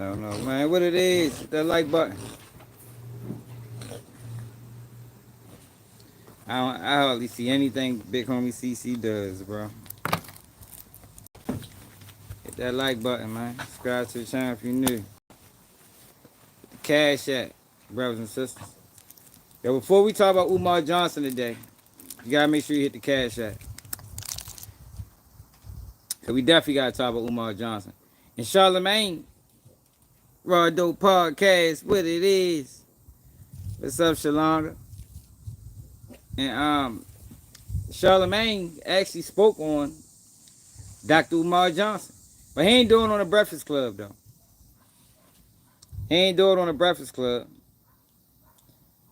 don't know, man. What it is? Hit that like button. I hardly see anything Big Homie CC does, bro. Hit that like button, man. Subscribe to the channel if you're new. The Cash App, brothers and sisters. Yo, before we talk about Umar Johnson today, you gotta make sure you hit the Cash App. Cause we definitely gotta talk about Umar Johnson. And Charlemagne, Raw Dope Podcast, what it is. What's up, Shalonda? And Charlemagne actually spoke on Dr. Umar Johnson. But he ain't doing it on the Breakfast Club, though. He ain't doing it on the Breakfast Club.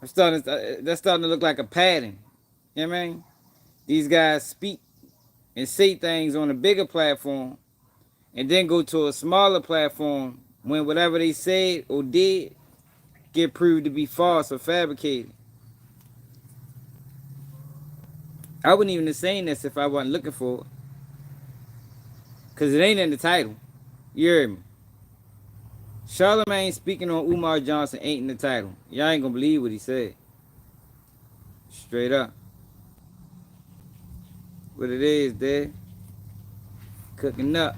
That's starting to look like a pattern. You know what I mean? These guys speak and say things on a bigger platform and then go to a smaller platform when whatever they said or did get proved to be false or fabricated. I wouldn't even have seen this if I wasn't looking for it. Because it ain't in the title. You heard me? Charlemagne speaking on Umar Johnson ain't in the title. Y'all ain't gonna believe what he said. Straight up. What it is, there. Cooking up.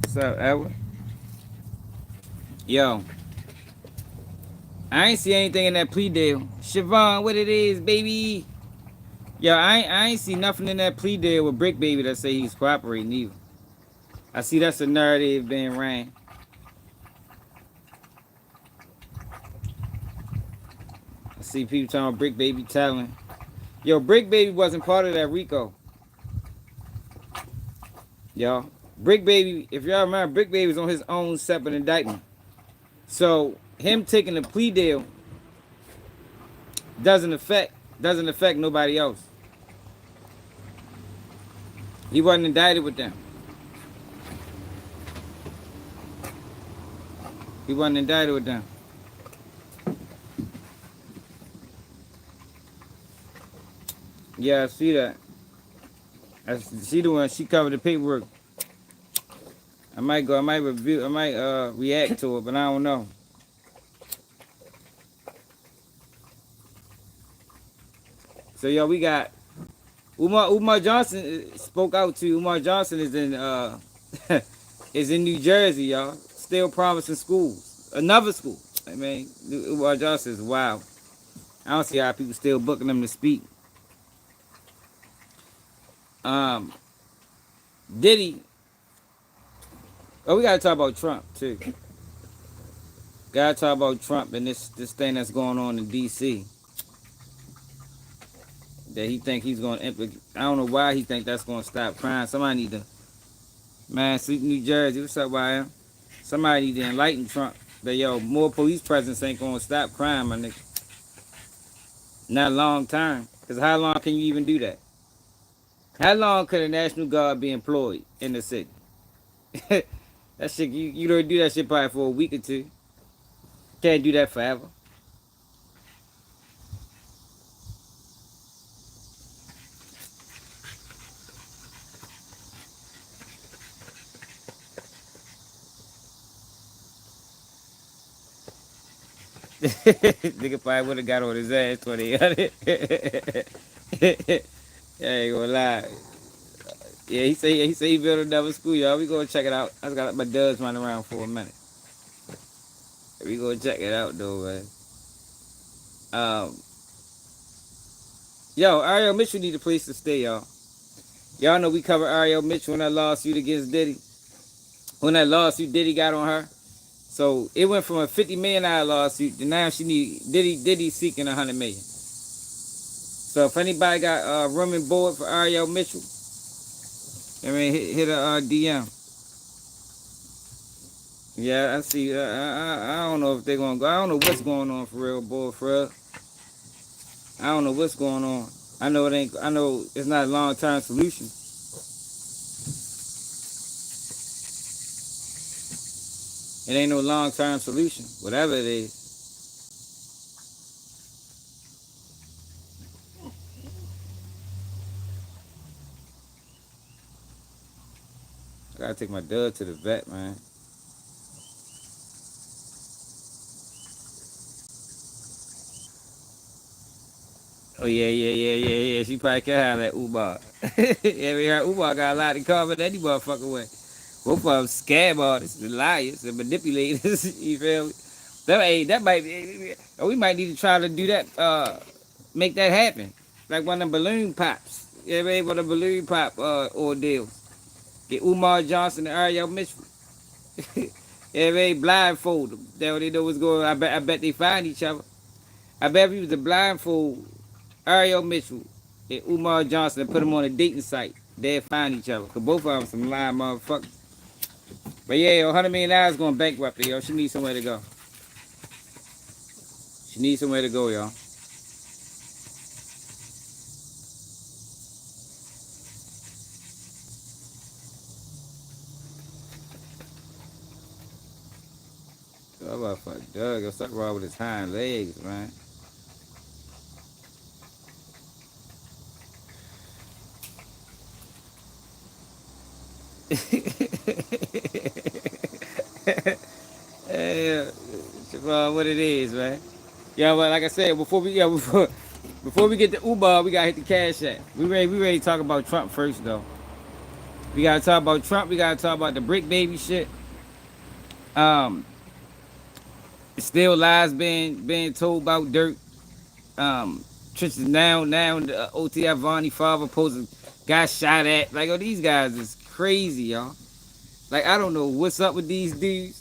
What's up, Edward? Yo. I ain't see anything in that plea deal. Siobhan, what it is, baby? Yo, I ain't see nothing in that plea deal with Brick Baby that say he's cooperating either. I see that's a narrative being ran. I see people talking about Brick Baby telling. Yo, Brick Baby wasn't part of that RICO. Y'all. Brick Baby, if y'all remember, Brick Baby was on his own separate indictment. So him taking the plea deal doesn't affect nobody else. He wasn't indicted with them. He wasn't indicted with them. Yeah, I see that. She the one, she covered the paperwork. I might react to it, but I don't know. So yo, we got Umar Johnson spoke out to. Umar Johnson is in is in New Jersey, y'all. Still promising schools. Another school. I mean, Umar Johnson is wild. I don't see how people still booking him to speak. Diddy. Oh, we gotta talk about Trump too. Gotta talk about Trump and this thing that's going on in DC. That he think he's gonna implicate. I don't know why he think that's gonna stop crime. Somebody need to, man, sleep in New Jersey. What's up, YM? Somebody need to enlighten Trump that yo, more police presence ain't gonna stop crime, my nigga. Not long term. Cause how long can you even do that? How long could a National Guard be employed in the city? That shit, you don't do that shit probably for a week or two. Can't do that forever. Nigga probably would have got on his ass 20. I ain't gonna lie. Yeah, he say he built another school, y'all. We gonna check it out. I just got my duds running around for a minute. We gonna check it out though, man. Um, yo, Ariel Mitchell need a place to stay, y'all. Y'all know we covered Ariel Mitchell in that lawsuit against Diddy. When that lawsuit Diddy got on her. So it went from a $50 million lawsuit to now she need Diddy seeking $100 million. So if anybody got room and board for Ariel Mitchell, I mean hit a DM. Yeah, I see. I don't know if they're gonna go. I don't know what's going on for real, boy. For real. I don't know what's going on. I know it ain't. I know it's not a long term solution. It ain't no long term solution. Whatever it is. gotta take my dog to the vet, man. Oh yeah, yeah, yeah, yeah, yeah. She probably can have that Umar. Yeah, we heard Umar got a lot in common any motherfucking way. Both of them scam artists, the liars, the manipulators. You feel me? That might be, we might need to try to do that. Make that happen. Like one of the balloon pops. Yeah, man, one of the balloon pop ordeals. Get Umar Johnson and Ariel Mitchell. Yeah, man, blindfold them. They know what's going on. I bet they find each other. I bet if he was a blindfold Ariel Mitchell and Umar Johnson and put them on a dating site, they'd find each other. Cause both of them some lying motherfuckers. But yeah, yo, $100 million going bankrupt her, yo. She needs somewhere to go. She needs somewhere to go, y'all. Oh, motherfucker, Doug, got something wrong with his hind legs, man. Yeah, what it is, man. Yeah, but like I said, before we get to Uber, we gotta hit the cash app. We ready to talk about Trump first, though. We gotta talk about Trump. We gotta talk about the brick baby shit. Um, still lies being told about dirt. Tristan now the OTF Vonnie father posted got shot at. Like, oh, these guys is crazy, y'all. Like, I don't know what's up with these dudes.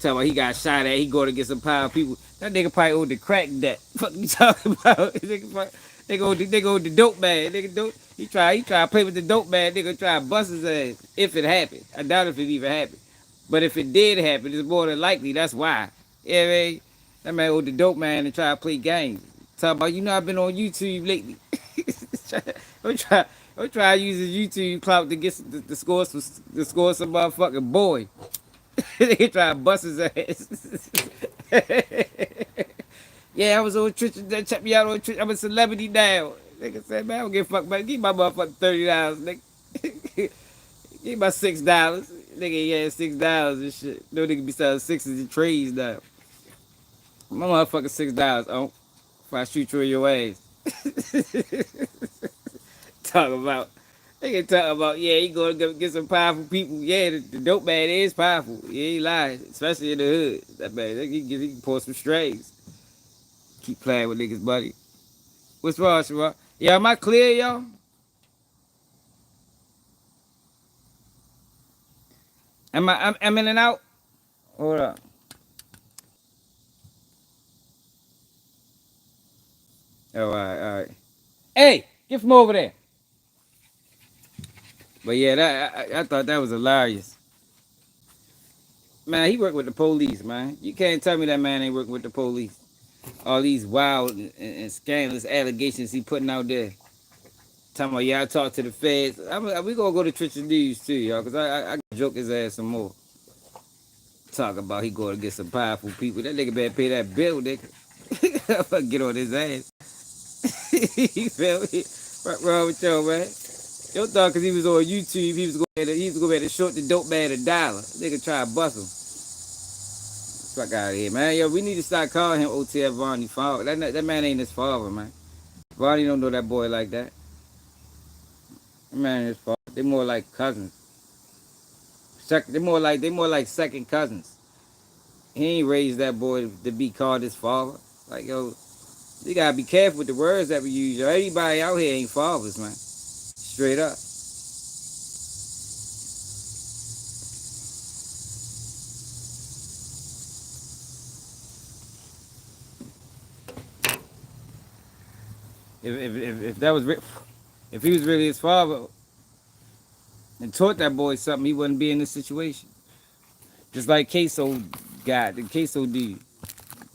Tell me he got shot at. He going to get some power people. That nigga probably owed the crack debt. Fuck you talking about? They go the dope man. Nigga dope. He try to play with the dope man. Nigga try to bust his ass if it happened. I doubt if it even happened. But if it did happen, it's more than likely. That's why. Yeah, man. That man owed the dope man and try to play games. Talk about I've been on YouTube lately. I'm try. I'm trying to use his YouTube clout to get the score some motherfucking boy. They try to bust his ass. Yeah, I was on Twitch. They check me out on Twitch. I'm a celebrity now. Nigga said, man, I don't give a fuck, man. Give my motherfucking $30, nigga. Give my $6. Nigga, yeah, $6 and shit. No nigga be selling sixes and trays now. My motherfucking $6, oh, if I shoot you in your ass. Talk about. They can talk about, yeah, he gonna get some powerful people. Yeah, the dope man is powerful. Yeah, he lies, especially in the hood. That man, he can pull some strings. Keep playing with niggas, buddy. What's wrong, Sherrod? Yeah, am I clear, y'all? I'm in and out? Hold up. Oh, all right, all right. Hey, get from over there. But yeah, I thought that was hilarious. Man, he worked with the police, man. You can't tell me that man ain't working with the police. All these wild and scandalous allegations he putting out there. Talking about, yeah, I talked to the feds. We gonna go to Tristan News too, y'all, because I joke his ass some more. Talk about he going to get some powerful people. That nigga better pay that bill, nigga. Get on his ass. You feel me? What's wrong with y'all, man? Yo thought because he was on YouTube, he was going to short the dope man $1. Nigga try to bust him. Fuck out of here, man. Yo, we need to start calling him OTF Vonnie father. That man ain't his father, man. Vonnie don't know that boy like that. That man ain't his father. They more like cousins. They more like second cousins. He ain't raised that boy to be called his father. Like, yo, you gotta be careful with the words that we use. Yo, everybody out here ain't fathers, man. Straight up. If that was if he was really his father and taught that boy something, he wouldn't be in this situation. Just like Queso got the Queso dude,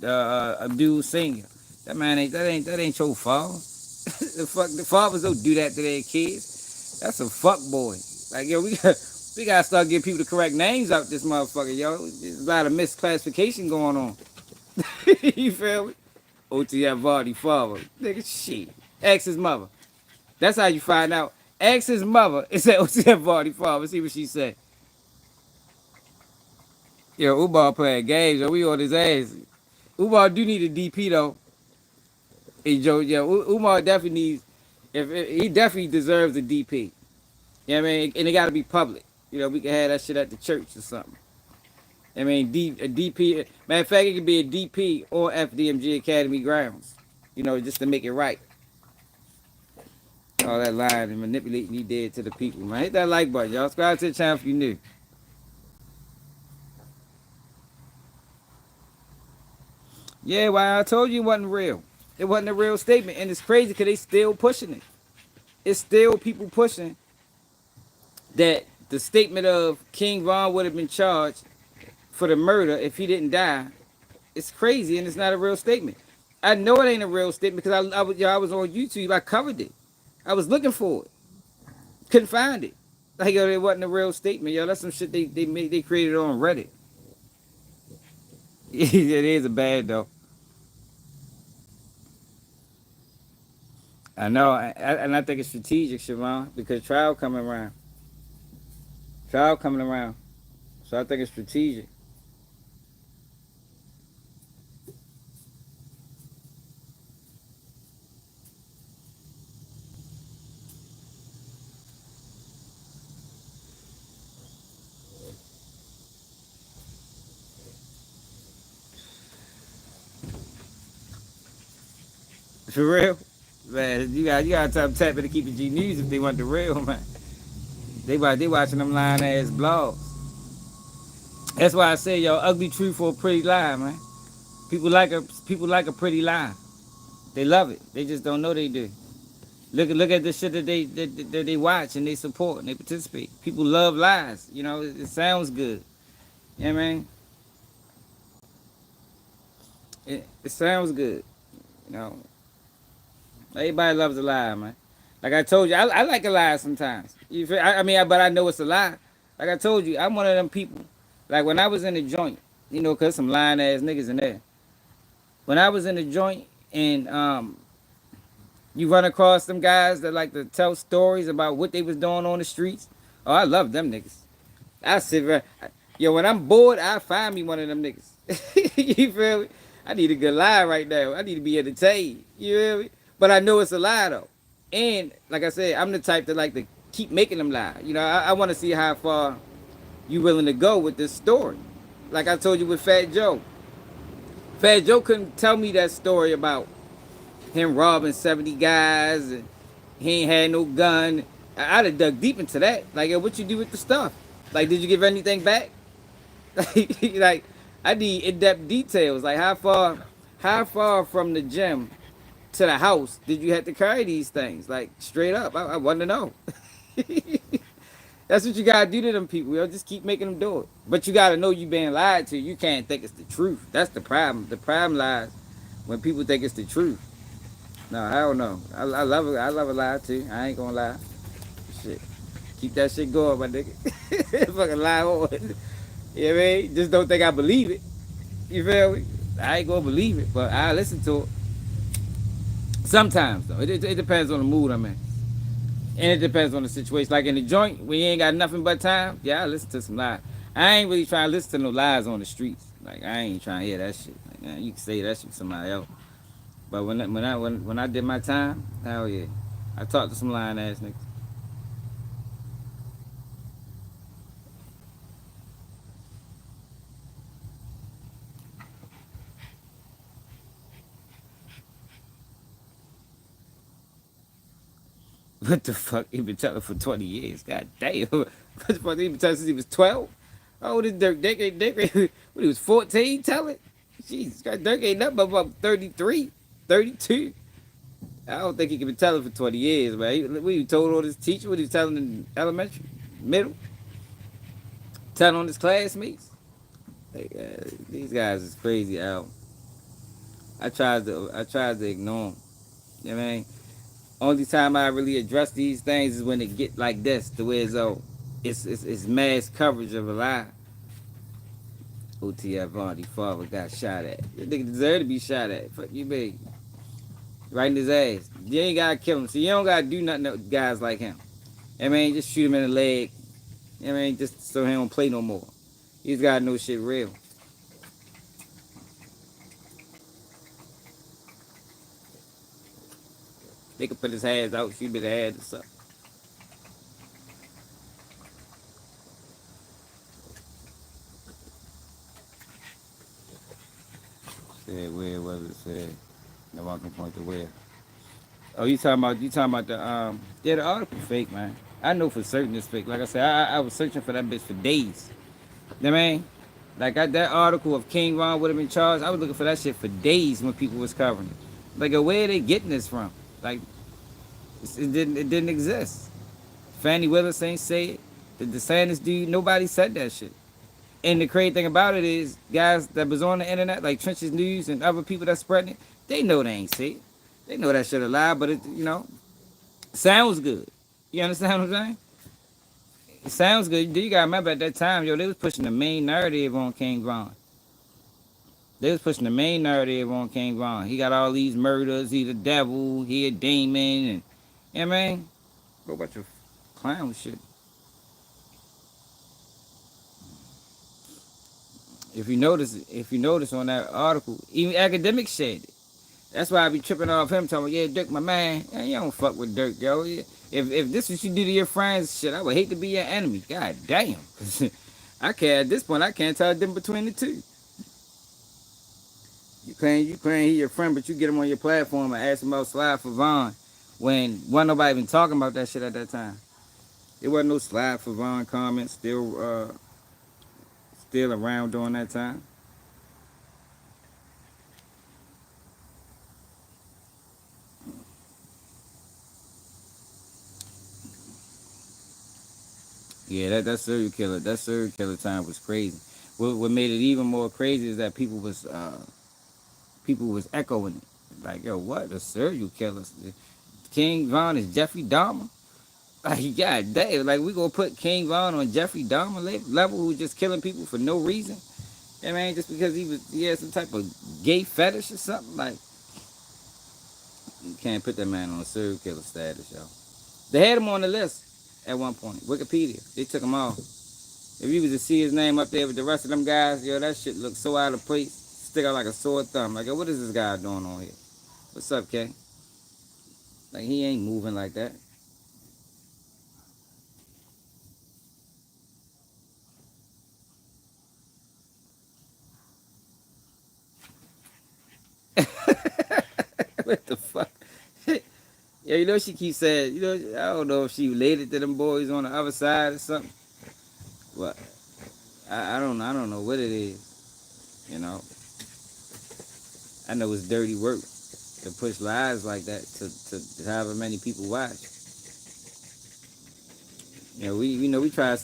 Abdul Singer. That ain't your father. The fathers don't do that to their kids. That's a fuck boy. Like, yo, we gotta start getting people the correct names out this motherfucker, yo. There's a lot of misclassification going on. You feel me? OTF Vardy father. Nigga, shit. Ask his mother. That's how you find out. Ask his mother. It said OTF Vardy father. See what she said. Yo, Umar playing games. Yo, we on his ass. Umar do need a DP though. Hey Joe, yeah, Umar definitely needs. If he definitely deserves a DP. You know what I mean? And it got to be public. You know, we can have that shit at the church or something. I mean, a DP. Matter of fact, it could be a DP or FDMG Academy grounds. You know, just to make it right. All that lying and manipulating he did to the people, man. Hit that like button, y'all. Subscribe to the channel if you new. Yeah, well, I told you it wasn't real. It wasn't a real statement, and it's crazy because they still pushing it. It's still people pushing that the statement of King Von would have been charged for the murder if he didn't die. It's crazy, and it's not a real statement. I know it ain't a real statement because I was on YouTube. I covered it. I was looking for it. Couldn't find it. Like, yo, it wasn't a real statement, yo. That's some shit they created on Reddit. It is a bad though. I know, and I think it's strategic, Siobhan, because trial coming around. Trial coming around. So I think it's strategic. For real? Man, you gotta tell them tap it to keep the G News if they want the real, man. They watching them lying ass blogs. That's why I say, yo, ugly truth for a pretty lie, man. People like a pretty lie. They love it. They just don't know they do. Look at the shit that they watch and they support and they participate. People love lies. You know, it sounds good. You know what I mean? It sounds good. You know, everybody loves a lie, man. Like I told you, I like a lie sometimes. You feel, I mean, but I know it's a lie. Like I told you, I'm one of them people. Like when I was in the joint, you know, cause some lying ass niggas in there. When I was in the joint and you run across them guys that like to tell stories about what they was doing on the streets. Oh, I love them niggas. I sit right. Yo, when I'm bored, I find me one of them niggas. You feel me? I need a good lie right now. I need to be entertained. You feel me? But I know it's a lie though. And like I said, I'm the type that like to keep making them lie. You know, I want to see how far you willing to go with this story. Like I told you with Fat Joe. Fat Joe couldn't tell me that story about him robbing 70 guys and he ain't had no gun. I'd have dug deep into that. Like, yo, what you do with the stuff? Like, did you give anything back? Like, I need in-depth details. Like, how far from the gym to the house did you have to carry these things? Like, straight up, I want to know. That's what you gotta do to them people. Yo, just keep making them do it. But you gotta know you being lied to. You can't think it's the truth. That's the problem. The problem lies when people think it's the truth. No, I don't know. I love it. I love a lie too. I ain't gonna lie. Shit. Keep that shit going, my nigga. Fucking lie on. You know what I mean? Just don't think I believe it. You feel me? I ain't gonna believe it, but I listen to it. Sometimes though. It depends on the mood I'm in. And it depends on the situation. Like in the joint, when you ain't got nothing but time, yeah, I listen to some lies. I ain't really trying to listen to no lies on the streets. Like I ain't trying to hear that shit. Like, man, you can say that shit to somebody else. But when I did my time, hell yeah. I talked to some lying ass niggas. What the fuck? He been telling for 20 years. God damn. What the fuck? He been telling since he was 12? How old is Dirk? Dirk, when he was 14 telling? Jesus Christ, Dirk ain't nothing but about 33, 32. I don't think he can be telling for 20 years, man. He told on his teacher, what he was telling in elementary, middle, telling on his classmates. Like, these guys is crazy, Al. I tried to ignore them. You know what I mean? Only time I really address these things is when it get like this, the way it's mass coverage of a lie. OTF Vondy father got shot at. That nigga deserve to be shot at. Fuck you, baby. Right in his ass. You ain't gotta kill him. So you don't gotta do nothing to guys like him. I mean, just shoot him in the leg. I mean, just so he don't play no more. He's got no shit real. They could put his hands out, shoot me the head or something. Said where was it? Said no one can point to where. Oh, you talking about the article fake, man. I know for certain it's fake. Like I said, I was searching for that bitch for days. You know what I mean? Like that article of King Von would have been charged. I was looking for that shit for days when people was covering it. Like, where are they getting this from? Like, it didn't exist. Fannie Willis ain't say it. The DeSantis dude, nobody said that shit. And the crazy thing about it is, guys that was on the internet, like Trenches News and other people that spreading it, they know they ain't say it. They know that shit a lie, but it, sounds good. You understand what I'm saying? It sounds good. You gotta remember at that time, yo, they was pushing the main narrative on King Von. They was pushing the main narrative on King Von. He got all these murders. He the devil. He a demon, and yeah, man, go about your clown shit. If you notice on that article, even academics said it. That's why I be tripping off him, talking, yeah, Dirk, my man. Man, you don't fuck with Dirk, yo. If this is what you do to your friends, shit, I would hate to be your enemy. God damn. I can't, at this point, I can't tell the difference between the two. You claim he your friend, but you get him on your platform and ask him about slide for Vaughn when wasn't nobody even talking about that shit at that time. There wasn't no slide for Vaughn comments still around during that time. Yeah, that serial killer time was crazy. What made it even more crazy is that people was echoing it. Like, yo, what? A serial killer? King Von is Jeffrey Dahmer? Like, god damn, like we gonna put King Von on Jeffrey Dahmer level who just killing people for no reason? I mean, just because he had some type of gay fetish or something? Like, you can't put that man on a serial killer status, yo. They had him on the list at one point. Wikipedia. They took him off. If you was to see his name up there with the rest of them guys, yo, that shit looks so out of place. Stick out like a sore thumb. Like, yo, what is this guy doing on here? What's up, K? Like, he ain't moving like that. What the fuck? Yeah, she keeps saying, I don't know if she related to them boys on the other side or something. But I don't know what it is. I know it's dirty work to push lies like that to however many people watch. We try to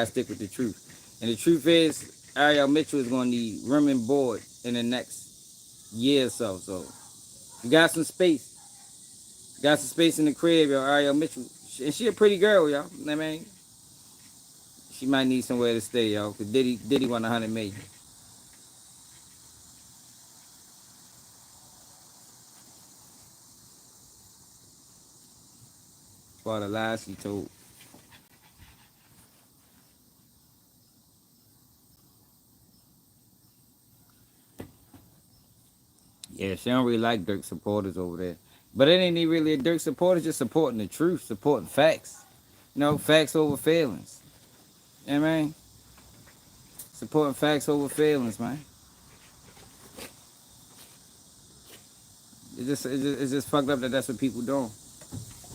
stick with the truth, and the truth is Ariel Mitchell is going to need room and board in the next year or so. So you got some space in the crib, yo. Ariel Mitchell, and she a pretty girl, yo. I mean, she might need somewhere to stay, yo. Cause Diddy won 100 million for the lies she told. Yeah, she don't really like Dirk supporters over there. But it ain't even really a Dirk supporter, just supporting the truth, supporting facts. Facts over feelings. You know what I mean? Supporting facts over feelings, man. It's just fucked up that that's what people doing.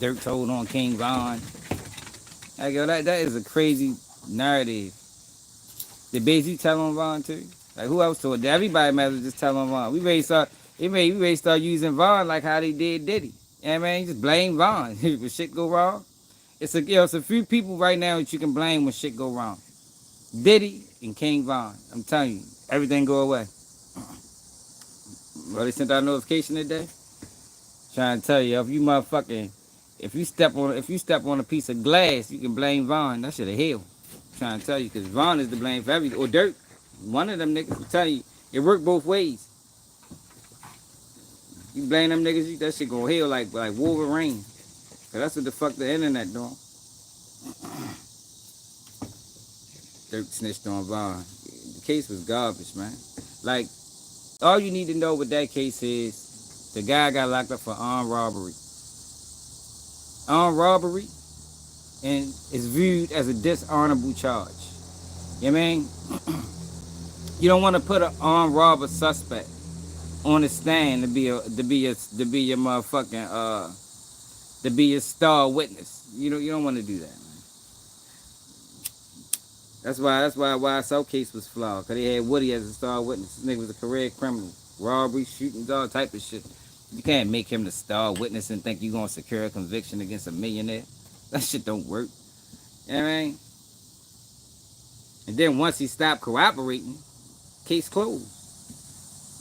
Dirk told on King Von. Like, yo, that is a crazy narrative. Did Big tell on Von too? Like, who else told? Everybody might as well just tell on Von. We may start using Von like how they did Diddy. You know what I mean? Just blame Von. When shit go wrong. It's a few people right now that you can blame when shit go wrong. Diddy and King Von. I'm telling you, everything go away. Well, they sent out a notification today. Trying to tell you, if you step on a piece of glass, you can blame Von. That should have healed. Trying to tell you, because Von is to blame for everything. Or Dirk, one of them niggas. I'm telling you, it worked both ways. You blame them niggas, that shit gonna heal like Wolverine. Cause that's what the fuck the internet doing. Dirk snitched on Von. case was garbage, man. Like, all you need to know with that case is the guy got locked up for armed robbery. Armed robbery and is viewed as a dishonorable charge. You know what I mean? You don't want to put an armed robber suspect on the stand to be your motherfucking to be your star witness. You don't want to do that, man. That's why South case was flawed. Cause they had Woody as a star witness. This nigga was a career criminal. Robbery, shootings, all type of shit. You can't make him the star witness and think you gonna secure a conviction against a millionaire. That shit don't work. You know what I mean? And then once he stopped cooperating, case closed.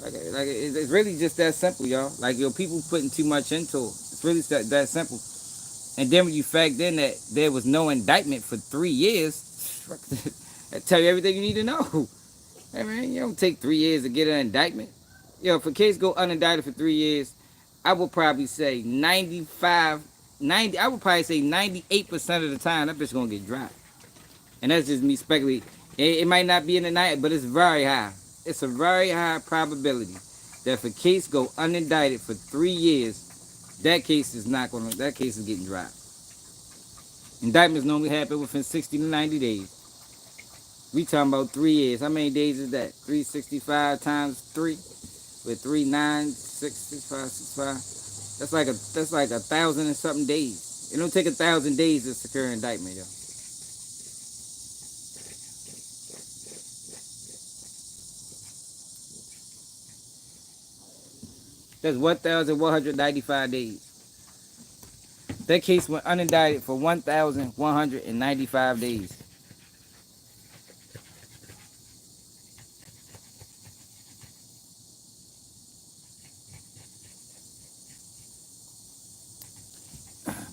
Like it's really just that simple, y'all. Like, people putting too much into it. It's really that simple. And then when you factor in that there was no indictment for 3 years, that tell you everything you need to know. I mean, you don't take 3 years to get an indictment. If a case go unindicted for 3 years, I would probably say 98% of the time that bitch gonna get dropped. And that's just me speculating. It might not be in the night, but it's very high. It's a very high probability that if a case go unindicted for 3 years, that case is getting dropped. Indictments normally happen within 60 to 90 days. We talking about 3 years. How many days is that? 365 times 3 with 3, 9, 6, 65, 65. That's like 1,000 and something days. It don't take 1,000 days to secure an indictment, yo. That's 1,195 days. That case went unindicted for 1,195 days.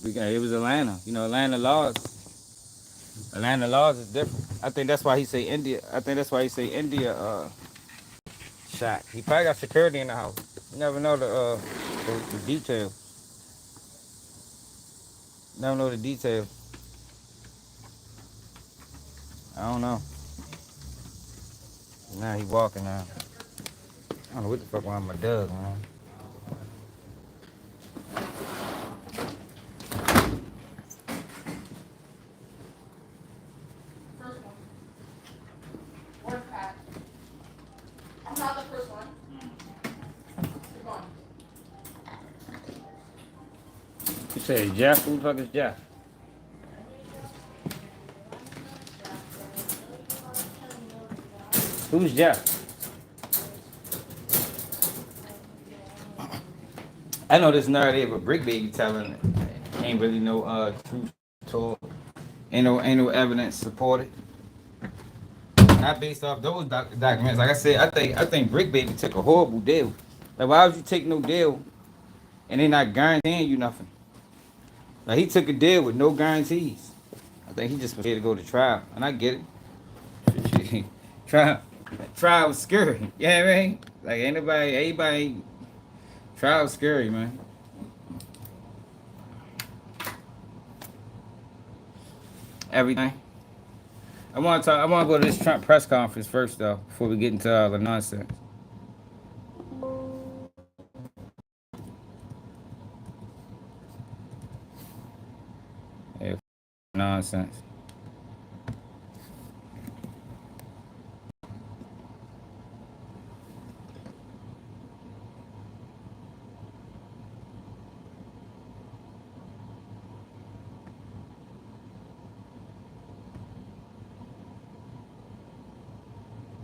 It was Atlanta. Atlanta laws. Atlanta laws is different. I think that's why he say India. Shot. He probably got security in the house. You never know the details. Never know the details. I don't know. Now he walking now. I don't know what the fuck wrong with my dog, man. You say Jeff? Who the fuck is Jeff? Who's Jeff? I know this narrative of Brick Baby telling it. Ain't really no truth told. Ain't no evidence supported. Not based off those documents. Like I said, I think Brick Baby took a horrible deal. Like, why would you take no deal and they not guaranteeing you nothing? Like, he took a deal with no guarantees. I think he just was here to go to trial, and I get it. Trial was scary. You know what I mean? Like, anybody, trial was scary, man. Everything. I want to go to this Trump press conference first, though, before we get into all the nonsense. Yeah, nonsense.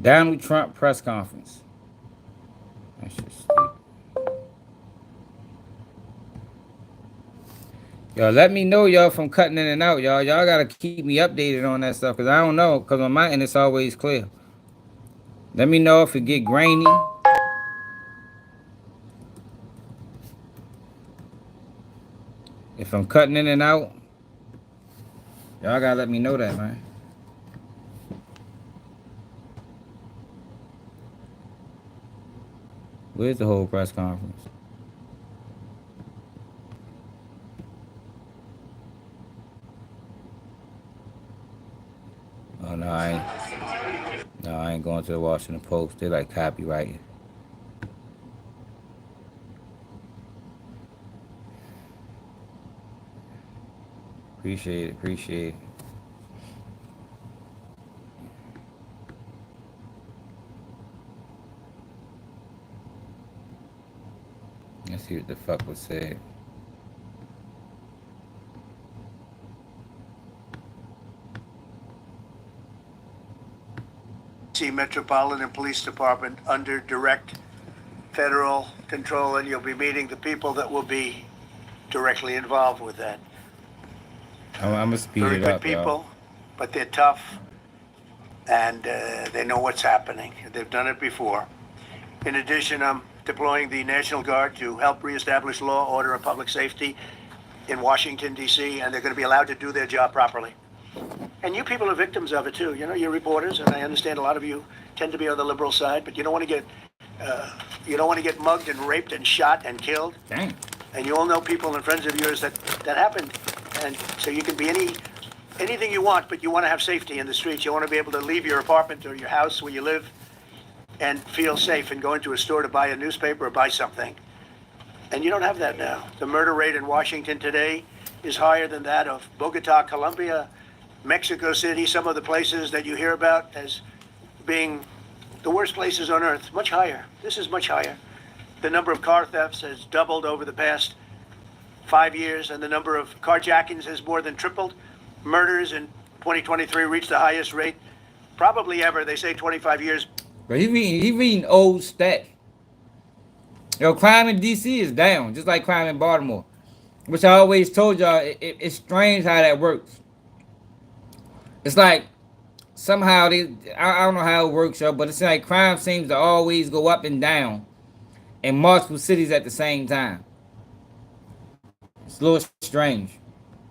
Donald Trump press conference. That's just stupid. Y'all, let me know, y'all, from cutting in and out, y'all. Y'all gotta keep me updated on that stuff, cause I don't know, cause on my end it's always clear. Let me know if it get grainy. If I'm cutting in and out, y'all gotta let me know that, man. Where's the whole press conference? Oh no, I ain't. No, I ain't going to the Washington Post. They like copyright. Appreciate it. Appreciate it. Let's see what the fuck was said. Metropolitan Police Department under direct federal control, and you'll be meeting the people that will be directly involved with that. I'm gonna speed Very it good up, y'all. people, but they're tough, and they know what's happening. They've done it before. In addition, I'm deploying the National Guard to help reestablish law, order, and public safety in Washington, D.C., and they're going to be allowed to do their job properly. And you people are victims of it too. You know, you're reporters, and I understand a lot of you tend to be on the liberal side, but you don't want to get mugged and raped and shot and killed. Dang. And you all know people and friends of yours that happened. And so you can be anything you want, but you want to have safety in the streets. You want to be able to leave your apartment or your house where you live and feel safe and go into a store to buy a newspaper or buy something. And you don't have that now. The murder rate in Washington today is higher than that of Bogota, Colombia, Mexico City, some of the places that you hear about as being the worst places on earth. Much higher. This is much higher. The number of car thefts has doubled over the past 5 years, and the number of carjackings has more than tripled. Murders in 2023 reached the highest rate probably ever. They say 25 years. But he reading old stats. Yo, crime in DC is down, just like crime in Baltimore. Which I always told y'all, it's strange how that works. It's like somehow I don't know how it works, yo, but it's like crime seems to always go up and down in multiple cities at the same time. It's a little strange,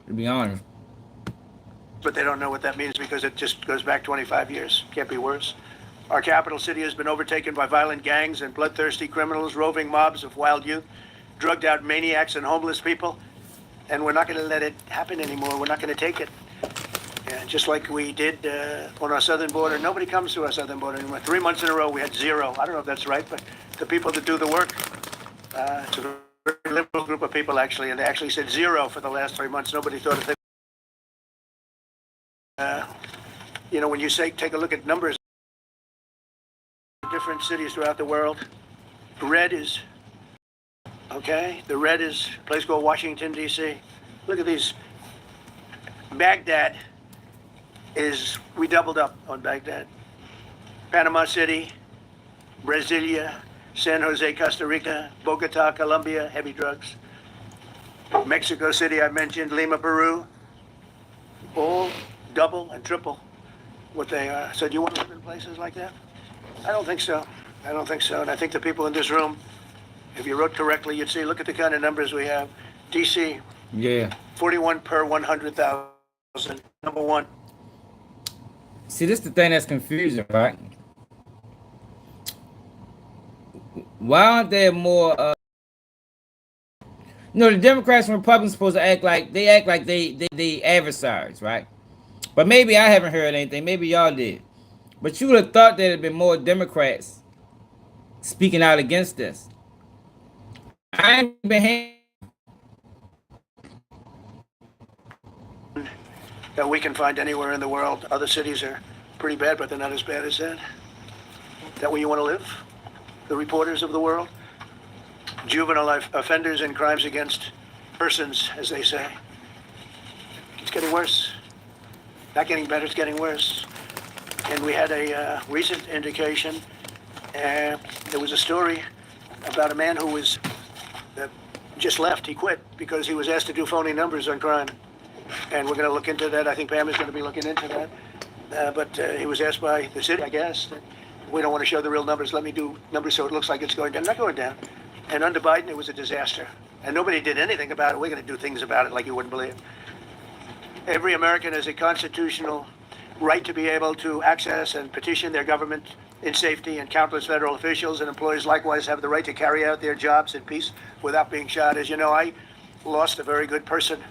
to be honest. But they don't know what that means because it just goes back 25 years. Can't be worse. Our capital city has been overtaken by violent gangs and bloodthirsty criminals, roving mobs of wild youth, drugged out maniacs and homeless people. And we're not going to let it happen anymore. We're not going to take it. Yeah, just like we did on our southern border. Nobody comes to our southern border anymore. 3 months in a row, we had zero. I don't know if that's right, but the people that do the work, it's a very liberal group of people, actually, and they actually said zero for the last 3 months. Nobody thought if they, when you say, take a look at numbers, different cities throughout the world, red is, okay, the red is a place called Washington, D.C. Look at these. Baghdad we doubled up on Baghdad. Panama City, Brasilia, San Jose, Costa Rica, Bogota, Colombia, heavy drugs. Mexico City, I mentioned, Lima, Peru, all double and triple what they are. So do you want to live in places like that? I don't think so. I don't think so. And I think the people in this room, if you wrote correctly, you'd see, look at the kind of numbers we have. DC, Yeah. 41 per 100,000, number one. See, this is the thing that's confusing, right? Why aren't there more? The Democrats and Republicans supposed to act like they adversaries, right? But maybe I haven't heard anything. Maybe y'all did. But you would have thought there'd been more Democrats speaking out against this. I ain't been hearing that we can find anywhere in the world. Other cities are pretty bad, but they're not as bad as that. Is that where you want to live? The reporters of the world? Juvenile offenders and crimes against persons, as they say. It's getting worse. Not getting better, it's getting worse. And we had a recent indication. There was a story about a man who was just left. He quit because he was asked to do phony numbers on crime. And we're going to look into that. I think Pam is going to be looking into that. But he was asked by the city, I guess, that we don't want to show the real numbers. Let me do numbers so it looks like it's going down. Not going down. And under Biden, it was a disaster. And nobody did anything about it. We're going to do things about it like you wouldn't believe. Every American has a constitutional right to be able to access and petition their government in safety, and countless federal officials and employees likewise have the right to carry out their jobs in peace without being shot. As you know, I lost a very good person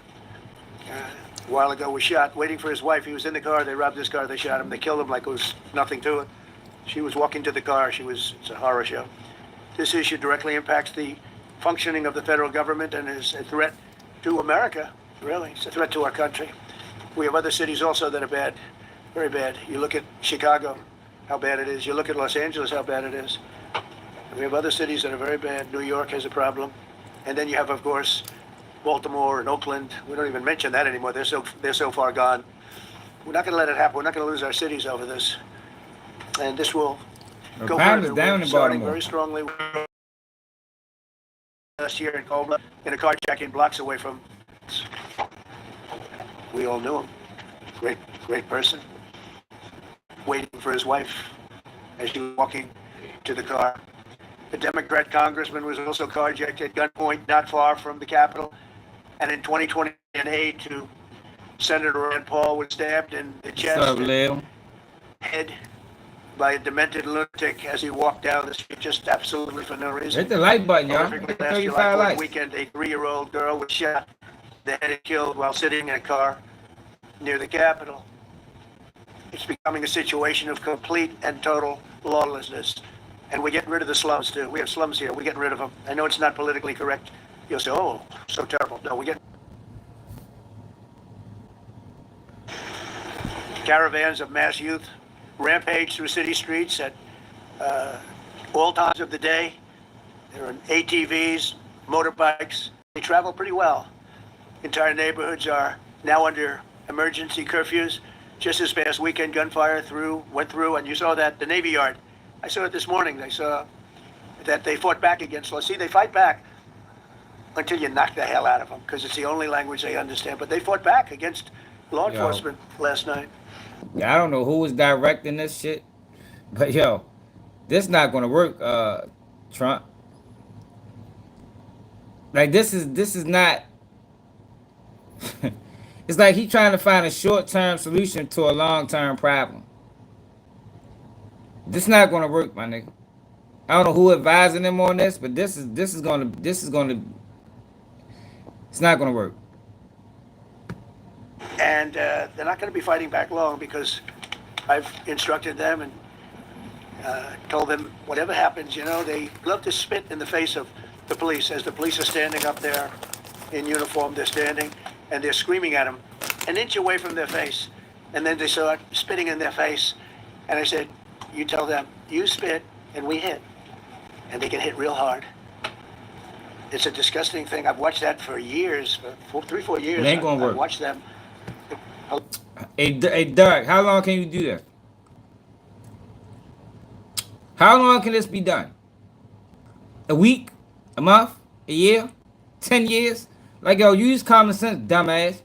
a while ago. Was shot waiting for his wife. He was in the car. They robbed his car. They shot him. They killed him like it was nothing to it. She was walking to the car. It's a horror show. This issue directly impacts the functioning of the federal government and is a threat to America, really. It's a threat to our country. We have other cities also that are bad, very bad. You look at Chicago, how bad it is. You look at Los Angeles, how bad it is. We have other cities that are very bad. New York has a problem. And then you have, of course, Baltimore and Oakland. We don't even mention that anymore. They're so far gone. We're not going to let it happen. We're not going to lose our cities over this. And this will go crime is further. down We're in starting Baltimore. very strongly last year in Cold in a carjacking blocks away from. We all knew him. Great person. Waiting for his wife as she was walking to the car. The Democrat congressman was also carjacked at gunpoint not far from the Capitol. And in 2020, an aide to Senator Rand Paul was stabbed in the chest and head by a demented lunatic as he walked down the street, just absolutely for no reason. Hit the like button, y'all. Last July 4th weekend, a 3-year-old girl was shot, the head and killed while sitting in a car near the Capitol. It's becoming a situation of complete and total lawlessness. And we're getting rid of the slums, too. We have slums here. We're getting rid of them. I know it's not politically correct. You'll say, oh, so terrible. No, we get caravans of mass youth rampage through city streets at all times of the day. There are ATVs, motorbikes. They travel pretty well. Entire neighborhoods are now under emergency curfews. Just this past weekend, gunfire went through, and you saw that, the Navy Yard. I saw it this morning. I saw that they fought back against law. See, they fight back until you knock the hell out of them, because it's the only language they understand. But they fought back against law enforcement last night. Yeah, I don't know who was directing this shit, but yo, this not gonna work, Trump. Like this is not. It's like he trying to find a short-term solution to a long-term problem. This not gonna work, my nigga. I don't know who advising him on this, but this is gonna it's not gonna work. And they're not going to be fighting back long, because I've instructed them and told them whatever happens, they love to spit in the face of the police. As the police are standing up there in uniform, they're standing and they're screaming at them an inch away from their face. And then they start spitting in their face. And I said, you tell them, you spit and we hit. And they get hit real hard. It's a disgusting thing. I've watched that for years, for 3-4 years. It ain't gonna work. I've watched them. Hey, Doug, how long can you do that? How long can this be done? A week? A month? A year? 10 years? Like, yo, use common sense, dumbass.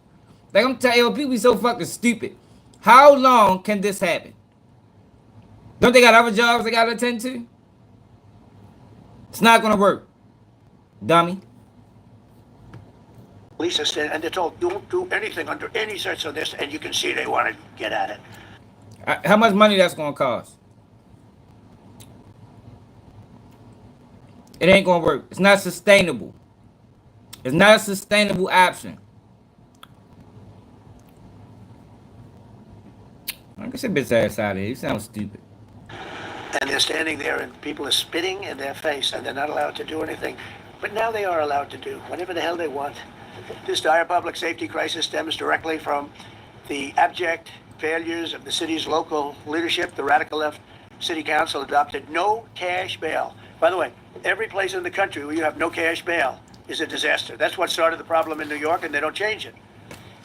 Like, I'm telling you, people be so fucking stupid. How long can this happen? Don't they got other jobs they gotta attend to? It's not gonna work, dummy. Police are standing, and they're told, don't do anything under any sense of this, and you can see they want to get at it. How much money that's gonna cost? It ain't gonna work. It's not sustainable. It's not a sustainable option. Get your bitch ass out of here. You sound stupid. And they're standing there, and people are spitting in their face, and they're not allowed to do anything. But now they are allowed to do whatever the hell they want. This dire public safety crisis stems directly from the abject failures of the city's local leadership. The radical left city council adopted no cash bail. By the way, every place in the country where you have no cash bail is a disaster. That's what started the problem in New York, and they don't change it.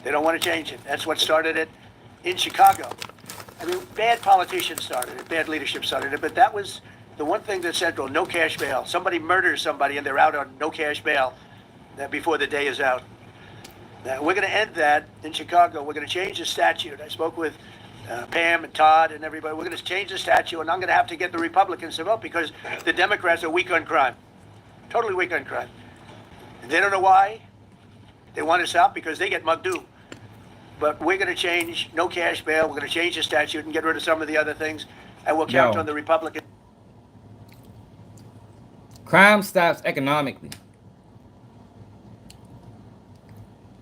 They don't want to change it. That's what started it in Chicago. I mean, bad politicians started it, bad leadership started it, but that was the one thing that's central, no cash bail. Somebody murders somebody and they're out on no cash bail before the day is out. Now, we're going to end that in Chicago. We're going to change the statute. I spoke with Pam and Todd and everybody. We're going to change the statute, and I'm going to have to get the Republicans to vote, because the Democrats are weak on crime, totally weak on crime. And they don't know why. They want us out because they get mugged too. But we're going to change no cash bail. We're going to change the statute and get rid of some of the other things, and we'll count on the Republicans. Crime stops economically.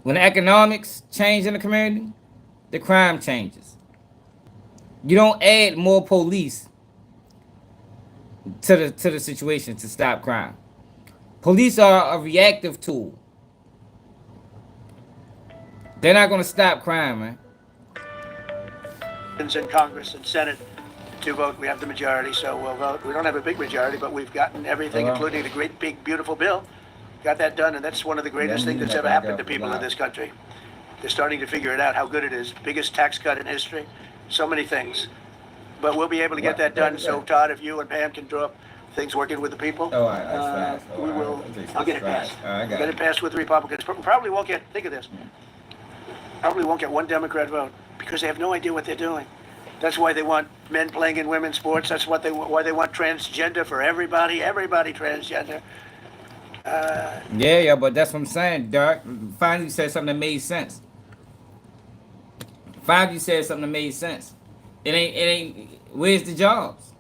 When the economics change in the community, the crime changes. You don't add more police to the situation to stop crime. Police are a reactive tool. They're not gonna stop crime, man. In Congress and Senate to vote. We have the majority, so we'll vote. We don't have a big majority, but we've gotten everything, including the great, big, beautiful bill. Got that done, and that's one of the greatest things that's ever happened to people in this country. They're starting to figure it out, how good it is. Biggest tax cut in history. So many things. But we'll be able to get that done. So, Todd, if you and Pam can draw up things working with the people, Oh, all right, that's fast. we will. I'll get it passed. All right, I got Get it. it passed with the Republicans. Probably won't get. Think of this. Probably won't get one Democrat vote because they have no idea what they're doing. That's why they want men playing in women's sports. That's why they want transgender for everybody. Everybody transgender. Yeah, but that's what I'm saying, Doc. Finally, you said something that made sense. Finally, you said something that made sense. It ain't. Where's the jobs?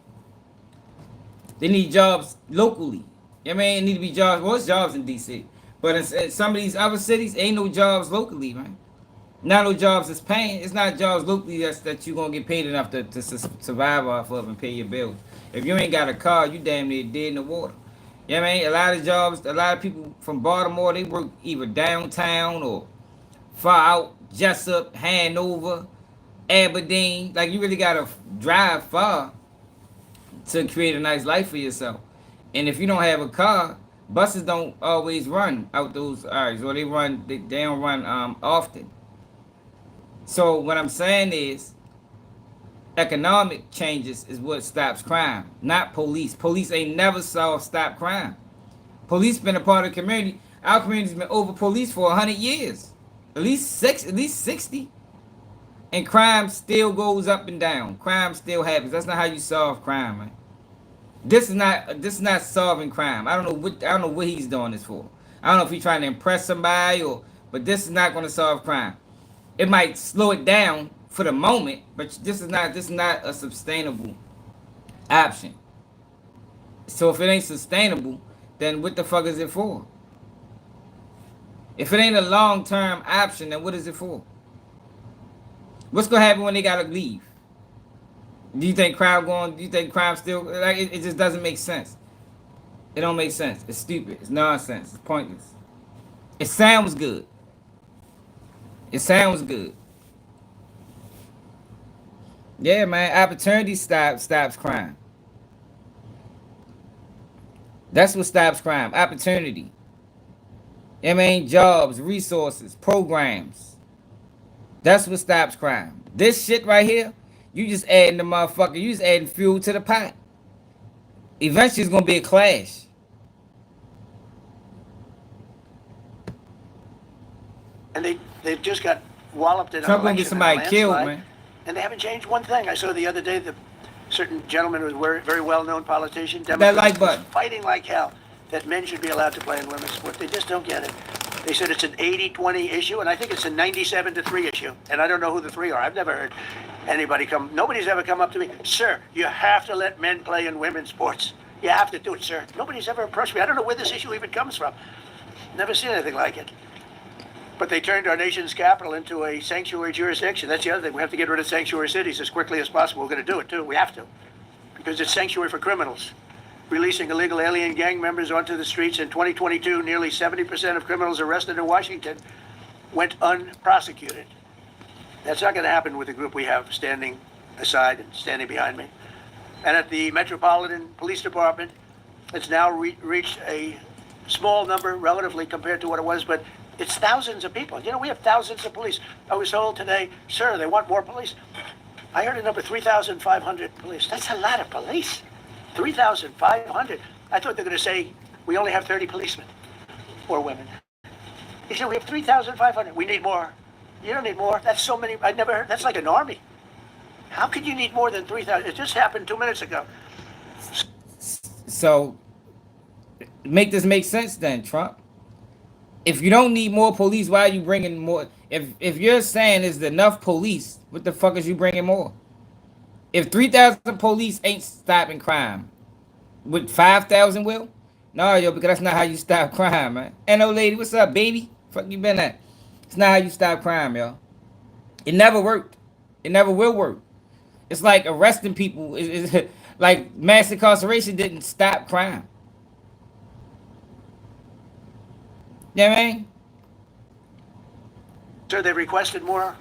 They need jobs locally. I mean, it need to be jobs. Well, it's jobs in D.C. But in some of these other cities, ain't no jobs locally, man. Not no jobs that's paying. It's not jobs locally that you gonna get paid enough to survive off of and pay your bills. If you ain't got a car, you damn near dead in the water. You know what I mean? A lot of jobs, a lot of people from Baltimore, they work either downtown or far out, Jessup, Hanover, Aberdeen. Like you really gotta drive far to create a nice life for yourself. And if you don't have a car, buses don't always run out those areas, or they don't run often. So what I'm saying is, economic changes is what stops crime, not police. Police ain't never stop crime. Police been a part of the community. Our community's been over police for 100 years, at least 60, and crime still goes up and down. Crime still happens. That's not how you solve crime, man. This is not solving crime. I don't know what he's doing this for. I don't know if he's trying to impress somebody but this is not going to solve crime. It might slow it down for the moment, but this is not a sustainable option. So if it ain't sustainable, then what the fuck is it for? If it ain't a long term option, then what is it for? What's gonna happen when they gotta leave? Do you think crime going? Do you think crime still like it just doesn't make sense? It don't make sense. It's stupid. It's nonsense. It's pointless. It sounds good. It sounds good. Yeah, man. Opportunity stops crime. That's what stops crime. Opportunity. I mean, jobs, resources, programs. That's what stops crime. This shit right here, you just adding the motherfucker. You just adding fuel to the pot. Eventually, it's gonna be a clash. And they've just got walloped in an Trump gonna election, get somebody in a killed, landslide, man. and they haven't changed one thing. I saw the other day that certain gentleman who was a very well-known politician, That Democrat, like was button. fighting like hell that men should be allowed to play in women's sport. They just don't get it. They said it's an 80-20 issue, and I think it's a 97-3 issue. And I don't know who the three are. I've never heard nobody's ever come up to me, sir, you have to let men play in women's sports. You have to do it, sir. Nobody's ever approached me. I don't know where this issue even comes from. Never seen anything like it. But they turned our nation's capital into a sanctuary jurisdiction. That's the other thing. We have to get rid of sanctuary cities as quickly as possible. We're going to do it, too. We have to. Because it's sanctuary for criminals. Releasing illegal alien gang members onto the streets in 2022, nearly 70% of criminals arrested in Washington went unprosecuted. That's not going to happen with the group we have standing aside and standing behind me. And at the Metropolitan Police Department, it's now reached a small number relatively compared to what it was, but it's thousands of people. You know, we have thousands of police. I was told today, sir, they want more police. I heard a number 3,500 police. That's a lot of police. 3,500. I thought they were going to say we only have 30 policemen or women. He said we have 3,500. We need more. You don't need more. That's so many. I never heard. That's like an army. How could you need more than 3,000? It just happened 2 minutes ago. So make this make sense then, Trump. If you don't need more police, why are you bringing more? If you're saying there's enough police, what the fuck is you bringing more? If 3,000 police ain't stopping crime, with 5,000 will? No, yo, because that's not how you stop crime, man. And old lady, what's up, baby? Fuck you been at? It's not how you stop crime, yo. It never worked. It never will work. It's like arresting people. Like mass incarceration didn't stop crime. You know what I mean? Sir, they requested more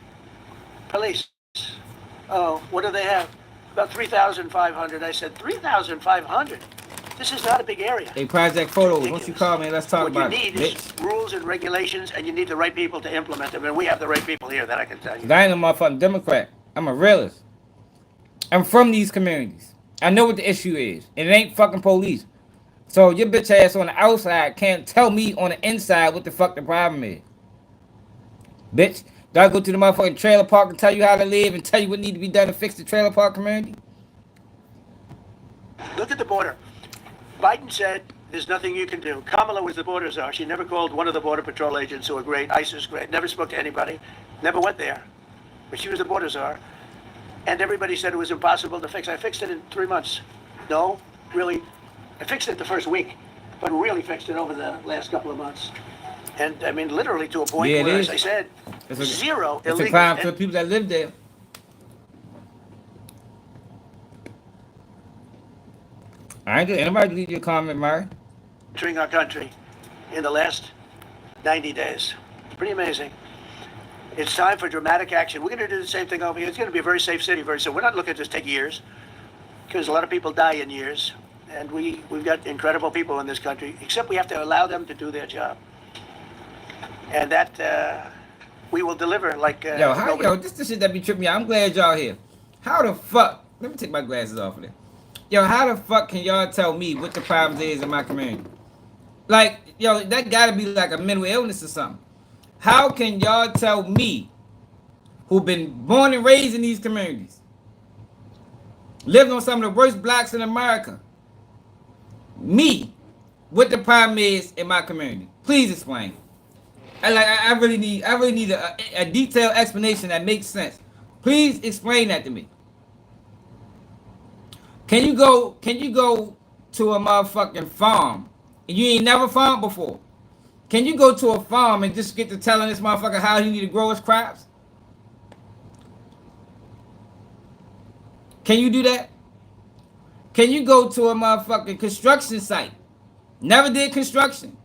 police. Oh, what do they have? About 3,500. I said, 3,500? This is not a big area. Hey, Project Photos, once you call me, let's talk What you about need it, is bitch. rules and regulations, and you need the right people to implement them. And we have the right people here, that I can tell you. 'Cause I ain't no motherfucking Democrat. I'm a realist. I'm from these communities. I know what the issue is. And it ain't fucking police. So your bitch ass on the outside can't tell me on the inside what the fuck the problem is. Bitch, do I go to the motherfucking trailer park and tell you how to live and tell you what need to be done to fix the trailer park community? Look at the border. Biden said there's nothing you can do. Kamala was the border czar. She never called one of the border patrol agents who are great. ICE is great. Never spoke to anybody. Never went there. But she was the border czar. And everybody said it was impossible to fix. I fixed it in 3 months. No, really. I fixed it the first week, but really fixed it over the last couple of months. And I mean, literally to a point Yeah, it where, is. as I said, zero It's a illegal. crime for the people that live there. I ain't gonna anybody leave you a comment, Murray. Entering our country in the last 90 days. Pretty amazing. It's time for dramatic action. We're going to do the same thing over here. It's going to be a very safe city very soon. We're not looking to just take years, because a lot of people die in years. And we've got incredible people in this country, except we have to allow them to do their job. And that we will deliver like... This the shit that be tripping me out. I'm glad y'all here. How the fuck... Let me take my glasses off of there. Yo, how the fuck can y'all tell me what the problems is in my community? Like, yo, that gotta be like a mental illness or something. How can y'all tell me, who been born and raised in these communities, living on some of the worst blocks in America, me, what the problem is in my community? Please explain. I really need a detailed explanation that makes sense. Please explain that to me. Can you go to a motherfucking farm and you ain't never farmed before? Can you go to a farm and just get to telling this motherfucker how he need to grow his crops? Can you do that? Can you go to a motherfucking construction site, never did construction,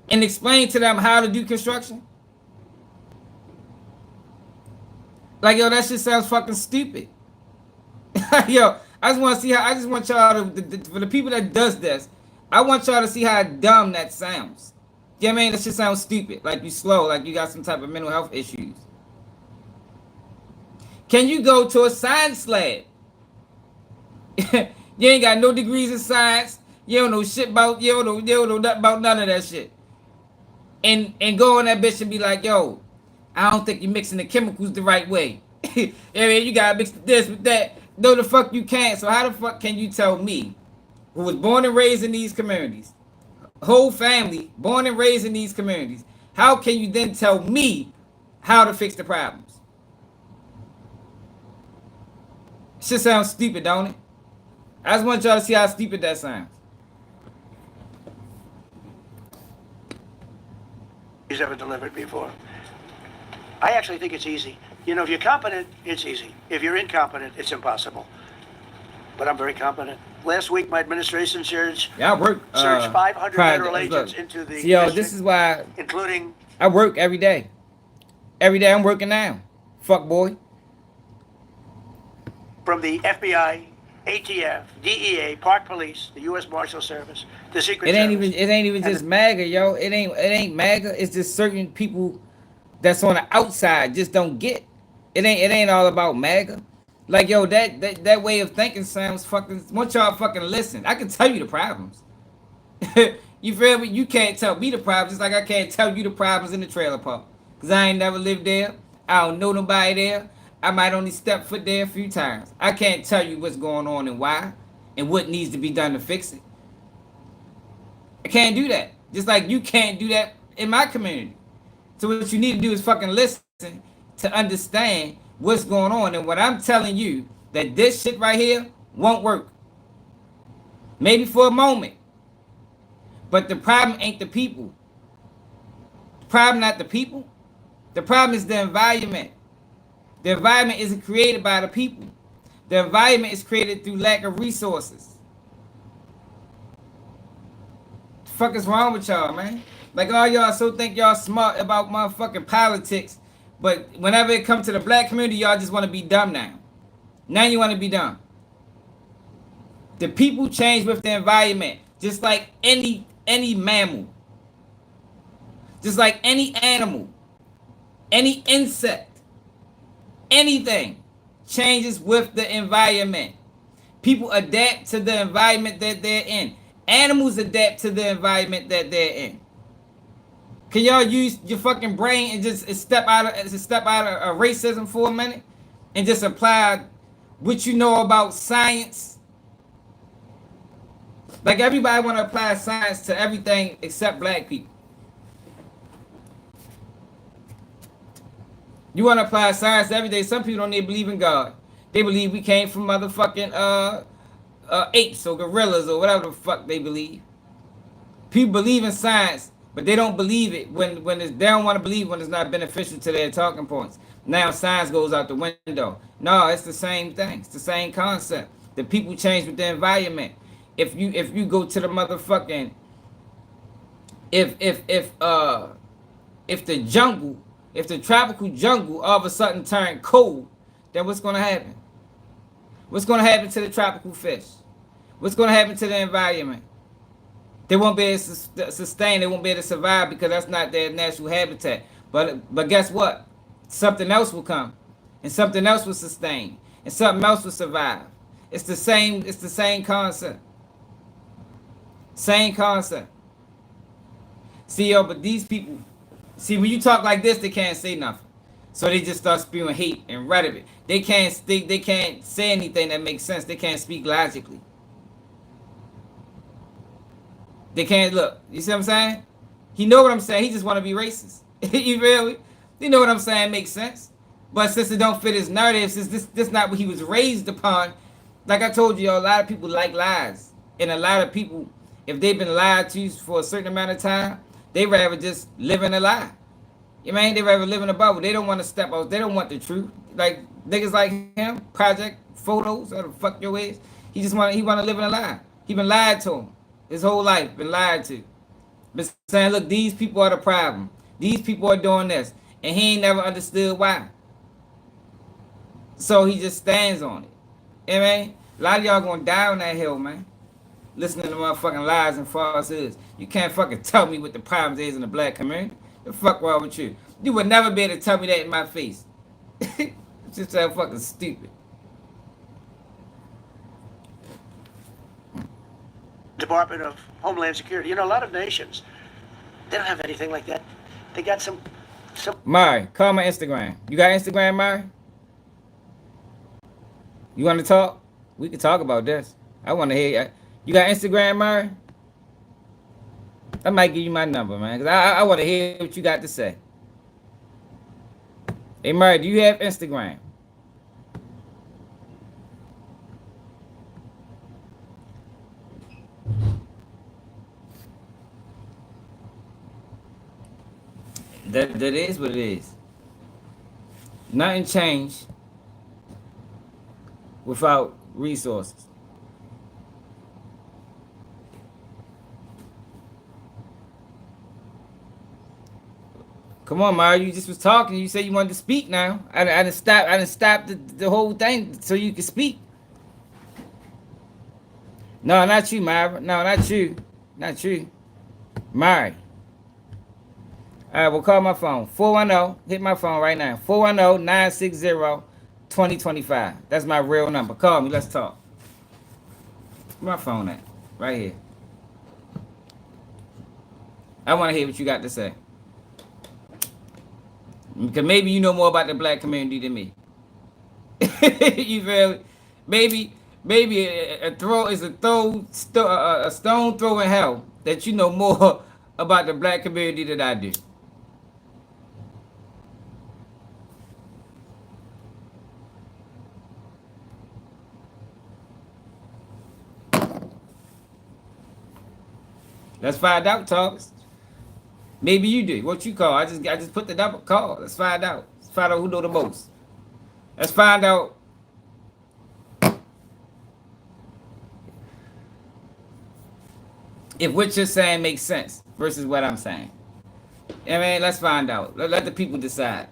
and explain to them how to do construction? Like, yo, that shit sounds fucking stupid. Yo, I just want to see how. I just want y'all to, for the people that does this, I want y'all to see how dumb that sounds. You know what I mean? That shit sounds stupid. Like you slow, like you got some type of mental health issues. Can you go to a science lab? You ain't got no degrees in science. You don't know shit about. You don't know nothing about none of that shit. And go on that bitch and be like, yo, I don't think you're mixing the chemicals the right way. I mean, you gotta mix this with that. No, the fuck you can't. So how the fuck can you tell me, who was born and raised in these communities, whole family born and raised in these communities, how can you then tell me how to fix the problems? Shit sounds stupid, don't it? I just want y'all to see how stupid that sounds. He's ever delivered before. I actually think it's easy. You know, if you're competent, it's easy. If you're incompetent, it's impossible. But I'm very competent. Last week, my administration surged 500 federal agents into the district, this is why, including... I work every day. Every day I'm working now. Fuck boy. From the FBI, ATF, DEA, Park Police, the U.S. Marshal Service, the Secret Service. It ain't even just MAGA, yo. It ain't MAGA. It's just certain people that's on the outside just don't get. It ain't all about MAGA. Like, yo, that way of thinking sounds fucking. Want y'all fucking listen? I can tell you the problems. You feel me? You can't tell me the problems, just like I can't tell you the problems in the trailer park, cause I ain't never lived there. I don't know nobody there. I might only step foot there a few times. I can't tell you what's going on and why, and what needs to be done to fix it. I can't do that. Just like you can't do that in my community. So what you need to do is fucking listen to understand what's going on. And what I'm telling you, that this shit right here won't work. Maybe for a moment. But the problem ain't the people. The problem not the people. The problem is the environment. The environment isn't created by the people. The environment is created through lack of resources. The fuck is wrong with y'all, man? Like all y'all so think y'all smart about motherfucking politics, but whenever it comes to the black community, y'all just want to be dumb now. Now you want to be dumb. The people change with the environment, just like any mammal, just like any animal, any insect, anything changes with the environment. People adapt to the environment that they're in. Animals adapt to the environment that they're in. Can y'all use your fucking brain and just step out of racism for a minute and just apply what you know about science? Like everybody want to apply science to everything except black people. You want to apply science to everything. Some people don't even believe in God. They believe we came from motherfucking apes or gorillas or whatever the fuck they believe. People believe in science, but they don't believe it when they don't want to believe when it's not beneficial to their talking points. Now science goes out the window. No, it's the same thing. It's the same concept. The people change with the environment. If you go to the motherfucking if the jungle, if the tropical jungle all of a sudden turned cold, then what's gonna happen? What's gonna happen to the tropical fish? What's gonna happen to the environment? They won't be able to sustain. They won't be able to survive because that's not their natural habitat. But guess what? Something else will come, and something else will sustain, and something else will survive. It's the same. It's the same concept. Same concept. See, yo, but these people, see, when you talk like this, they can't say nothing. So they just start spewing hate and rhetoric. They can't say anything that makes sense. They can't speak logically. They can't look. You see what I'm saying? He know what I'm saying. He just want to be racist. You feel me? You know what I'm saying? Makes sense. But since it don't fit his narrative, since this not what he was raised upon, like I told you, a lot of people like lies. And a lot of people, if they've been lied to for a certain amount of time, they rather just live in a lie. You know what I mean? They rather live in a bubble. They don't want to step out. They don't want the truth. Like niggas like him, project photos, how the fuck your is. He want to live in a lie. He been lied to him his whole life. Been lied to. Been saying, look, these people are the problem. These people are doing this, and he ain't never understood why. So he just stands on it. You know what I mean? A lot of y'all gonna die on that hill, man. Listening to motherfucking lies and falsehoods. You can't fucking tell me what the problems is in the black community. The fuck wrong with you? You would never be able to tell me that in my face. It's just so fucking stupid. Department of Homeland Security. You know, a lot of nations, they don't have anything like that. They got some. Mari, call my Instagram. You got Instagram, Mari? You want to talk? We can talk about this. I want to hear you. You got Instagram, Mari? I might give you my number, man, because I want to hear what you got to say. Hey, Mari, do you have Instagram? That is what it is. Nothing changed without resources. Come on, Mario. You just was talking. You said you wanted to speak now. I didn't stop the whole thing so you could speak. No, not you, Myra. No, not you. Not you. Mari. All right, well, call my phone. 410. Hit my phone right now. 410-960-2025. That's my real number. Call me. Let's talk. Where my phone at? Right here. I want to hear what you got to say. Because maybe you know more about the black community than me. You feel me? Maybe a stone throw in hell that you know more about the black community than I do. Let's find out, Thomas. Maybe you do. What you call? I just put the number. Call. Let's find out. Let's find out who know the most. Let's find out If what you're saying makes sense versus what I'm saying. I mean, let's find out. Let the people decide.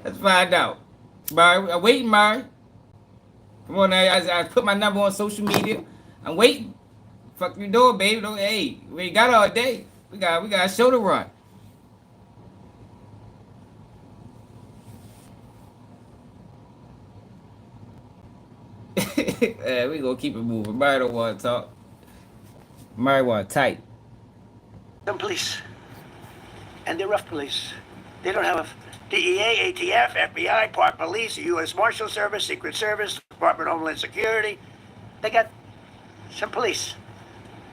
Let's find out. Murray, I'm waiting, Murray. Come on now. I put my number on social media. I'm waiting. Fuck you doing, baby? Don't, hey, we ain't got all day. We got a show to run. Yeah, we gonna keep it moving. Murray don't want to talk. Murray want to tight. Some police, and they're rough police. They don't have a DEA, ATF, FBI, Park Police, U.S. Marshal Service, Secret Service, Department of Homeland Security. They got some police,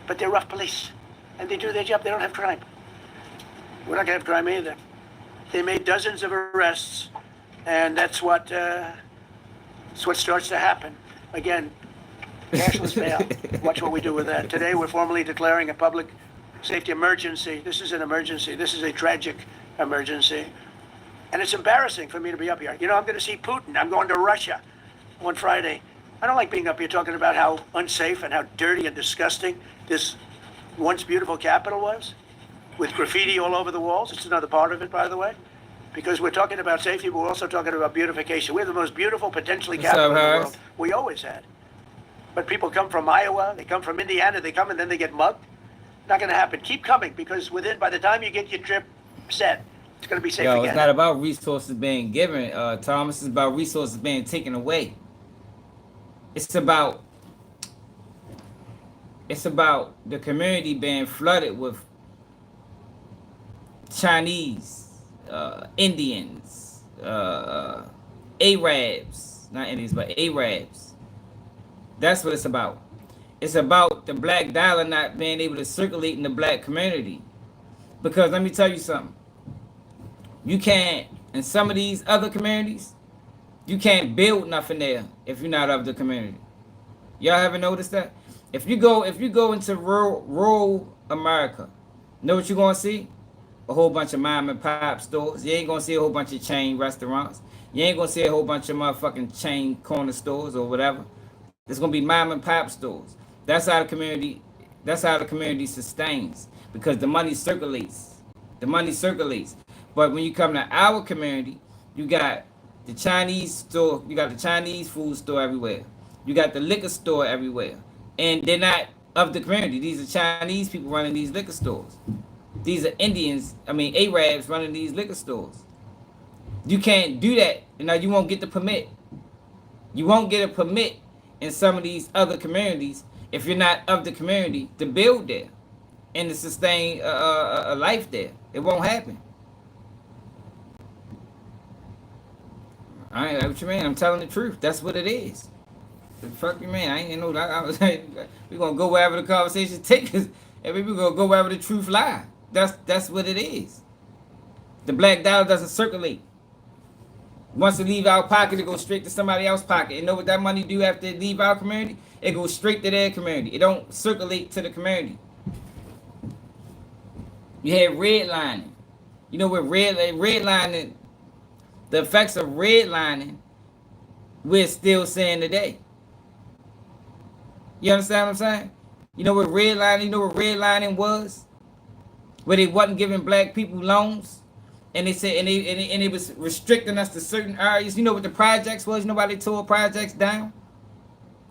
but they're rough police, and they do their job. They don't have crime. We're not gonna have crime either. They made dozens of arrests, and that's what starts to happen. Again, cashless bail. Watch what we do with that. Today, we're formally declaring a public safety emergency. This is an emergency. This is a tragic emergency. And it's embarrassing for me to be up here. You know, I'm going to see Putin. I'm going to Russia on Friday. I don't like being up here talking about how unsafe and how dirty and disgusting this once beautiful capital was, with graffiti all over the walls. It's another part of it, by the way, because we're talking about safety, but we're also talking about beautification. We have the most beautiful, potentially capital in the world. We always had. But people come from Iowa, they come from Indiana, they come and then they get mugged. Not going to happen. Keep coming, because by the time you get your trip set, it's going to be safe again. It's not about resources being given, Thomas. It's about resources being taken away. It's about the community being flooded with Chinese, Indians, Arabs, not Indians, but Arabs. That's what it's about. It's about the black dollar not being able to circulate in the black community. Because let me tell you something. You can't, in some of these other communities, you can't build nothing there if you're not of the community. Y'all haven't noticed that? If you go into rural America, know what you're gonna see? A whole bunch of mom and pop stores. You ain't gonna see a whole bunch of chain restaurants. You ain't gonna see a whole bunch of motherfucking chain corner stores or whatever. There's gonna be mom and pop stores. That's how the community sustains, because the money circulates. The money circulates. But when you come to our community, you got the Chinese store, you got the Chinese food store everywhere. You got the liquor store everywhere. And they're not of the community. These are Chinese people running these liquor stores. These are Arabs running these liquor stores. You can't do that. Now you won't get the permit. You won't get a permit in some of these other communities if you're not of the community to build there and to sustain a life there. It won't happen. I ain't know what you mean. I'm telling the truth. That's what it is. The fuck you mean? I ain't know that. We're gonna go wherever the conversation takes us, and we're gonna go wherever the truth lie. That's what it is. The black dollar doesn't circulate. Once it leave our pocket, it goes straight to somebody else's pocket. You know what that money do after it leave our community? It goes straight to their community. It don't circulate to the community. You have redlining. You know what redlining, the effects of redlining, we're still seeing today. You understand what I'm saying? You know what redlining was? Where they wasn't giving black people loans, and they said and it was restricting us to certain areas. You know what the projects was? You know why they tore projects down?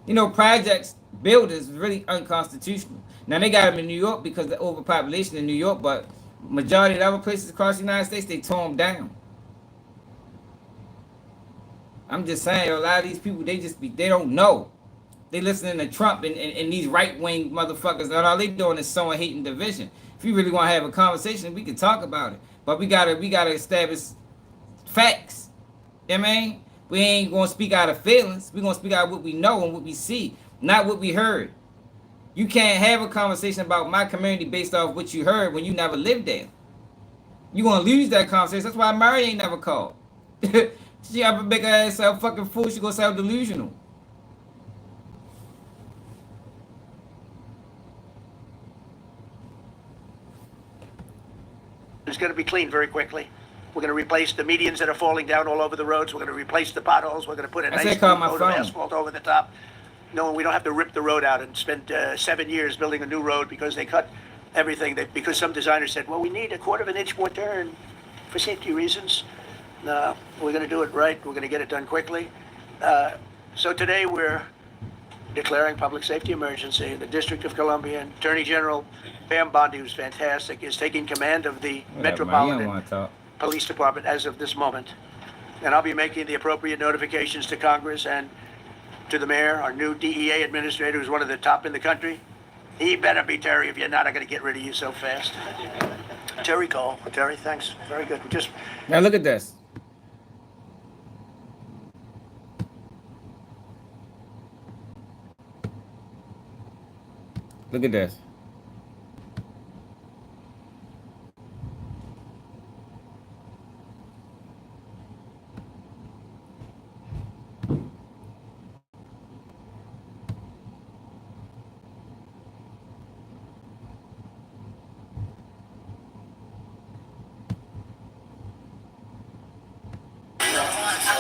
You know, projects builders really unconstitutional. Now they got them in New York because of the overpopulation in New York, but majority of other places across the United States, they tore them down. I'm just saying, a lot of these people, they don't know. They listening to Trump and these right-wing motherfuckers, and all they doing is sowing hate and division. If you really want to have a conversation, we can talk about it. But we gotta establish facts. You know what I mean? We ain't gonna speak out of feelings. We gonna speak out what we know and what we see, not what we heard. You can't have a conversation about my community based off what you heard when you never lived there. You gonna lose that conversation. That's why Mary ain't never called. She ever make her ass sound fucking fool, she gonna sound delusional. It's going to be cleaned very quickly. We're going to replace the medians that are falling down all over the roads. We're going to replace the potholes. We're going to put a I nice said call my coat of phone. asphalt over the top. No, we don't have to rip the road out and spend 7 years building a new road because they cut everything. Because some designer said, well, we need a 1/4 of an inch more turn for safety reasons. No, we're going to do it right. We're going to get it done quickly. So today we're declaring public safety emergency. The District of Columbia Attorney General Pam Bondi, who's fantastic, is taking command of the Metropolitan Police Department as of this moment. And I'll be making the appropriate notifications to Congress and to the mayor, our new DEA administrator, who's one of the top in the country. He better be Terry. If you're not, I'm going to get rid of you so fast. Terry Cole. Terry, thanks. Very good. Now look at this. Look at this.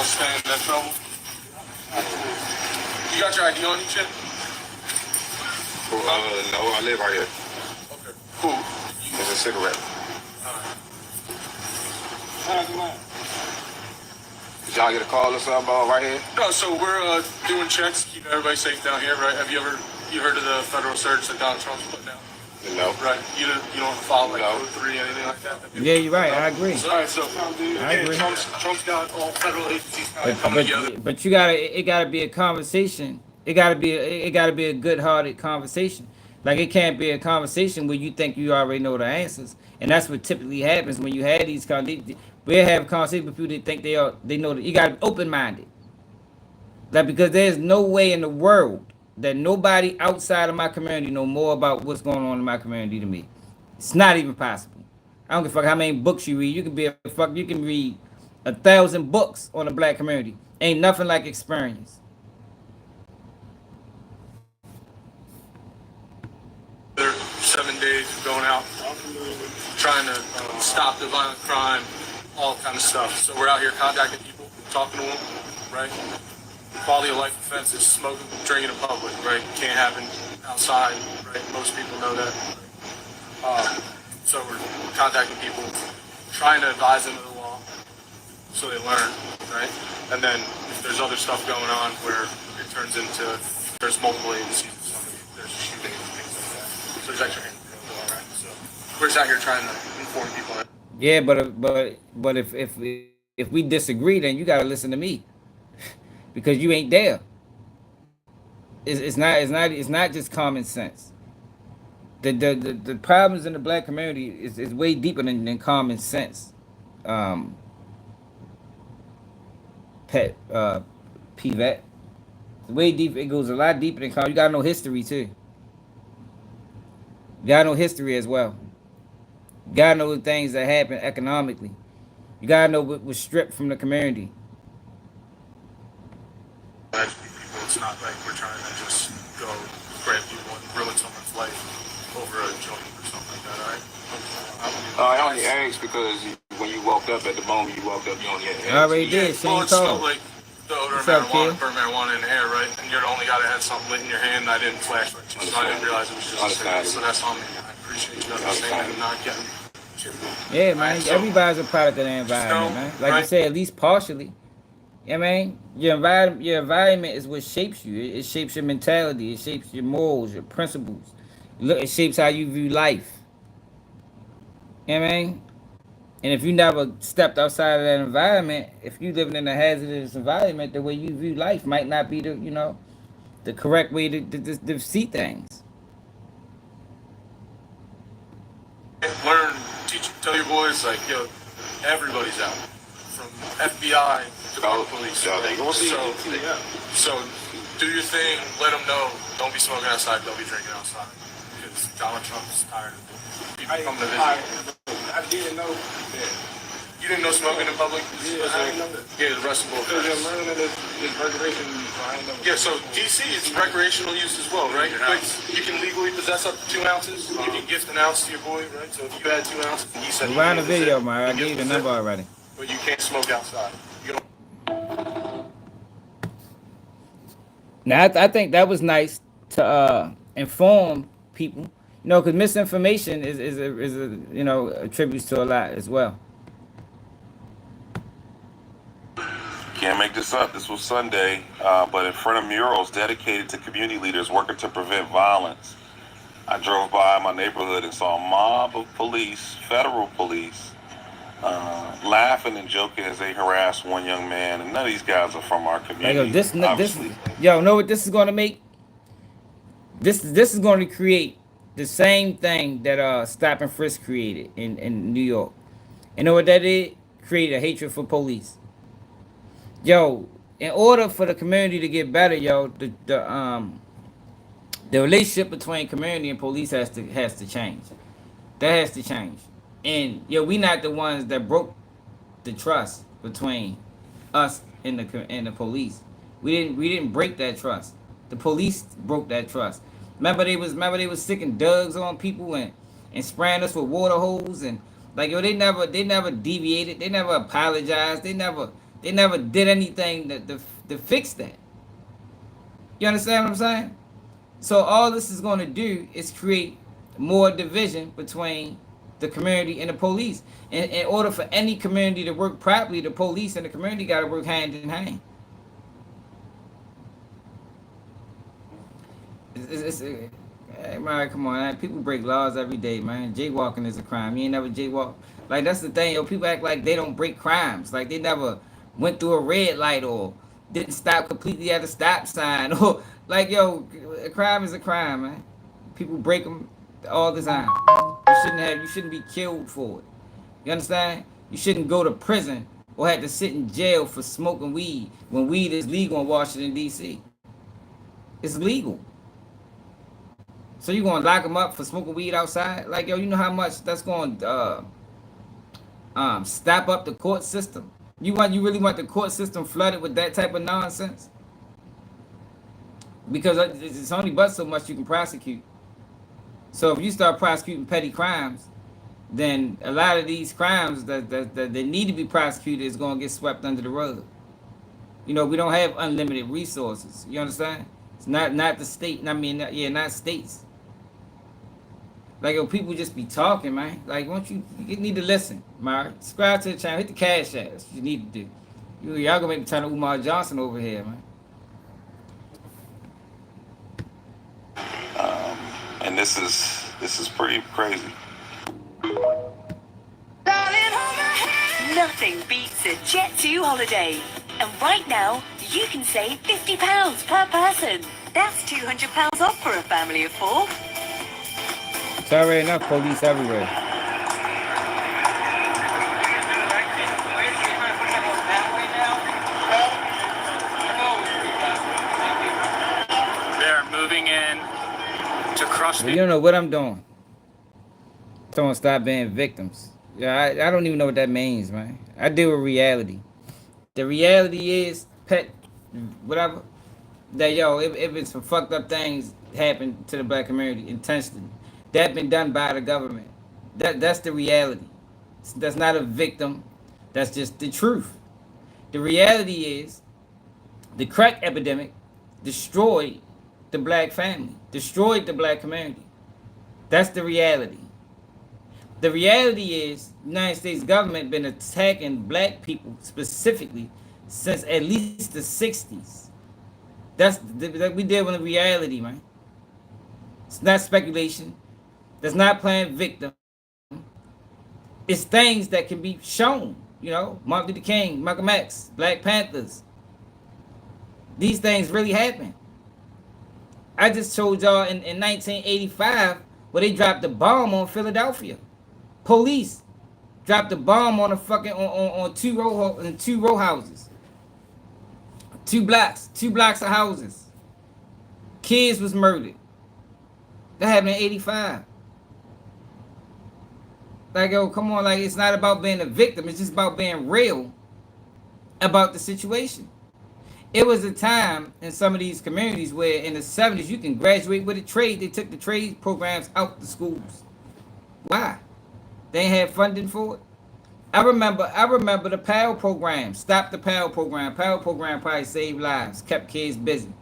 Stand in that trouble. You got your ID on you, Chip? No, I live right here. Okay, cool. It's a cigarette. Did y'all get a call or something about right here? No, so we're doing checks, keeping everybody safe down here, right? Have you heard of the federal surge that Donald Trump's putting out? No. Right. You don't follow like Code 3 anything like that? Yeah, you're right. I agree. All right, so I agree. Trump's got all federal agencies coming together. But it gotta be a conversation. It gotta be a good-hearted conversation. Like it can't be a conversation where you think you already know the answers, and that's what typically happens when you have these conversations. We'll have conversations with people that think they know that. You gotta be open-minded. Like because there's no way in the world that nobody outside of my community know more about what's going on in my community than me. It's not even possible. I don't give a fuck how many books you read. You can read 1,000 books on the black community. Ain't nothing like experience. They're 7 days of going out, trying to stop the violent crime, all kind of stuff. So we're out here contacting people, talking to them, right? Quality of life offenses, smoking, drinking in public, right? Can't happen outside, right? Most people know that. So we're contacting people, trying to advise them of the law so they learn, right? And then if there's other stuff going on where it turns into, there's multiple agencies, there's shooting and things like that. So there's extra hands, all right? So we're just out here trying to inform people. Yeah, but if we disagree, then you gotta listen to me. Because you ain't there. It's not just common sense. The problems in the black community is way deeper than common sense. PVET. It's way deep. It goes a lot deeper than common. You gotta know history too. You gotta know history as well. You gotta know the things that happen economically. You gotta know what was stripped from the community. People, it's not like we're trying to just go grab people and ruin someone's life over a joint or something like that, all right? I only asked because when you walked up, at the moment you walked up, you only had I already did. Well, it smelled like the odor of marijuana, kid? burnt marijuana in the air, right? And you're the only guy that had something lit in your hand, and I didn't flash right, so I didn't realize it was just a cigarette. So that's on me. I appreciate you understanding and not getting. Yeah, man. Right, so, everybody's a product of the environment, man. Like right? you said, at least partially. Yeah, man. Your environment is what shapes you. It shapes your mentality. It shapes your morals, your principles. It shapes how you view life. Yeah, man. And if you never stepped outside of that environment, if you living in a hazardous environment, the way you view life might not be the correct way to see things. Learn, teach, tell your boys, like, yo, everybody's out. From FBI to police. So do your thing, let them know, don't be smoking outside, don't be drinking outside. Because Donald Trump's tired of people coming to visit. I didn't know that. You didn't know smoking in public? Yeah, I didn't know that. Yeah, the rest of Because I'm learning that it's recreation. Yeah, so DC is recreational use as well, right? Like, you can legally possess up to 2 ounces. You can gift an ounce to your boy, right? So if you had 2 ounces and he said... Rewind the video, man. I gave you the number already. but you can't smoke outside. You don't. Now, I think that was nice to inform people, because misinformation is a attributes to a lot as well. Can't make this up. This was Sunday, but in front of murals dedicated to community leaders working to prevent violence, I drove by my neighborhood and saw a mob of police, federal police, laughing and joking as they harassed one young man. And none of these guys are from our Like, community, this obviously. know what this is going to make? This is going to create the same thing that Stop and Frisk created in New York. You know what that did? Create a hatred for police. Yo, in order for the community to get better, yo, the relationship between community and police has to change. That has to change. And yo, we not the ones that broke the trust between us and the police. We didn't break that trust. The police broke that trust. Remember they was sticking dugs on people and spraying us with water hose, and like, yo, they never deviated. They never apologized. They never did anything to fix that. You understand what I'm saying? So all this is going to do is create more division between the community and the police. And in order for any community to work properly, the police and the community got to work hand in hand. Hey, man, come on, man. People break laws every day, man. Jaywalking is a crime. You ain't never jaywalk. Like, that's the thing, yo. People act like they don't break crimes. Like, they never went through a red light or didn't stop completely at a stop sign. Or, like, yo, a crime is a crime, man. People break them all the time. You shouldn't be killed for it. You understand? You shouldn't go to prison or have to sit in jail for smoking weed when weed is legal in Washington, D.C. It's legal. So you gonna lock them up for smoking weed outside? Like, yo, you know how much that's going to stop up the court system? You really want the court system flooded with that type of nonsense? Because it's only but so much you can prosecute. So if you start prosecuting petty crimes, then a lot of these crimes that need to be prosecuted is gonna get swept under the rug. We don't have unlimited resources. You understand? It's not the state. Not states. Like, yo, people just be talking, man. Like, you need to listen, Mara. Subscribe to the channel. Hit the cash app. That's what you need to do. Y'all gonna make me turn to Umar Johnson over here, man. And this is pretty crazy. Nothing beats a Jet2 holiday. And right now, you can save £50 per person. That's £200 off for a family of 4. It's already enough police everywhere. They're moving in to crush But you don't know what I'm doing. Don't stop being victims. Yeah, I don't even know what that means, man. I deal with reality. The reality is, whatever, that, yo, if it's some fucked up things happen to the black community intentionally, that been done by the government. That's the reality. That's not a victim. That's just the truth. The reality is, the crack epidemic destroyed the black family, destroyed the black community. That's the reality. The reality is, the United States government been attacking black people specifically since at least the 60s. We deal with a reality, man. It's not speculation. That's not playing victim. It's things that can be shown. Martin Luther King, Malcolm X, Black Panthers. These things really happen. I just told y'all in 1985 where they dropped a bomb on Philadelphia. Police dropped a bomb on on two row houses. Two blocks of houses. Kids was murdered. That happened in 85. Like, yo, come on, like, it's not about being a victim, it's just about being real about the situation. It was a time in some of these communities where in the 70s you can graduate with a trade. They took the trade programs out the schools. Why? They ain't had funding for it. I remember the PAL program. Stop the PAL program. PAL program probably saved lives, kept kids busy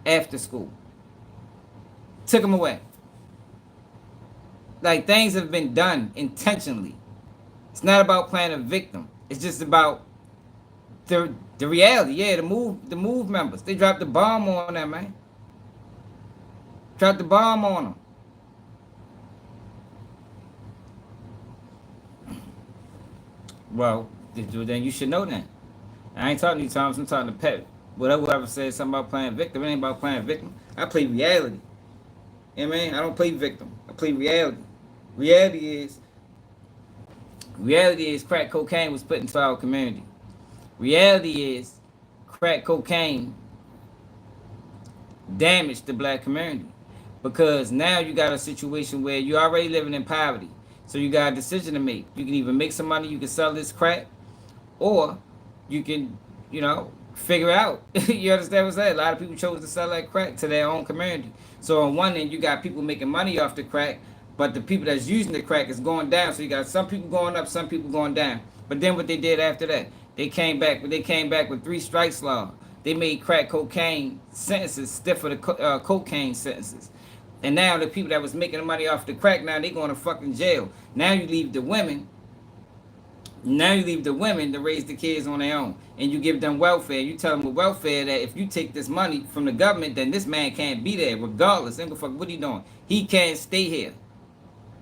after school. Took them away. Like things have been done intentionally. It's not about playing a victim. It's just about the reality. Yeah, the move members. They dropped the bomb on them, man. Dropped the bomb on them. Well, then you should know that. I ain't talking to you, Thomas. I'm talking to Pep. Whatever said something about playing victim, it ain't about playing victim. I play reality. You know what I mean? I don't play victim. I play reality. Reality is reality is crack cocaine was put into our community. Reality is crack cocaine damaged the black community. Because now you got a situation where you're already living in poverty. So you got a decision to make. You can either make some money, you can sell this crack, or you can, figure out. You understand what I'm saying? A lot of people chose to sell that crack to their own community. So on one end, you got people making money off the crack, but the people that's using the crack is going down. So you got some people going up, some people going down. But then what they did after that, they came back. They came back with 3 strikes law. They made crack cocaine sentences stiffer the cocaine sentences. And now the people that was making the money off the crack, now they going to fucking jail. Now you leave the women. Now you leave the women to raise the kids on their own. And you give them welfare. You tell them with welfare that if you take this money from the government, then this man can't be there regardless. Ain't fuck what he doing. He can't stay here.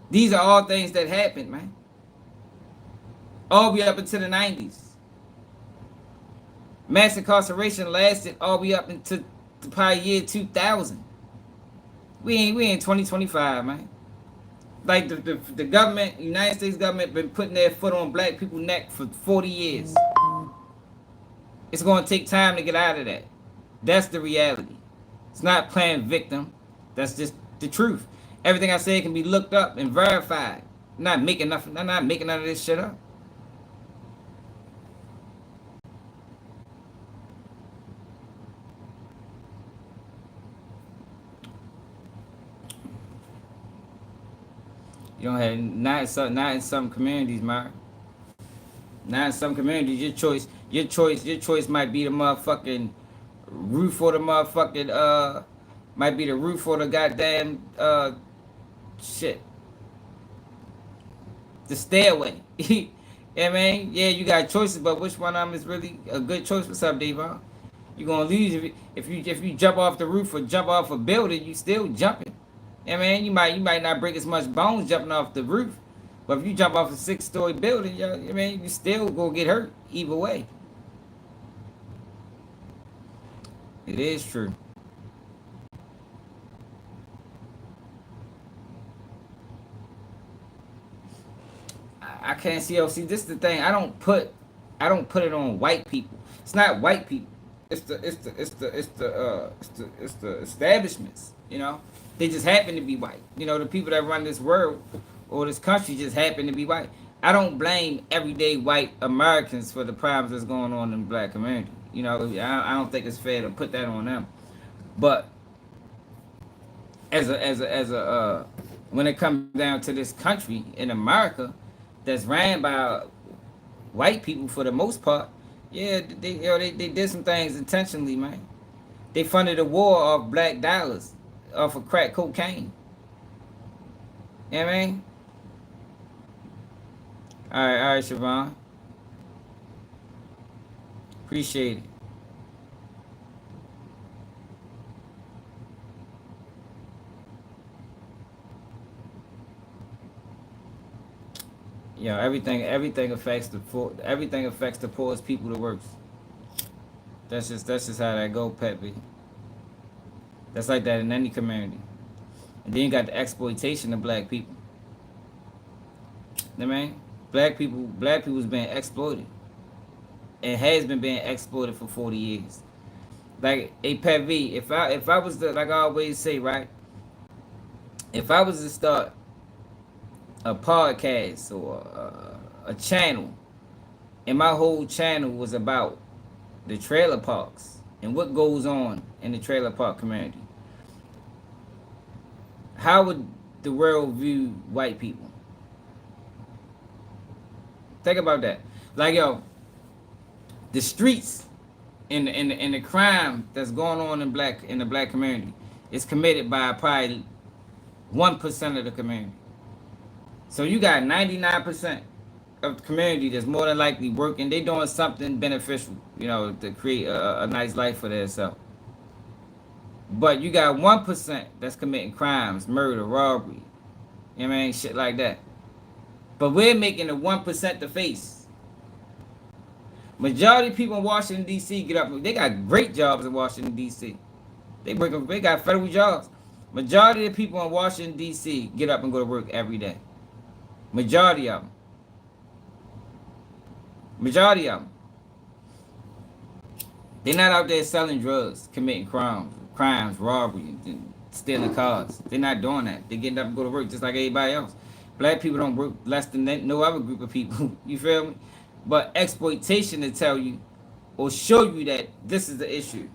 These are all things that happened, man. All the way up into the 90s. Mass incarceration lasted all the way up into the probably year 2000. We in 2025, man. Like the government, United States government, been putting their foot on black people's neck for 40 years. It's gonna take time to get out of that. That's the reality. It's not playing victim. That's just the truth. Everything I say can be looked up and verified. I'm not making nothing. I'm not making none of this shit up. You don't have not in some communities, man. Not in some communities. Your choice might be the motherfucking roof or the motherfucking might be the roof or the goddamn shit. The stairway. Yeah, man. Yeah, you got choices, but which one of them is really a good choice? What's up, Devon? You gonna lose if you jump off the roof or jump off a building. You still jumping. Yeah, man. You might not break as much bones jumping off the roof, but if you jump off a 6-story building, you still gonna get hurt either way. It is true. I can't see. Oh, see, this is the thing. I don't put it on white people. It's not white people. It's the establishments. They just happen to be white. The people that run this world or this country just happen to be white. I don't blame everyday white Americans for the problems that's going on in the black community. I don't think it's fair to put that on them. But when it comes down to this country in America, that's ran by white people for the most part, yeah, they did some things intentionally, man. They funded a war off black dollars, off of crack cocaine. You know what I mean? All right, Siobhan. Appreciate it. Everything affects the poor. Everything affects the poorest people the worst. That's just how that go, Pepe. That's like that in any community. And then you got the exploitation of black people. You know what I mean? Black people's being exploited. It has been being exploited for 40 years. Like, hey, Pat V, if I was to, like I always say, right? If I was to start a podcast or a channel, and my whole channel was about the trailer parks and what goes on in the trailer park community, how would the world view white people? Think about that. Like, yo, the streets and the crime that's going on in the black community is committed by probably 1% of the community. So you got 99% of the community that's more than likely working. They doing something beneficial, you know, to create a nice life for themselves. But you got 1% that's committing crimes, murder, robbery, you know what I mean, shit like that. But we're making the 1% the face. Majority of people in Washington D.C. get up. They got great jobs in Washington D.C. They got federal jobs. Majority of the people in Washington D.C. get up and go to work every day. Majority of them. Majority of them. They're not out there selling drugs, committing crimes, robbery, and stealing cars. They're not doing that. They're getting up and go to work just like everybody else. Black people don't work less than no other group of people. You feel me? But exploitation to tell you or show you that this is the issue.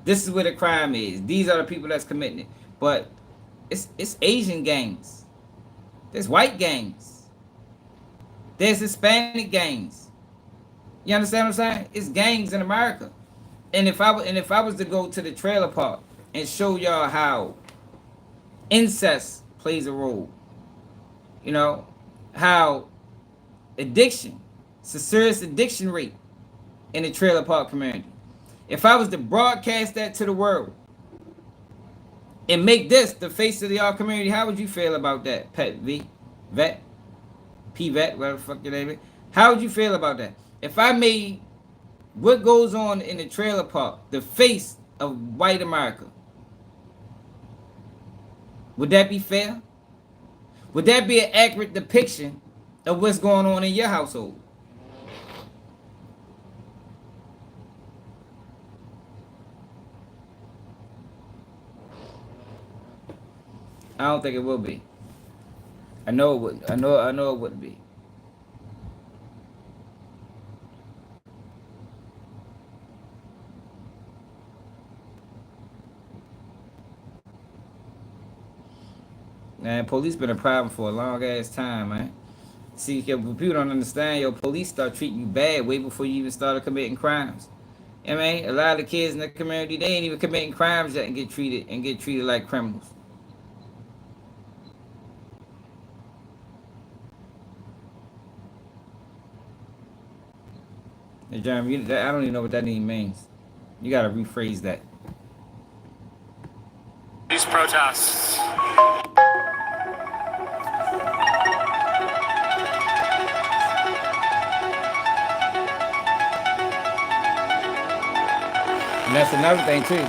This is where the crime is. These are the people that's committing it. But it's Asian gangs. There's white gangs. There's Hispanic gangs. You understand what I'm saying? It's gangs in America. And if I was to go to the trailer park and show y'all how incest plays a role, you know, how addiction, it's a serious addiction rate in the trailer park community. If I was to broadcast that to the world and make this the face of the y'all community, how would you feel about that, Pet V, Vet, P Vet, whatever the fuck your name is? How would you feel about that? If I made what goes on in the trailer park the face of white America, would that be fair? Would that be an accurate depiction of what's going on in your household? I don't think it will be. I know it wouldn't. I know it wouldn't be. Man, police been a problem for a long ass time, man. See, people don't understand, yo, police start treating you bad way before you even started committing crimes. I mean, a lot of the kids in the community, they ain't even committing crimes yet and get treated like criminals. Hey, Jeremy, I don't even know what that even means. You gotta rephrase that. These protests. And that's another thing too.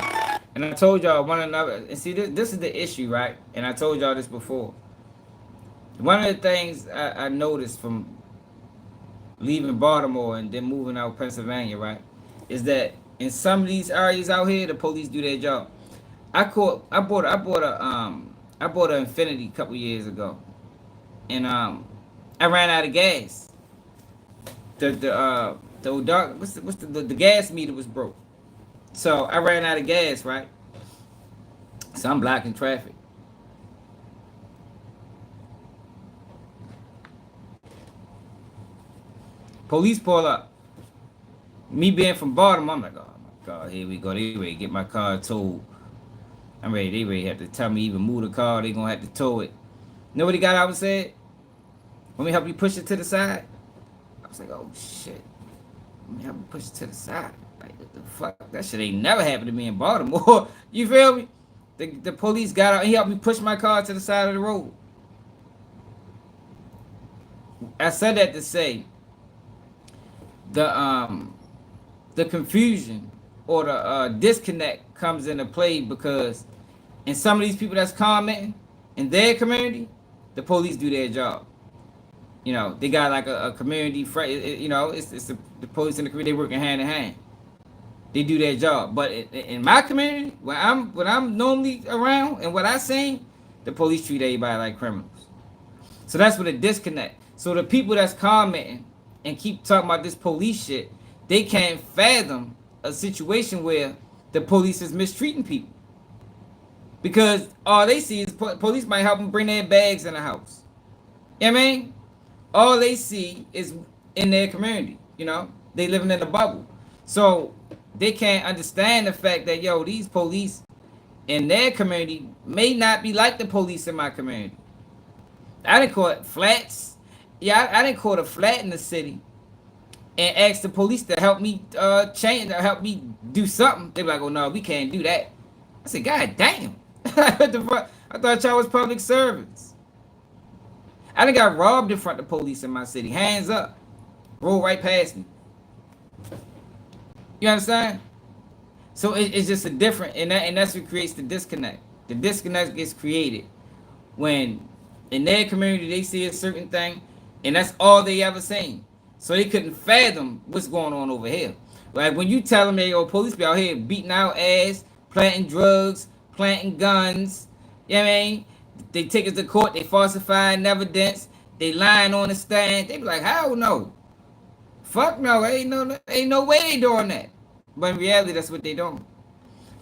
And I told y'all one another. And see, this is the issue, right? And I told y'all this before. One of the things I noticed from leaving Baltimore and then moving out Pennsylvania, right, is that in some of these areas out here, the police do their job. I bought an Infinity a couple years ago, and I ran out of gas. The dark what's the gas meter was broke. So I ran out of gas, right? So I'm blocking traffic. Police pull up. Me being from Baltimore, I'm like, oh my God, here we go. They ready to get my car towed. They ready to have to tell me even move the car. They gonna have to tow it. Nobody got out and said, let me help you push it to the side. I was like, oh shit. Let me help you push it to the side. Like, what the fuck? That shit ain't never happened to me in Baltimore. You feel me? The police got out and he helped me push my car to the side of the road. I said that to say the confusion or the disconnect comes into play because in some of these people that's commenting in their community, the police do their job. You know, they got like a community, you know, it's the police and the community, they working hand in hand. They do their job. But in my community, when I'm normally around and what I seen, the police treat everybody like criminals. So that's what a disconnect. So the people that's commenting and keep talking about this police shit, they can't fathom a situation where the police is mistreating people. Because all they see is police might help them bring their bags in the house. You know what I mean? All they see is in their community. You know, they living in a bubble, so they can't understand the fact that yo, these police in their community may not be like the police in my community. I didn't call it flats. Yeah, I didn't call it a flat in the city and ask the police to help me change, to help me do something. They be like, oh no, we can't do that. I said, God damn. What the fuck? I thought y'all was public servants. I done got robbed in front of the police in my city. Hands up. Roll right past me. You understand? So it's just a different, and that's what creates the disconnect. The disconnect gets created when in their community they see a certain thing, and that's all they ever seen. So they couldn't fathom what's going on over here. Like when you tell them, hey, yo, police be out here beating out ass, planting drugs, planting guns. You know what I mean? They take us to court, they falsifying evidence, they lying on the stand. They be like, hell no. Fuck no, ain't no way they doing that. But in reality, that's what they doing.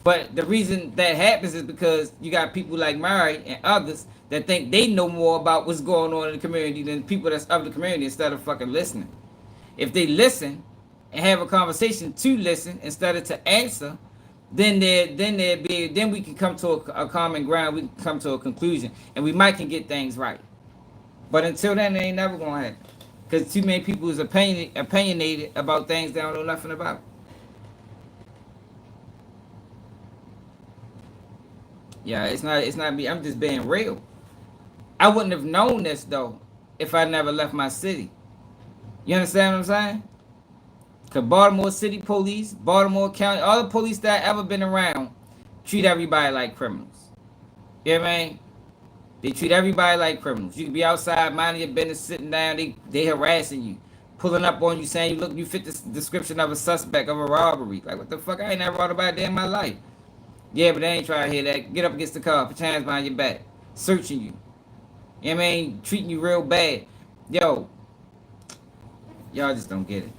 But the reason that happens is because you got people like Mary and others that think they know more about what's going on in the community than people that's of the community instead of fucking listening. If they listen and have a conversation to listen instead of to answer, then we can come to a common ground. We can come to a conclusion, and we might can get things right. But until then, it ain't never gonna happen because too many people is opinionated about things they don't know nothing about. Yeah, it's not me. I'm just being real. I wouldn't have known this though if I never left my city. You understand what I'm saying? Cause Baltimore City Police, Baltimore County, all the police that I ever been around treat everybody like criminals. You know what I mean? They treat everybody like criminals. You can be outside minding your business, sitting down, they harassing you, pulling up on you, saying you fit the description of a suspect of a robbery. Like what the fuck? I ain't never robbed a day in my life. Yeah, but they ain't trying to hear that. Get up against the car, put your hands behind your back, searching you. You know what I mean? Treating you real bad. Yo, y'all just don't get it.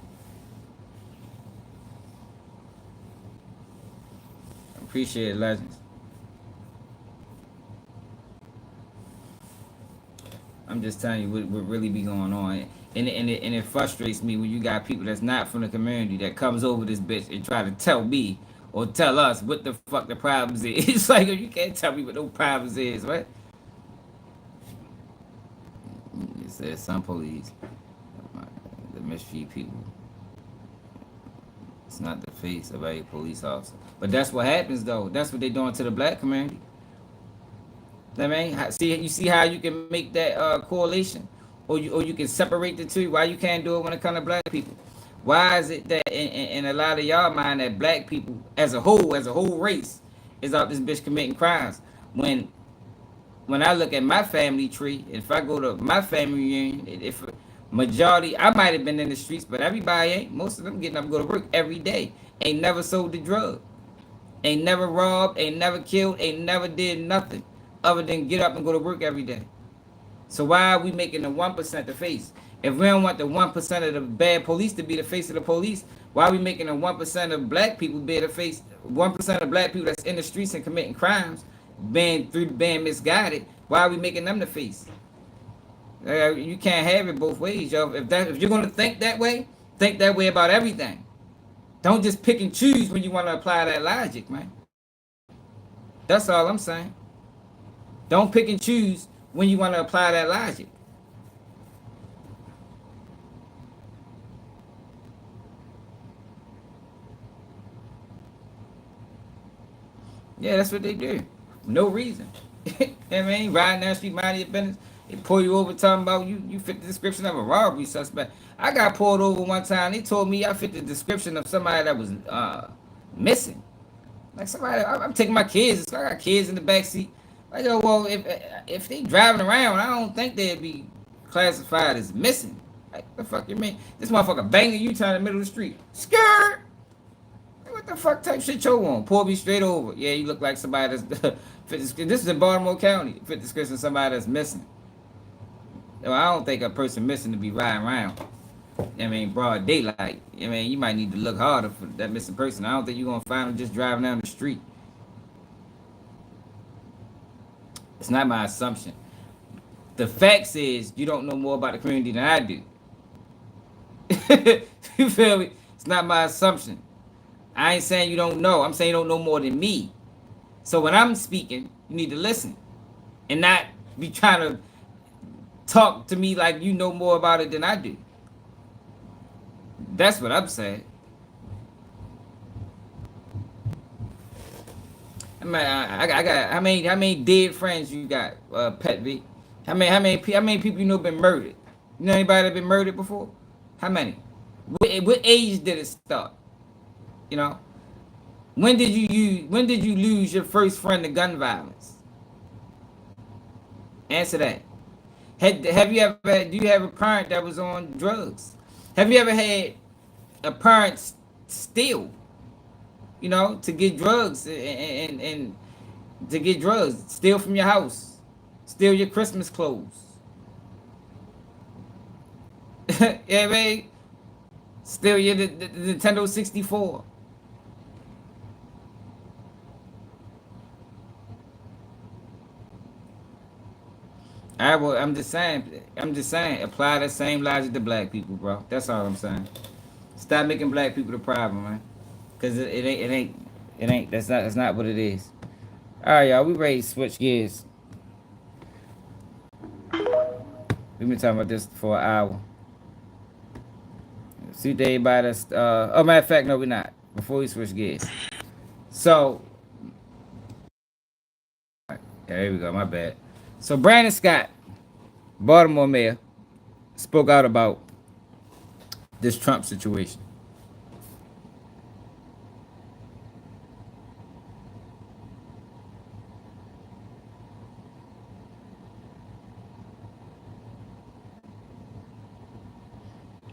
Appreciate it, legends. I'm just telling you what really be going on. And it frustrates me when you got people that's not from the community that comes over this bitch and try to tell me or tell us what the fuck the problems is. It's like you can't tell me what no problems is, right? It says some police, the mistreat people. It's not the face of a police officer. But that's what happens though. That's what they doing to the black community. I mean, you see how you can make that correlation, or you can separate the two. Why you can't do it when it comes to black people? Why is it that in a lot of y'all mind that black people as a whole race, is out this bitch committing crimes? When I look at my family tree, if I go to my family reunion, if majority, I might have been in the streets, but everybody ain't. Most of them getting up and go to work every day. Ain't never sold the drug. Ain't never robbed, ain't never killed, ain't never did nothing other than get up and go to work every day. So why are we making the 1% the face? If we don't want the 1% of the bad police to be the face of the police, why are we making the 1% of black people be the face? 1% of black people that's in the streets and committing crimes, being misguided. Why are we making them the face? You can't have it both ways, yo. If you're gonna think that way about everything. Don't just pick and choose when you want to apply that logic, man. That's all I'm saying. Don't pick and choose when you want to apply that logic. Yeah, that's what they do. No reason. You know what I mean? Riding down the street, minding your business. They pull you over talking about you fit the description of a robbery suspect. I got pulled over one time. They told me I fit the description of somebody that was missing. Like somebody, I'm taking my kids. I got kids in the back seat. Like, yo, well, if they driving around, I don't think they'd be classified as missing. Like, what the fuck you mean? This motherfucker banging you in the middle of the street. Skirt! What the fuck type shit you on? Pull me straight over. Yeah, you look like somebody that's this is in Baltimore County. Fit description of somebody that's missing. Well, I don't think a person missing to be riding around. I mean, broad daylight. I mean, you might need to look harder for that missing person. I don't think you're gonna find them just driving down the street. It's not my assumption. The facts is you don't know more about the community than I do. You feel me? It's not my assumption. I ain't saying you don't know. I'm saying you don't know more than me. So when I'm speaking, you need to listen and not be trying to talk to me like you know more about it than I do. That's what I'm saying. I got how many dead friends you got, Pet V? How many people you know been murdered? You know anybody that been murdered before? How many? What age did it start? You know, when did you lose your first friend to gun violence? Answer that. Have you ever do you have a parent that was on drugs? Have you ever had a parent steal? You know, to get drugs and to get drugs, steal from your house, steal your Christmas clothes. Yeah, man, steal your the Nintendo 64. I'm just saying. I'm just saying. Apply that same logic to black people, bro. That's all I'm saying. Stop making black people the problem, man. Cause it ain't. That's not what it is. All right, y'all. We ready to switch gears. We've been talking about this for an hour. See to everybody that's. Oh, matter of fact, no, we're not. Before we switch gears. So, yeah, here we go. My bad. So Brandon Scott, Baltimore mayor, spoke out about this Trump situation.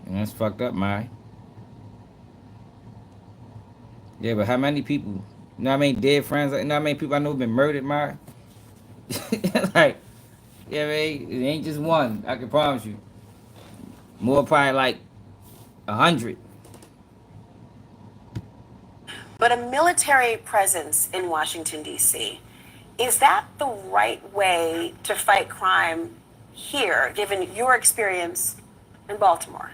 And that's fucked up, my. Yeah, but how many people? You know how many dead friends? You know how many people I know have been murdered, my? Like, yeah, man, it ain't just one. I can promise you. More probably like 100. But a military presence in Washington, D.C., is that the right way to fight crime here, given your experience in Baltimore?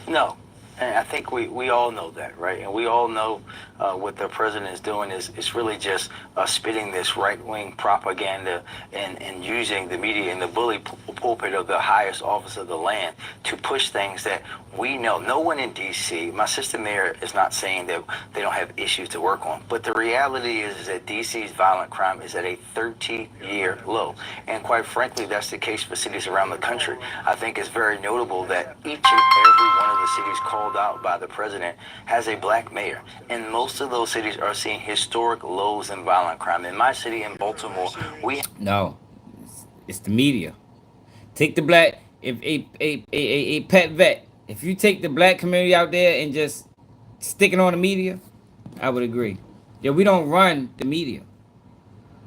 No. And I think we all know that, right? And we all know what the president is doing is it's really just spitting this right-wing propaganda and using the media and the bully pulpit of the highest office of the land to push things that we know. No one in D.C., my sister mayor is not saying that they don't have issues to work on, but the reality is that D.C.'s violent crime is at a 30-year low. And quite frankly, that's the case for cities around the country. I think it's very notable that each and every one of the cities called out by the president has a black mayor. And most of those cities are seeing historic lows in violent crime. In my city, in Baltimore, we... No, it's the media. Take the black, if a pet vet, if you take the black community out there and just stick it on the media, I would agree. Yeah, we don't run the media.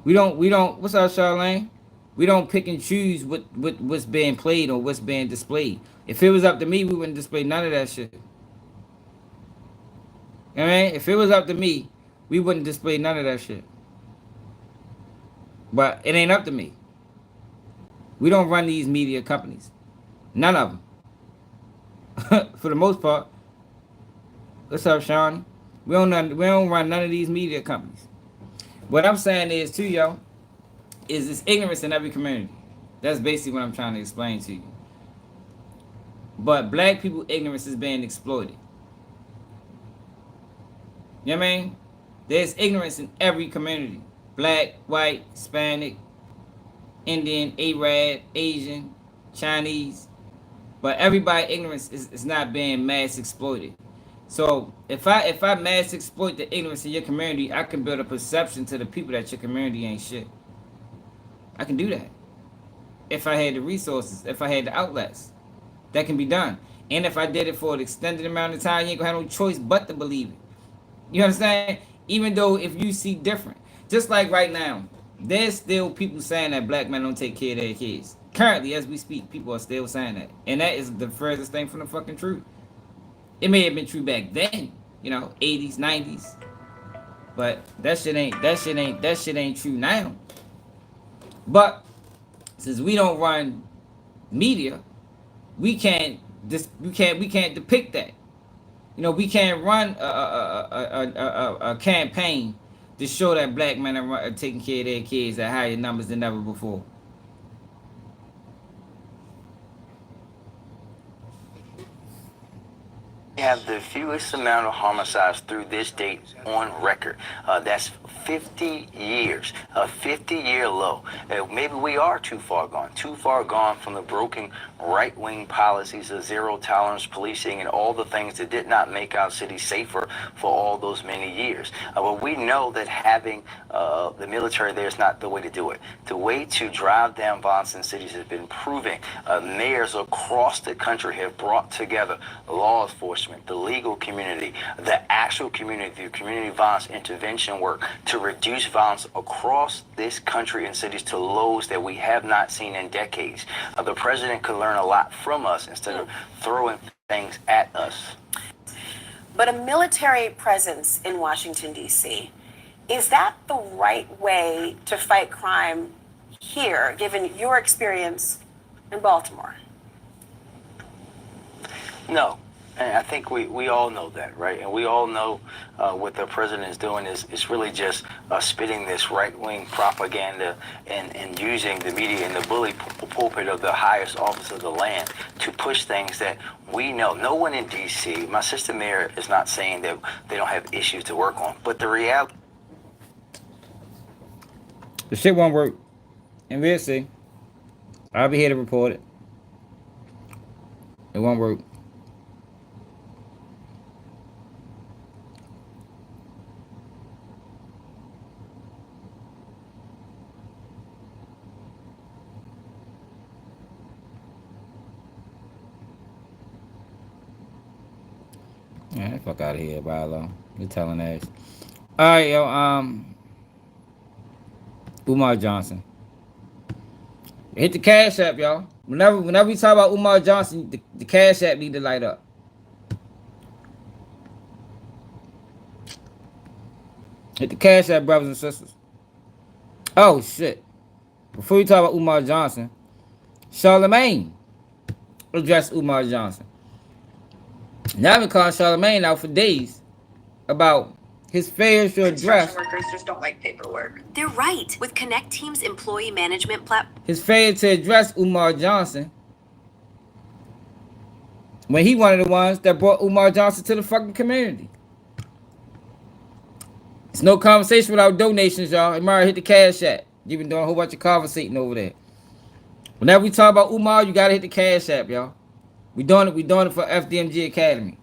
We don't. What's up, Charlene? We don't pick and choose what's being played or what's being displayed. If it was up to me, we wouldn't display none of that shit. You know what I mean? If it was up to me, we wouldn't display none of that shit. But it ain't up to me. We don't run these media companies. None of them. For the most part. What's up, Sean? We don't run none of these media companies. What I'm saying is too, yo, is this ignorance in every community. That's basically what I'm trying to explain to you. But black people ignorance is being exploited. You know what I mean? There's ignorance in every community. Black, white, Hispanic, Indian, Arab, Asian, Chinese. But everybody ignorance is not being mass exploited. So if I mass exploit the ignorance in your community, I can build a perception to the people that your community ain't shit. I can do that. If I had the resources, if I had the outlets. That can be done. And if I did it for an extended amount of time, you ain't gonna have no choice but to believe it. You understand? Even though if you see different. Just like right now, there's still people saying that black men don't take care of their kids. Currently, as we speak, people are still saying that. And that is the furthest thing from the fucking truth. It may have been true back then, 80s, 90s. But that shit ain't true now. But since we don't run media, we can't we can't depict that. You know, we can't run a campaign to show that black men are taking care of their kids at higher numbers than ever before. We have the fewest amount of homicides through this date on record. That's 50 years, a 50-year low. Maybe we are too far gone from the broken right-wing policies of zero-tolerance policing and all the things that did not make our city safer for all those many years. But we know that having the military there is not the way to do it. The way to drive down violence in cities has been proving. Mayors across the country have brought together law enforcement, the legal community, the actual community, the community violence intervention work to reduce violence across this country and cities to lows that we have not seen in decades. The president could learn a lot from us instead of throwing things at us. But a military presence in Washington, D.C., is that the right way to fight crime here, given your experience in Baltimore? No. And I think we all know that, right? And we all know what the president is doing is really just spitting this right-wing propaganda and using the media and the bully pulpit of the highest office of the land to push things that we know. No one in D.C., my sister mayor is not saying that they don't have issues to work on, but the reality... The shit won't work. And we'll see. I'll be here to report it. It won't work. Yeah, fuck out of here, Bilo. You're telling ass. Alright, yo, Umar Johnson. Hit the Cash App, y'all. Whenever we talk about Umar Johnson, the Cash App need to light up. Hit the Cash App, brothers and sisters. Oh, shit. Before we talk about Umar Johnson, Charlemagne addressed Umar Johnson. Now I've been calling Charlemagne out for days about his failure to address. Workers just don't like paperwork. They're right. With Connect Team's employee management platform. His failure to address Umar Johnson when he one of the ones that brought Umar Johnson to the fucking community. It's no conversation without donations, y'all. Umar, hit the Cash App. You've been doing a whole bunch of conversating over there. Whenever we talk about Umar, you gotta hit the Cash App, y'all. We doing it for FDMG Academy.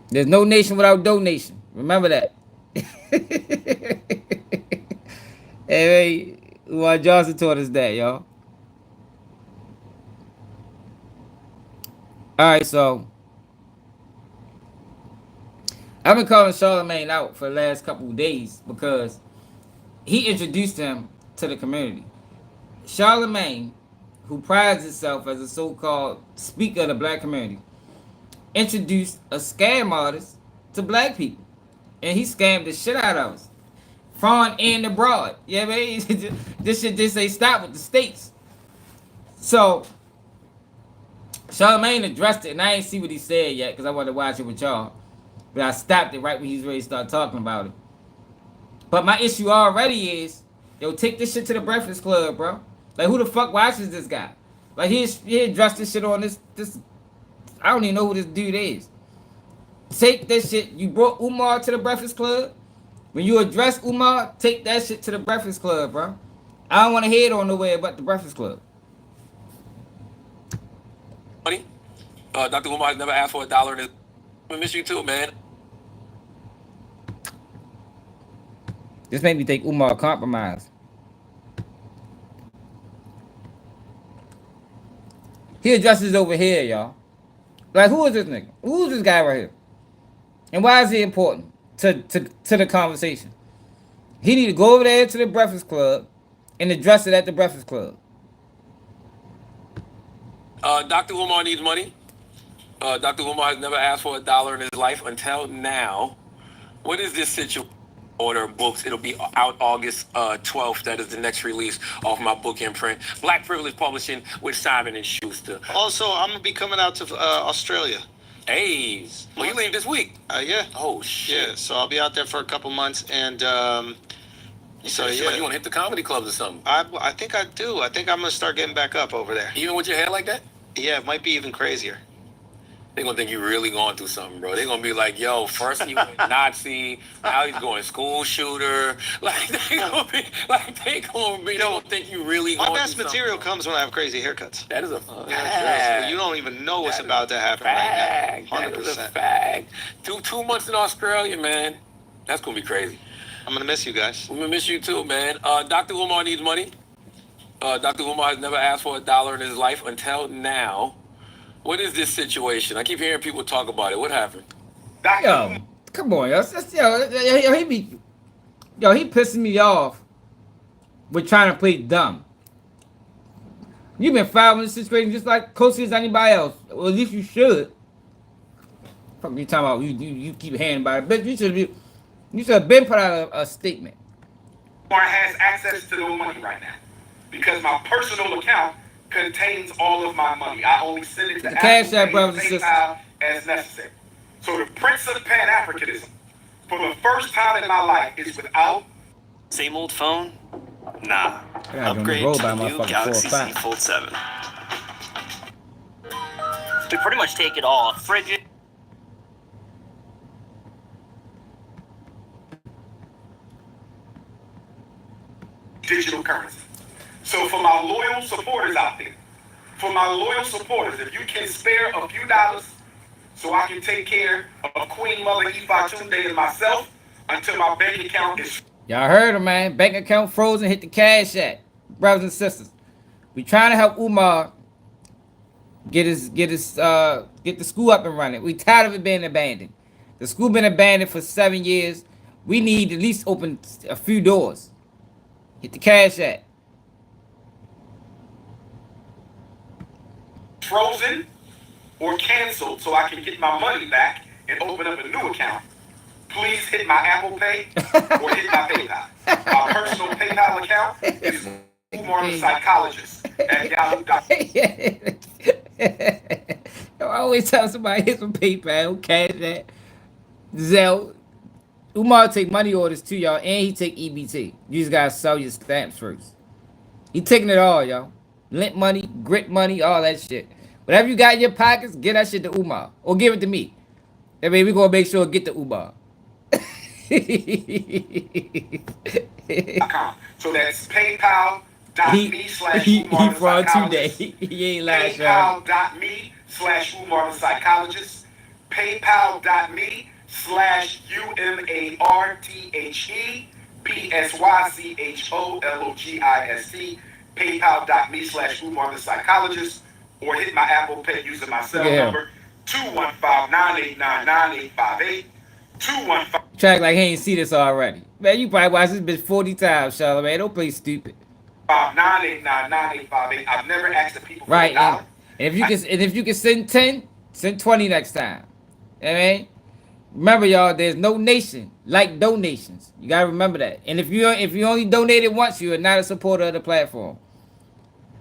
There's no nation without donation. Remember that. Hey, Umar Johnson taught us that, y'all. Alright, so I've been calling Charlemagne out for the last couple of days because he introduced him to the community. Charlemagne, who prides itself as a so-called speaker of the black community, introduced a scam artist to black people. And he scammed the shit out of us. Foreign and abroad. Yeah, man. This shit just ain't stop with the states. So, Charlemagne addressed it, and I ain't see what he said yet, because I wanted to watch it with y'all. But I stopped it right when he's ready to start talking about it. But my issue already is, yo, take this shit to the Breakfast Club, bro. Like, who the fuck watches this guy? Like, he addressed this shit on this. I don't even know who this dude is. Take that shit. You brought Umar to the Breakfast Club. When you address Umar, take that shit to the Breakfast Club, bro. I don't want to hear it on the way about the Breakfast Club. Money. Dr. Umar has never asked for $1 in his... I miss you too, man. This made me think Umar compromised. He addresses over here, y'all. Like, who is this nigga? Who is this guy right here? And why is he important to the conversation? He need to go over there to the Breakfast Club and address it at the Breakfast Club. Dr. Umar needs money. Dr. Umar has never asked for $1 in his life until now. What is this situation? order books. It'll be out August 12th. That is the next release off my book imprint. Black Privilege Publishing with Simon and Schuster. Also, I'm gonna be coming out to Australia. Hey, well, you leave this week? Yeah. Oh shit. Yeah, so I'll be out there for a couple months, and so Like yeah, you want to hit the comedy clubs or something? I think I do. I think I'm gonna start getting back up over there. Even with your hair like that? Yeah, it might be even crazier. They're gonna think you're really going through something, bro. They're gonna be like, yo, first he went Nazi, now he's going school shooter. Like they gonna think you really My going best through material something. comes when I have crazy haircuts. That is a So fact. you don't even know what's That is about to happen right now. That is a 100%. fact. Two months in Australia, man. That's gonna be crazy. I'm gonna miss you guys. We're gonna miss you too, man. Dr. Umar needs money. Dr. Umar has never asked for $1 in his life until now. What is this situation? I keep hearing people talk about it. What happened? Yo, come on, yo. He pissing me off with trying to play dumb. You've been following this situation just like closely as anybody else. Well, at least you should. Fuck you talking about? You keep hearing about it, but you should have been put out a statement. Umar has access to the money right now because my personal account contains all of my money. I only send it to The Cash App, Apple Pay, brothers and sisters. PayPal as necessary. So the Prince of Pan-Africanism, for the first time in my life, is without. Same old phone? Nah. I gotta Upgrade roll to by the my new fucking Galaxy 4 or 5. Z Fold 7. We pretty much take it all. Fridge. Digital currency. So for my loyal supporters out there, if you can spare a few dollars so I can take care of Queen Mother Ifatunde and myself until my bank account is. Y'all heard him, man. Bank account frozen. Hit the Cash App, brothers and sisters. We trying to help Umar get the school up and running. We tired of it being abandoned. The school been abandoned for 7 years. We need to at least open a few doors. Hit the Cash App. Frozen or canceled so I can get my money back and open up a new account, please hit my Apple Pay or hit my PayPal. My personal PayPal account is Umar the Psychologist at Yahoo.com. I always tell somebody hit some PayPal, Cash App, Zelle. Umar take money orders too, y'all, and he take EBT. You just gotta sell your stamps first. He taking it all, y'all. Lint money, grit money, all that shit. Whatever you got in your pockets, get that shit to Umar. Or give it to me. That way we gonna make sure it get to Umar. So that's PayPal.me/Umar the fraud today. Psychologist. He ain't lying, y'all. PayPal.me/Umar the Psychologist. PayPal.me/UMARTHEPSYCHOLOGIST. PayPal.me/Umar the Psychologist. Or hit my Apple Pay using my cell number 215-989-9858. 215. Track like he ain't see this already. Man, you probably watched this bitch 40 times, Charlamagne. Don't play stupid. 989-9858. I've never asked the people for Right, a dollar. and if you can send 10, send 20 next time. You know what I mean? Remember, y'all, there's no nation like donations. You gotta remember that. And if you only donated once, you are not a supporter of the platform.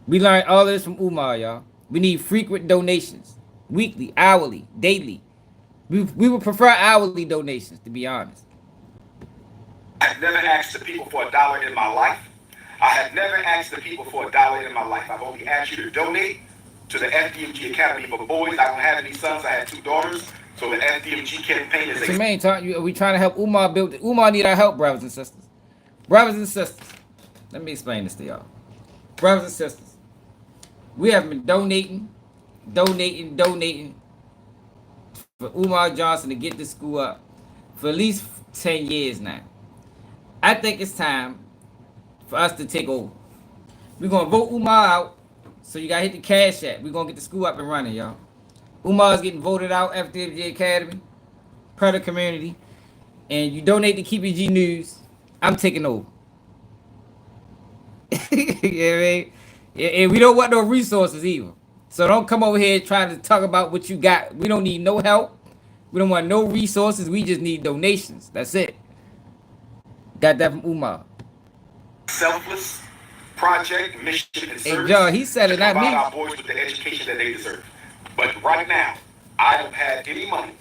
We learned all of this from Umar, y'all. We need frequent donations. Weekly, hourly, daily. We would prefer hourly donations, to be honest. I've never asked the people for a dollar in my life. I've only asked you to donate to the FDMG Academy for Boys. I don't have any sons. I had 2 daughters. So the FDMG campaign is. Jermaine, we trying to help Umar build it. Umar need our help, brothers and sisters. Brothers and sisters. Let me explain this to y'all. Brothers and sisters. We have been donating for Umar Johnson to get this school up for at least 10 years now. I think it's time for us to take over. We're going to vote Umar out, so you got to hit the Cash App. We're going to get the school up and running, y'all. Umar's getting voted out, FDMG Academy, per the community, and you donate to Keep It G News, I'm taking over. You know what I mean? And we don't want no resources either. So don't come over here trying to talk about what you got. We don't need no help. We don't want no resources. We just need donations. That's it. Got that from Umar. selfless project, mission, and Hey, service John, he said to it, not provide me. our boys with the education that they deserve. But right now, I don't have any money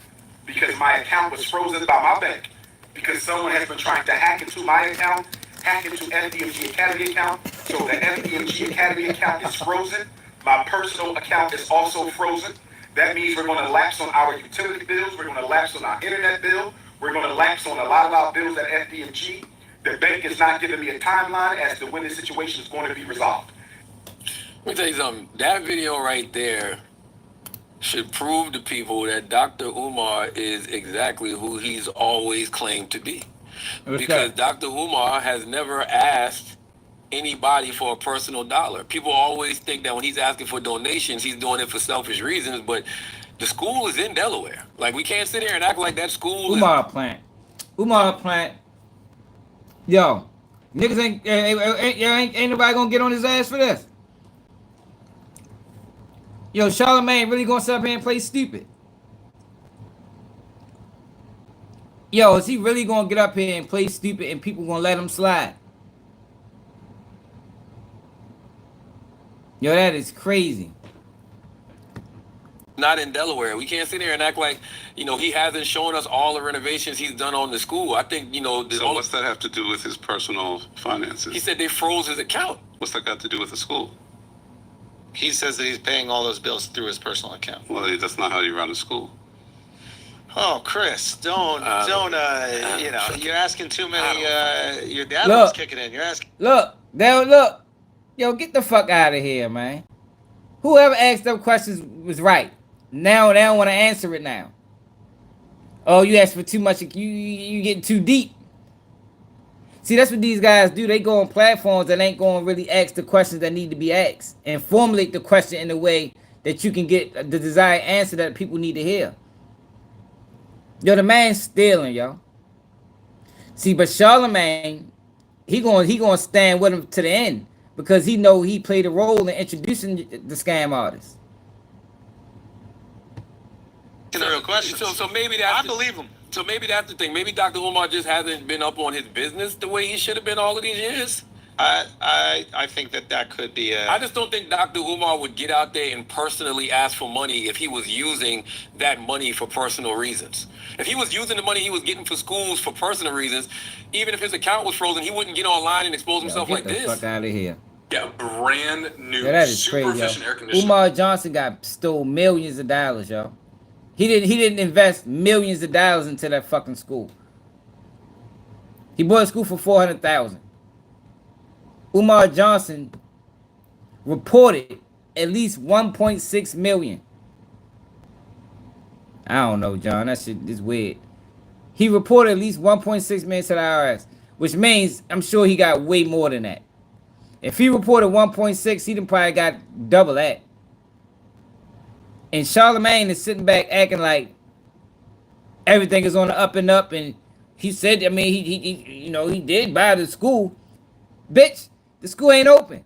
because my account was frozen by my bank because someone has been trying to hack into my account, hack into FDMG Academy account. So the FDMG Academy account is frozen. My personal account is also frozen. That means we're going to lapse on our utility bills. We're going to lapse on our internet bill. We're going to lapse on a lot of our bills at FDMG. The bank is not giving me a timeline as to when this situation is going to be resolved. Let me tell you something. That video right there should prove to people that Dr. Umar is exactly who he's always claimed to be. Because Dr. Umar has never asked anybody for a personal dollar. People always think that when he's asking for donations, he's doing it for selfish reasons, but the school is in Delaware. Like, we can't sit here and act like that school Umar plant. Umar plant. Yo, niggas ain't nobody gonna get on his ass for this. Yo, Charlamagne really gonna sit up here and play stupid? Yo, is he really gonna get up here and play stupid and people gonna let him slide? Yo, that is crazy. not in Delaware. We can't sit here and act like, you know, he hasn't shown us all the renovations he's done on the school. I think, you know... So what's that have to do with his personal finances? He said they froze his account. What's that got to do with the school? He says that he's paying all those bills through his personal account. Well, that's not how you run a school. Oh, Chris, don't, you know, you're asking too many, your dad Look. was kicking in. You're asking. Look. Yo, get the fuck out of here, man. Whoever asked them questions was right. Now they don't want to answer it now. Oh, you asked for too much. You getting too deep. See, that's what these guys do. They go on platforms that ain't going to really ask the questions that need to be asked and formulate the question in a way that you can get the desired answer that people need to hear. Yo, the man's stealing, yo. See, but Charlamagne, he gonna stand with him to the end because he know he played a role in introducing the scam artists. The real question. So maybe that's... I believe him. So maybe that's the thing. Maybe Dr. Umar just hasn't been up on his business the way he should have been all of these years. I think that could be a... I just don't think Dr. Umar would get out there and personally ask for money if he was using that money for personal reasons. If he was using the money he was getting for schools for personal reasons, even if his account was frozen, he wouldn't get online and expose himself like this. Get the fuck out of here. Yeah, brand new, Yeah, that is super crazy, efficient yo. air conditioning. Umar Johnson stole millions of dollars, yo. He didn't invest millions of dollars into that fucking school. He bought a school for $400,000. Umar Johnson reported at least 1.6 million. I don't know, John. That shit is weird. He reported at least 1.6 million to the IRS, which means I'm sure he got way more than that. If he reported 1.6, he done probably got double that. And Charlamagne is sitting back acting like everything is on the up and up. And he said, I mean, he did buy the school. Bitch, the school ain't open.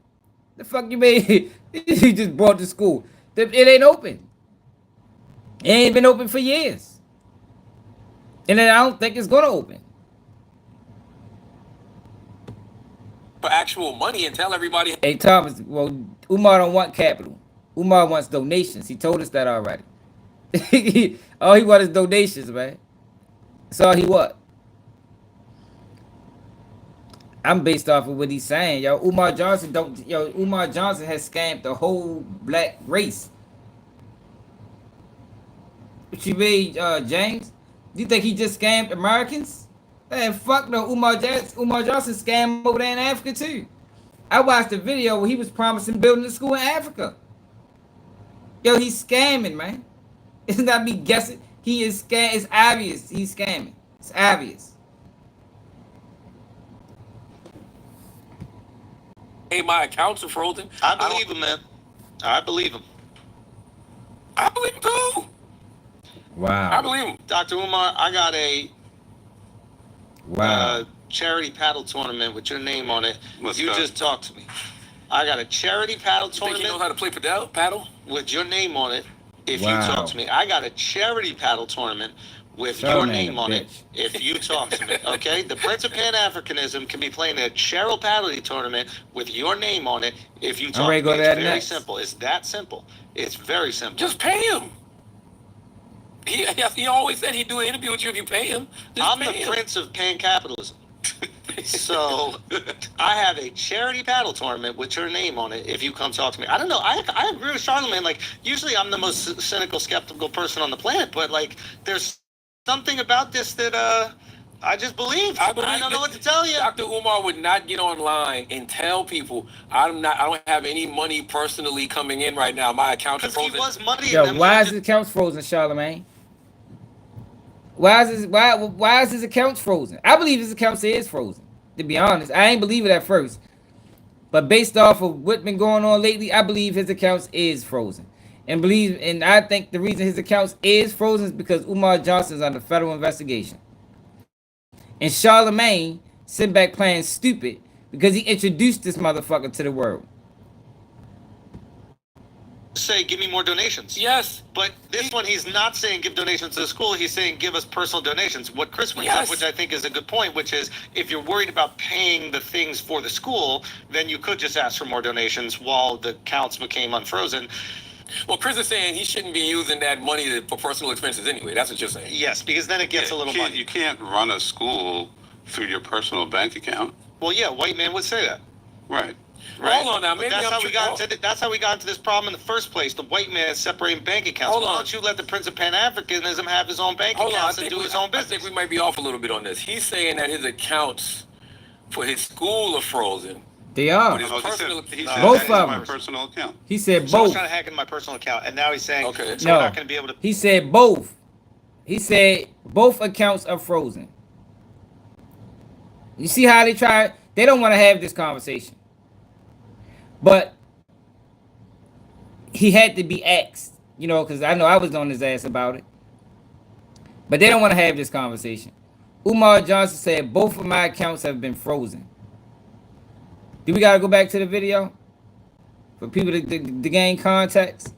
The fuck you mean? He just bought the school. It ain't open. It ain't been open for years. And then I don't think it's gonna open. For actual money and tell everybody... Hey, Thomas, well, Umar don't want capital. Umar wants donations. He told us that already. All he wants is donations, man. That's all he want. I'm based off of what he's saying, yo. Umar Johnson has scammed the whole black race. What you mean, James? Do you think he just scammed Americans? Man, fuck no. Umar Johnson scammed over there in Africa too. I watched a video where he was promising building a school in Africa. Yo, he's scamming, man. It's not me guessing. He is scam. It's obvious he's scamming. It's obvious. Hey, my accounts are frozen. I believe him, man. I believe him. I believe him too. Wow. I believe him. Dr. Umar, I got a Wow. charity paddle tournament with your name on it. Let's you go. just talked to me. I got a charity paddle You think tournament he knows how to play paddle? with your name on it. If Wow. you talk to me, I got a charity paddle tournament with Charlamagne, your name on it bitch. if you talk to me, okay? The Prince of Pan-Africanism can be playing a Cheryl Patterly tournament with your name on it if you talk ready to to go me. to It's that very next. simple. It's that simple. It's very simple. Just pay him. He always said he'd do an interview with you if you pay him. I'm the Prince of Pan-Capitalism. So I have a charity paddle tournament with your name on it if you come talk to me. I don't know. I agree with Charlamagne. Like, usually I'm the most cynical, skeptical person on the planet, but like there's something about this that I just believe. I don't know what to tell you. Dr. Umar would not get online and tell people I don't have any money personally coming in right now. My account is frozen. Because he was money in Yo, them. why is his accounts frozen, Charlamagne? Why is his accounts frozen? I believe his accounts is frozen. To be honest, I ain't believe it at first, but based off of what's been going on lately, I believe his accounts is frozen, and I think the reason his accounts is frozen is because Umar Johnson is under federal investigation, and Charlamagne sit back playing stupid because he introduced this motherfucker to the world. Say, give me more donations. Yes. But this one, he's not saying give donations to the school. He's saying give us personal donations. What Chris brings up, which I think is a good point, which is if you're worried about paying the things for the school, then you could just ask for more donations while the accounts became unfrozen. Well, Chris is saying he shouldn't be using that money for personal expenses anyway. That's what you're saying. Yes, because then it gets a little money. You can't run a school through your personal bank account. Well, yeah, white man would say that. Right. Right. Hold on now. Maybe that's how we got into this problem in the first place. The white man separating bank accounts. Why don't you let the Prince of Pan-Africanism have his own bank accounts and do his own business? I think we might be off a little bit on this. He's saying that his accounts for his school are frozen. They are. But his personal, both of them. Personal account. He said Someone's both. trying to hack into my personal account, and now he's saying, okay, so we're not going to be able to. He said both. He said both accounts are frozen. You see how they try? They don't want to have this conversation. But he had to be asked, you know, because I know I was on his ass about it. But they don't want to have this conversation. Umar Johnson said both of my accounts have been frozen. Do we got to go back to the video for people to gain context?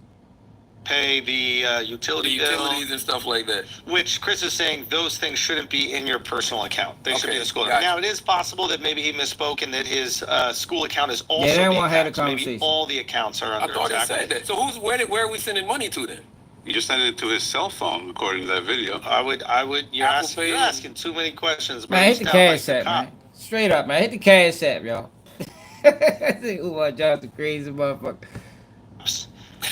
Pay the utilities and stuff like that. Which Chris is saying those things shouldn't be in your personal account. They should be in the school. Gotcha. Now, it is possible that maybe he misspoke and that his school account is also they don't being want to have a hacked. So maybe conversation. all the accounts are under I thought attack. he said that. So where are we sending money to then? You just sent it to his cell phone, according to that video. I would. You're asking too many questions. Man, hit the cash app, man. Straight up, man. Hit the cash app, y'all. I think Umar Johnson crazy motherfucker.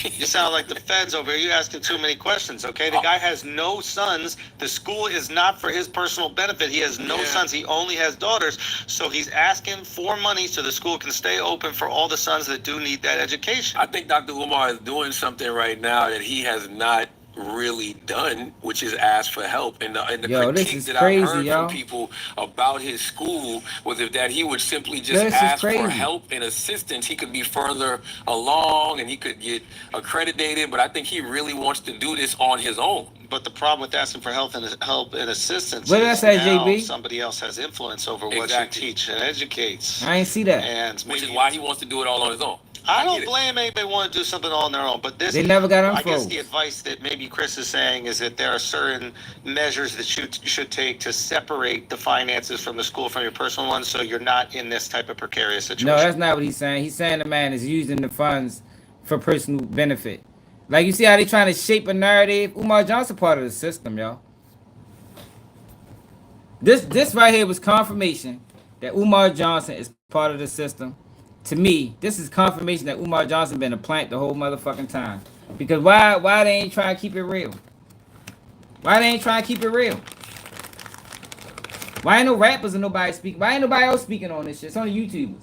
You sound like the feds over here. You're asking too many questions, okay? The guy has no sons. The school is not for his personal benefit. He has no sons. He only has daughters. So he's asking for money so the school can stay open for all the sons that do need that education. I think Dr. Umar is doing something right now that he has not really done, which is ask for help. And the critique that I heard from people about his school was that he would simply just ask for help and assistance. He could be further along and he could get accredited, but I think he really wants to do this on his own. But the problem with asking for help and assistance what did I say, now JB? Somebody else has influence over what you teach and educates. I ain't see that. And which is why he wants to do it all on his own. I don't blame anybody want to do something on their own, but they never got I guess the advice that maybe Chris is saying is that there are certain measures that you should take to separate the finances from the school from your personal ones, so you're not in this type of precarious situation. No, that's not what he's saying. He's saying the man is using the funds for personal benefit. Like, you see how they trying to shape a narrative? Umar Johnson part of the system, y'all. This right here was confirmation that Umar Johnson is part of the system. To me, this is confirmation that Umar Johnson been a plant the whole motherfucking time. Because why they ain't trying to keep it real? Why they ain't trying to keep it real? Why ain't no rappers and nobody speaking? Why ain't nobody else speaking on this shit? It's only YouTubers.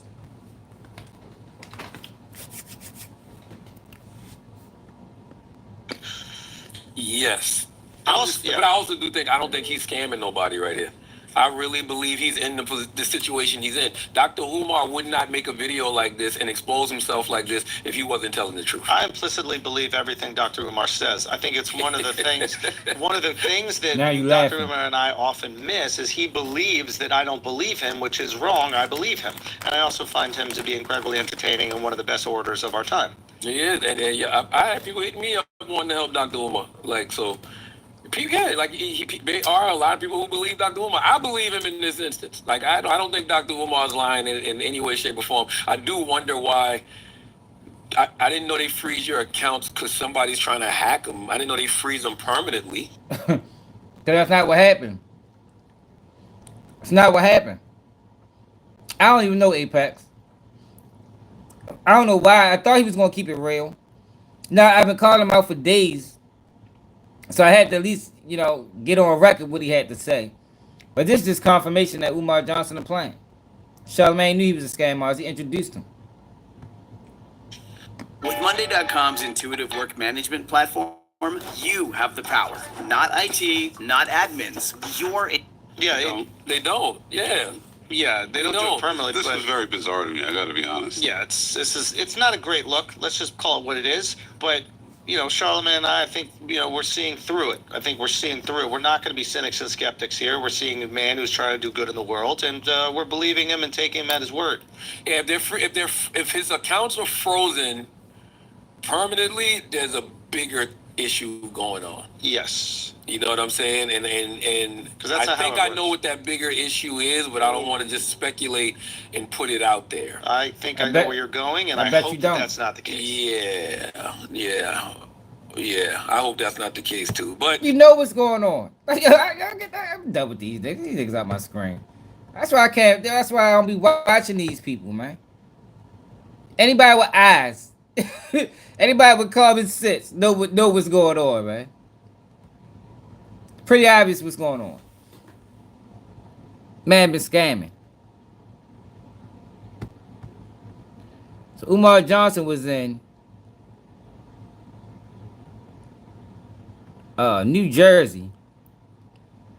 Yes. But I also do think, I don't think he's scamming nobody right here. I really believe he's in the situation he's in. Dr. Umar would not make a video like this and expose himself like this if he wasn't telling the truth. I implicitly believe everything Dr. Umar says. I think it's one of the things that Dr. Umar and I often miss is he believes that I don't believe him, which is wrong. I believe him. And I also find him to be incredibly entertaining and one of the best orators of our time. He is. And I had people hit me up wanting to help Dr. Umar. Like, so Yeah, like there are a lot of people who believe Dr. Umar. I believe him in this instance. Like I don't think Dr. Umar's lying in any way, shape, or form. I do wonder why. I didn't know they freeze your accounts because somebody's trying to hack them. I didn't know they freeze them permanently. Because that's not what happened. It's not what happened. I don't even know Apex. I don't know why. I thought he was going to keep it real. Now, I've been calling him out for days. So I had to at least, get on record what he had to say. But this is just confirmation that Umar Johnson is playing. Charlamagne knew he was a scam artist. He introduced him. With Monday.com's intuitive work management platform, you have the power. Not IT, not admins. They don't. Yeah. Yeah, they don't do it permanently. This but was very bizarre to me. I got to be honest. yeah, it's not a great look. Let's just call it what it is. But Charlamagne and I think we're seeing through it. I think we're seeing through it. We're not going to be cynics and skeptics here. We're seeing a man who's trying to do good in the world, and we're believing him and taking him at his word. Yeah, if his accounts are frozen permanently, there's a bigger issue going on. Yes. You know what I'm saying? And I think I know what that bigger issue is, but I don't want to just speculate and put it out there. I think I know where you're going, and I hope that's not the case. Yeah. I hope that's not the case too. But you know what's going on. I'm done with these niggas. These niggas out my screen. That's why I can't. That's why I don't be watching these people, man. Anybody with eyes, anybody with common sense, know what's going on, man. Pretty obvious what's going on. Man been scamming. So Umar Johnson was in New Jersey,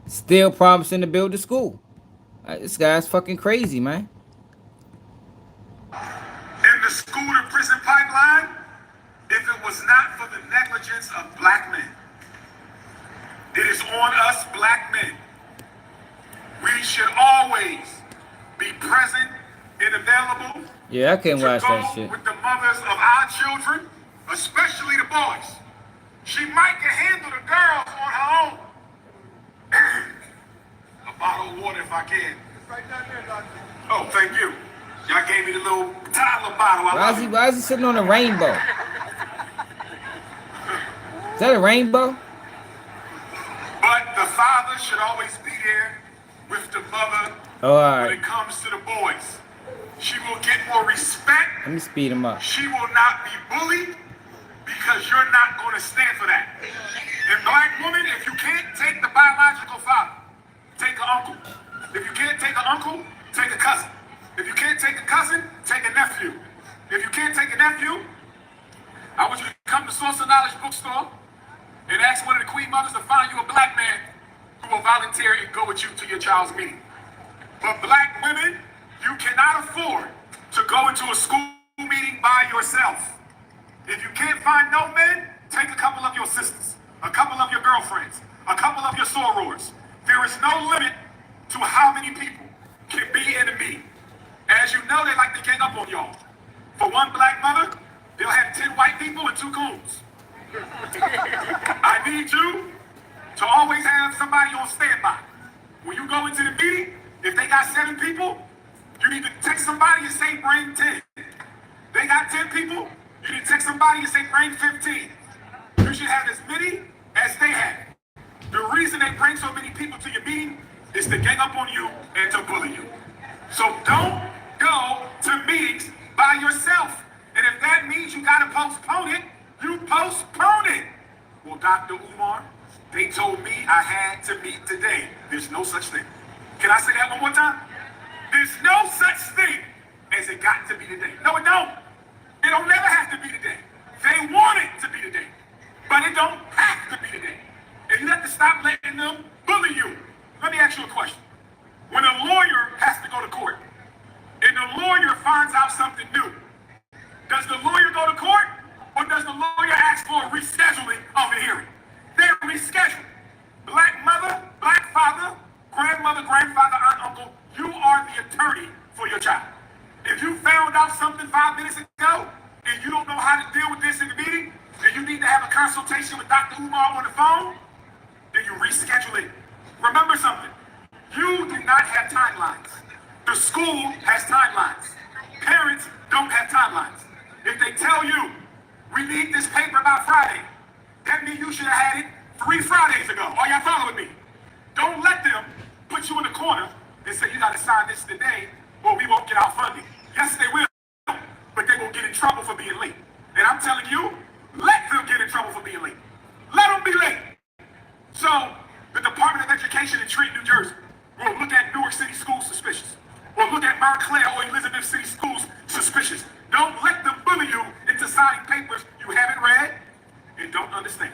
still promising to build a school. This guy's fucking crazy, man. In the school to prison pipeline, if it was not for the negligence of black men, it is on us black men. We should always be present and available. Yeah, I can't watch that shit. With the mothers of our children, especially the boys. She might can handle the girls on her own. A bottle of water if I can. It's right down there, doctor. Oh, thank you. Y'all gave me the little toddler bottle. Why is he sitting on a rainbow? Is that a rainbow? But the father should always be there with the mother when it comes to the boys. She will get more respect. Let me speed him up. She will not be bullied because you're not going to stand for that. And black woman, if you can't take the biological father, take an uncle. If you can't take an uncle, take a cousin. If you can't take a cousin, take a nephew. If you can't take a nephew, I want you to come to Source of Knowledge bookstore and ask one of the queen mothers to find you a black man who will volunteer and go with you to your child's meeting. But black women, you cannot afford to go into a school meeting by yourself. If you can't find no men, take a couple of your sisters, a couple of your girlfriends, a couple of your sorors. There is no limit to how many people can be in a meeting. As you know, they like to gang up on y'all. For one black mother, they'll have 10 white people and 2 goons. I need you to always have somebody on standby. When you go into the meeting, if they got 7 people, you need to text somebody and say bring 10. They got 10 people, you need to text somebody and say bring 15. You should have as many as they have. The reason they bring so many people to your meeting is to gang up on you and to bully you. So don't go to meetings by yourself. And if that means you gotta postpone it, you postpone it. Well, Dr. Umar, they told me I had to meet today. There's no such thing. Can I say that one more time? There's no such thing as it got to be today. No, it don't. It don't never have to be today. They want it to be today, but it don't have to be today. And you have to stop letting them bully you. Let me ask you a question. When a lawyer has to go to court, and the lawyer finds out something new, does the lawyer go to court, or does the lawyer ask for a rescheduling of the hearing? They're rescheduled. Black mother, black father, grandmother, grandfather, aunt, uncle, you are the attorney for your child. If you found out something 5 minutes ago, and you don't know how to deal with this in the meeting, and you need to have a consultation with Dr. Umar on the phone, then you reschedule it. Remember something. You do not have timelines. The school has timelines. Parents don't have timelines. If they tell you, we need this paper by Friday, that means you should have had it 3 Fridays ago. Are y'all following me? Don't let them put you in the corner and say you got to sign this today or we won't get our funding. Yes, they will, but they will get in trouble for being late. And I'm telling you, let them get in trouble for being late. Let them be late. So, the Department of Education in Trenton, New Jersey will look at Newark City schools suspicious. Or look at Montclair or Elizabeth City schools suspicious. Don't let them bully you into signing papers you haven't read and don't understand.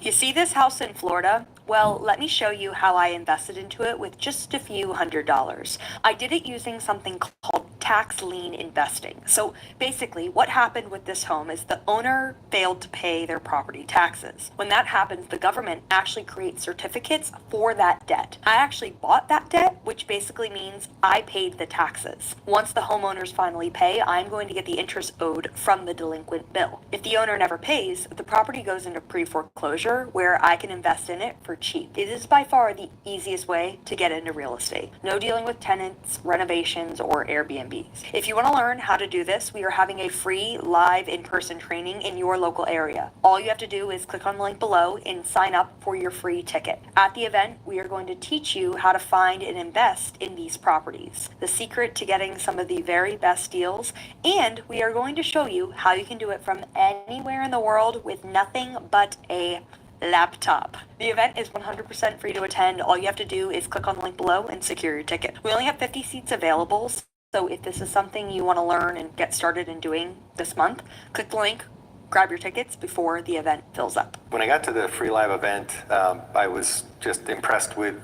You see this house in Florida? Well, let me show you how I invested into it with just a few $100s. I did it using something called tax lien investing. So basically, what happened with this home is the owner failed to pay their property taxes. When that happens, the government actually creates certificates for that debt. I actually bought that debt, which basically means I paid the taxes. Once the homeowners finally pay, I'm going to get the interest owed from the delinquent bill. If the owner never pays, the property goes into pre-foreclosure where I can invest in it for cheap. It is by far the easiest way to get into real estate. No dealing with tenants, renovations, or Airbnbs. If you want to learn how to do this, we are having a free live in-person training in your local area. All you have to do is click on the link below and sign up for your free ticket. At the event, we are going to teach you how to find and invest in these properties, the secret to getting some of the very best deals, and we are going to show you how you can do it from anywhere in the world with nothing but a laptop. The event is 100% free to attend. All you have to do is click on the link below and secure your ticket. We only have 50 seats available, so if this is something you want to learn and get started in doing this month, click the link, grab your tickets before the event fills up. When I got to the free live event, I was just impressed with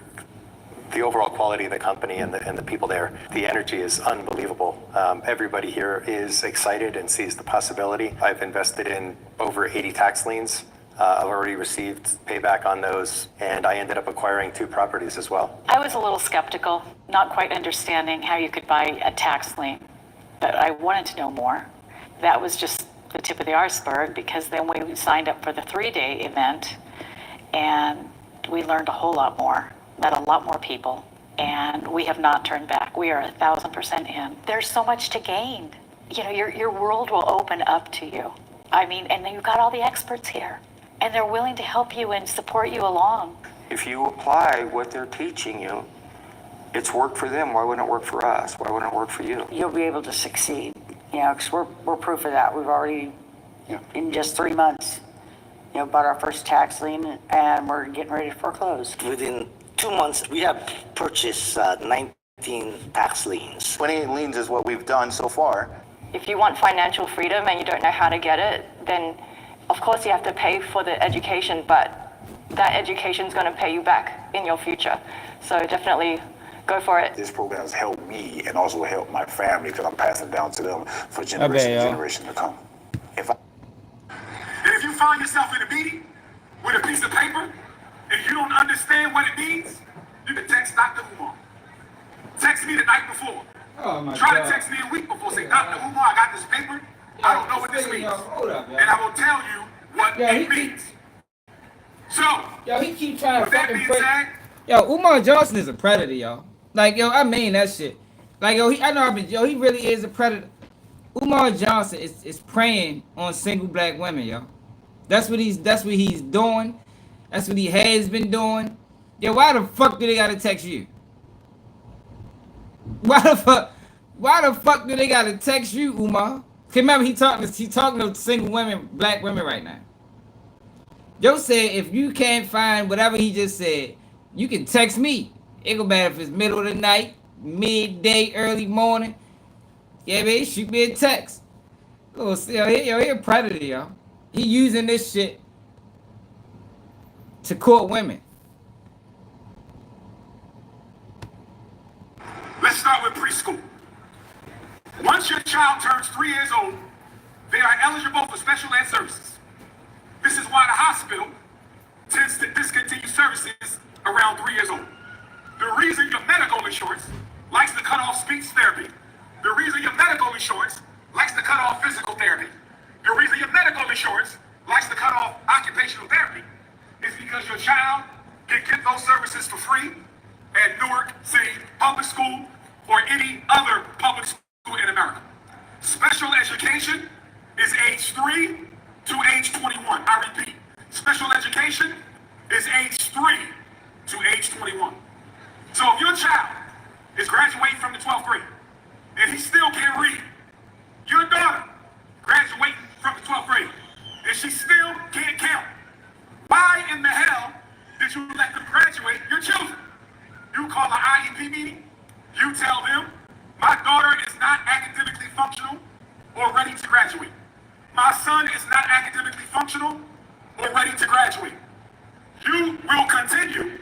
the overall quality of the company and the people there. The energy is unbelievable. Everybody here is excited and sees the possibility. I've invested in over 80 tax liens. I've already received payback on those, and I ended up acquiring 2 properties as well. I was a little skeptical, not quite understanding how you could buy a tax lien, but I wanted to know more. That was just the tip of the iceberg, because then we signed up for the 3-day event, and we learned a whole lot more, met a lot more people, and we have not turned back. We are 1,000% in. There's so much to gain. You know, your world will open up to you. I mean, and then you've got all the experts here, and they're willing to help you and support you along. If you apply what they're teaching you, it's worked for them. Why wouldn't it work for us? Why wouldn't it work for you? You'll be able to succeed, you know, because we're proof of that. We've already, in just 3 months, bought our first tax lien, and we're getting ready to foreclose. Within 2 months, we have purchased 19 tax liens. 28 liens is what we've done so far. If you want financial freedom and you don't know how to get it, then of course you have to pay for the education, but that education is going to pay you back in your future. So definitely go for it. This program has helped me and also helped my family, because I'm passing it down to them for generations to come. And if you find yourself in a meeting with a piece of paper and you don't understand what it means, you can text Dr. Umar. Text me the night before. Oh my Try God. to text me a week before. Say, Dr. Umar, I got this paper. I don't know what this means. And I will tell you what it means. So, he keep trying to with that fucking being break. said, Yo, Umar Johnson is a predator, y'all. Like, yo, I mean that shit. Like, yo, I know I've been, he really is a predator. Umar Johnson is preying on single black women, yo. That's what he's doing. That's what he has been doing. Yo, why the fuck do they gotta text you? Why the fuck do they gotta text you, Umar? Cause remember, he talking to single women, black women right now. Yo said if you can't find whatever he just said, you can text me. It go matter if it's middle of the night, midday, early morning. Yeah, baby, shoot me a text. Yo, he a predator, yo. He using this shit to court women. let's start with preschool. Once your child turns 3 years old, they are eligible for special ed services. This is why the hospital tends to discontinue services around 3 years old. The reason your medical insurance likes to cut off speech therapy, the reason your medical insurance likes to cut off physical therapy, the reason your medical insurance likes to cut off occupational therapy is because your child can get those services for free at Newark City Public School or any other public school in America. Special education is age 3 to age 21. I repeat, special education is age 3 to age 21. So if your child is graduating from the 12th grade and he still can't read, your daughter graduating from the 12th grade and she still can't count, why in the hell did you let them graduate your children? You call an IEP meeting, you tell them, my daughter is not academically functional or ready to graduate. My son is not academically functional or ready to graduate. You will continue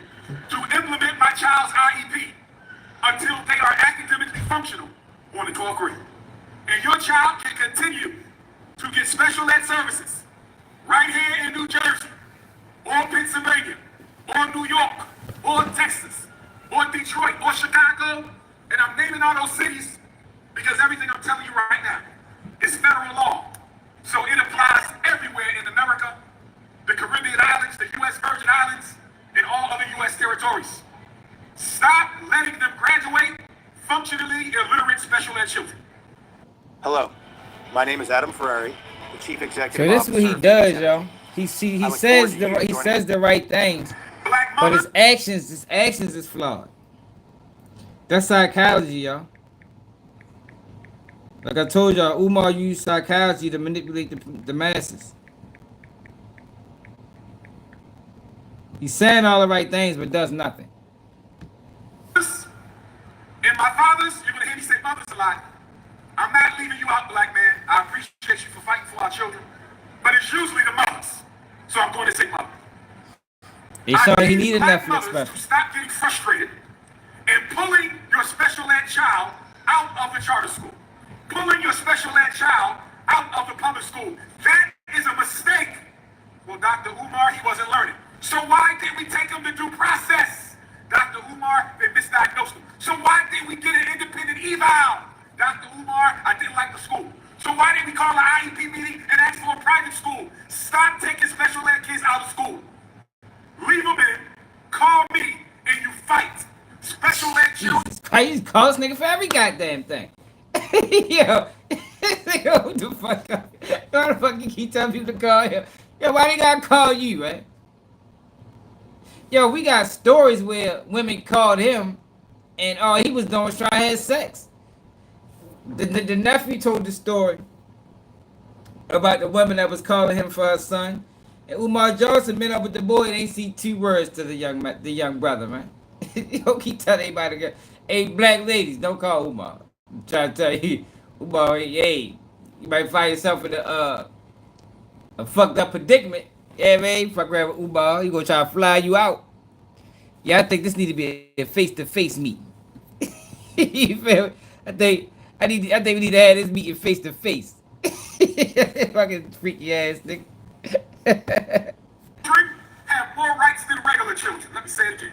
to implement my child's IEP until they are academically functional on the 12th grade. And your child can continue to get special ed services right here in New Jersey, or Pennsylvania, or New York, or Texas, or Detroit, or Chicago, and I'm naming all those cities because everything I'm telling you right now is federal law. So it applies everywhere in America, the Caribbean islands, the U.S. Virgin Islands, and all other U.S. territories. Stop letting them graduate functionally illiterate special ed children. Hello, my name is Adam Ferrari, the Chief So Executive this is Officer. what he of does, Vaccination. yo. He says the right things, but his actions is flawed. That's psychology, y'all. Like I told y'all, Umar used psychology to manipulate the masses. He's saying all the right things, but does nothing. And my fathers, you're gonna hear me say mothers a lot. I'm not leaving you out, black man. I appreciate you for fighting for our children, but it's usually the mothers. So I'm going to say mother. They showing he need a black Netflix mothers special. to stop getting frustrated and pulling your special ed child out of the charter school, pulling your special ed child out of the public school. That is a mistake. Well, Dr. Umar, he wasn't learning. So why did we take him to due process? Dr. Umar, they misdiagnosed him. So why did we get an independent eval? Dr. Umar, I didn't like the school. So why did we call an IEP meeting and ask for a private school? Stop taking special ed kids out of school. Leave them in, call me, and you fight. Special ed children. He call this nigga for every goddamn thing. Yo, nigga, what the fuck? Why the fuck you keep telling people to call him? Yo, why they gotta call you, man? Yo, we got stories where women called him and all he was doing was trying to have sex. The nephew told the story about the woman that was calling him for her son. And Umar Johnson met up with the boy and ain't see 2 words to the young brother, man. You don't keep telling anybody to go. Hey, black ladies, don't call Umar. I'm trying to tell you, Umar, hey, you might find yourself in a fucked up predicament. Yeah, man, fuck around with Umar, he gonna try to fly you out. Yeah, I think this need to be a face-to-face meeting. You feel me? I think we need to have this meeting face-to-face. Fucking freaky ass nigga. Have more rights than regular children. Let me say it again.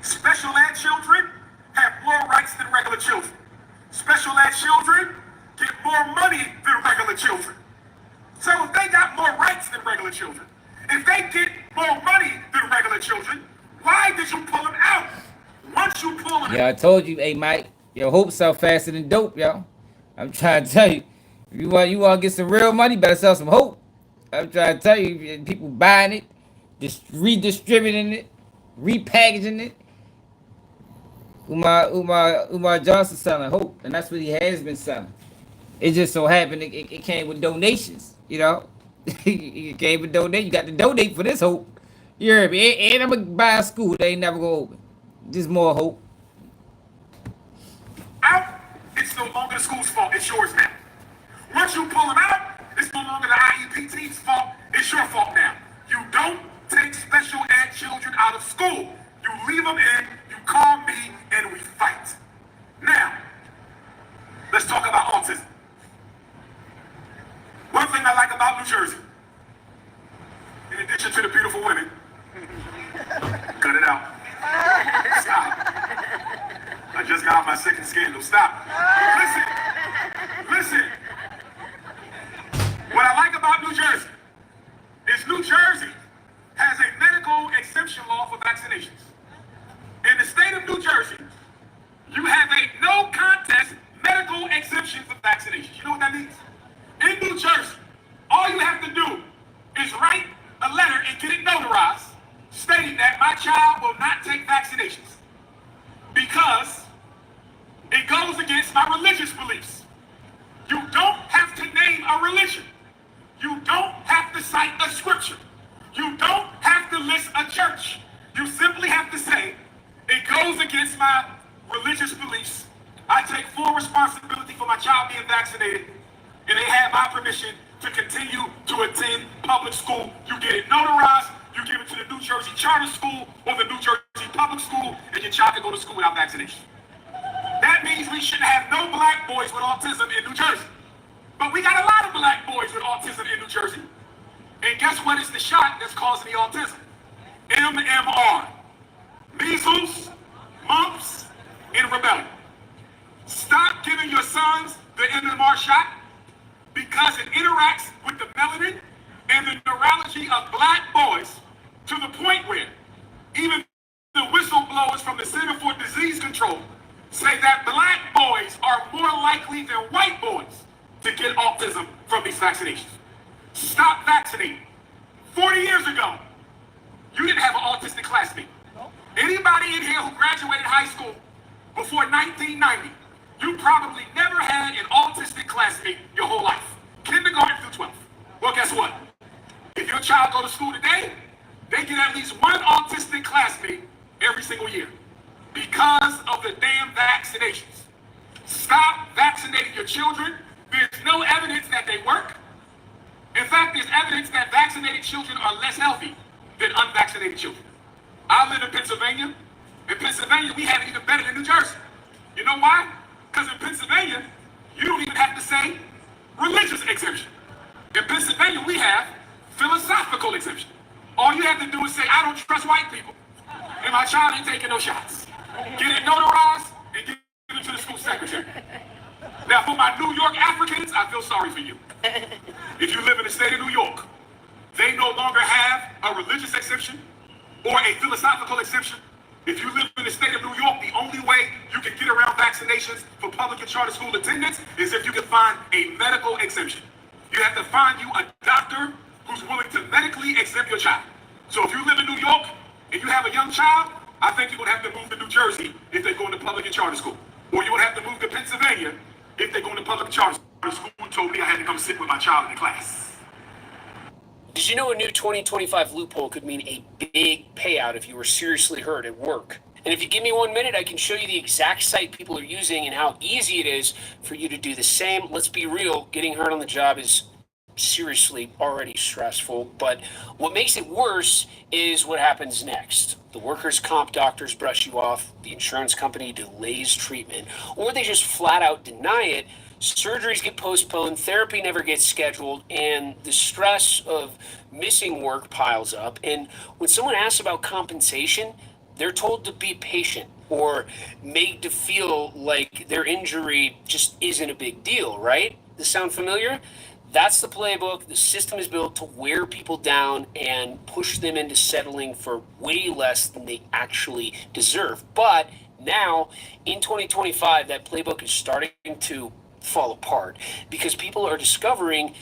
Special ed children have more rights than regular children. Special ed children get more money than regular children. So if they got more rights than regular children, if they get more money than regular children, why did you pull them out? Once you pull them Yeah, I told you, hey Mike, your hope sell faster than dope, yo. I'm trying to tell you, if you want to get some real money, better sell some hope. I'm trying to tell you, people buying it, just redistributing it, repackaging it. Umar Johnson selling hope, and that's what he has been selling. It just so happened it came with donations, you know. It came with donate. You got to donate for this hope. You heard me? And I'm gonna buy a school that ain't never gonna open. Just more hope. out, it's no longer the school's fault, it's yours now. Once you pull them out, it's no longer the IEP team's fault, it's your fault now. You don't take special ed children out of school. You leave them in, you call me, and we fight. Now, let's talk about autism. One thing I like about New Jersey, in addition to the beautiful women, cut it out. Stop. I just got my second scandal. Stop. Listen. What I like about New Jersey is New Jersey my religious beliefs. You don't have to name a religion. You don't have to cite a scripture. You don't have to list a church. You simply have to say, it goes against my religious beliefs. I take full responsibility for my child being vaccinated, and they have my permission to continue to attend public school. You get it notarized, you give it to the New Jersey charter school or the New Jersey public school, and your child can go to school without vaccination. That means we shouldn't have no black boys with autism in New Jersey. But we got a lot of black boys with autism in New Jersey. And guess what is the shot that's causing the autism? MMR. Measles, mumps, and rubella. Stop giving your sons the MMR shot because it interacts with the melanin and the neurology of black boys to the point where even the whistleblowers from the Center for Disease Control say that black boys are more likely than white boys to get autism from these vaccinations. Stop vaccinating. 40 years ago, you didn't have an autistic classmate. Anybody in here who graduated high school before 1990, you probably never had an autistic classmate your whole life, kindergarten through 12th. Well, guess what? If your child go to school today, they get at least one autistic classmate every single year because of the damn vaccinations. Stop vaccinating your children. There's no evidence that they work. In fact, there's evidence that vaccinated children are less healthy than unvaccinated children. I live in Pennsylvania. In Pennsylvania, we have it even better than New Jersey. You know why? Because in Pennsylvania, you don't even have to say religious exemption. In Pennsylvania, we have philosophical exemption. All you have to do is say, I don't trust white people, and my child ain't taking no shots. Get it notarized and give it to the school secretary. Now, for my New York Africans, I feel sorry for you. If you live in the state of New York, they no longer have a religious exemption or a philosophical exemption. If you live in the state of New York, the only way you can get around vaccinations for public and charter school attendance is if you can find a medical exemption. You have to find you a doctor who's willing to medically exempt your child. So if you live in New York and you have a young child, I think you would have to move to New Jersey if they go into public and charter school. Or you would have to move to Pennsylvania if they go into public and charter school. The school told me I had to come sit with my child in the class. Did you know a new 2025 loophole could mean a big payout if you were seriously hurt at work? And if you give me 1 minute, I can show you the exact site people are using and how easy it is for you to do the same. Let's be real, getting hurt on the job is seriously already stressful, but what makes it worse is what happens next. The workers' comp doctors brush you off, the insurance company delays treatment, or they just flat out deny it. Surgeries get postponed, therapy never gets scheduled, and the stress of missing work piles up. And when someone asks about compensation, they're told to be patient or made to feel like their injury just isn't a big deal, right? Does this sound familiar? That's the playbook. The system is built to wear people down and push them into settling for way less than they actually deserve. But now, in 2025, that playbook is starting to fall apart because people are discovering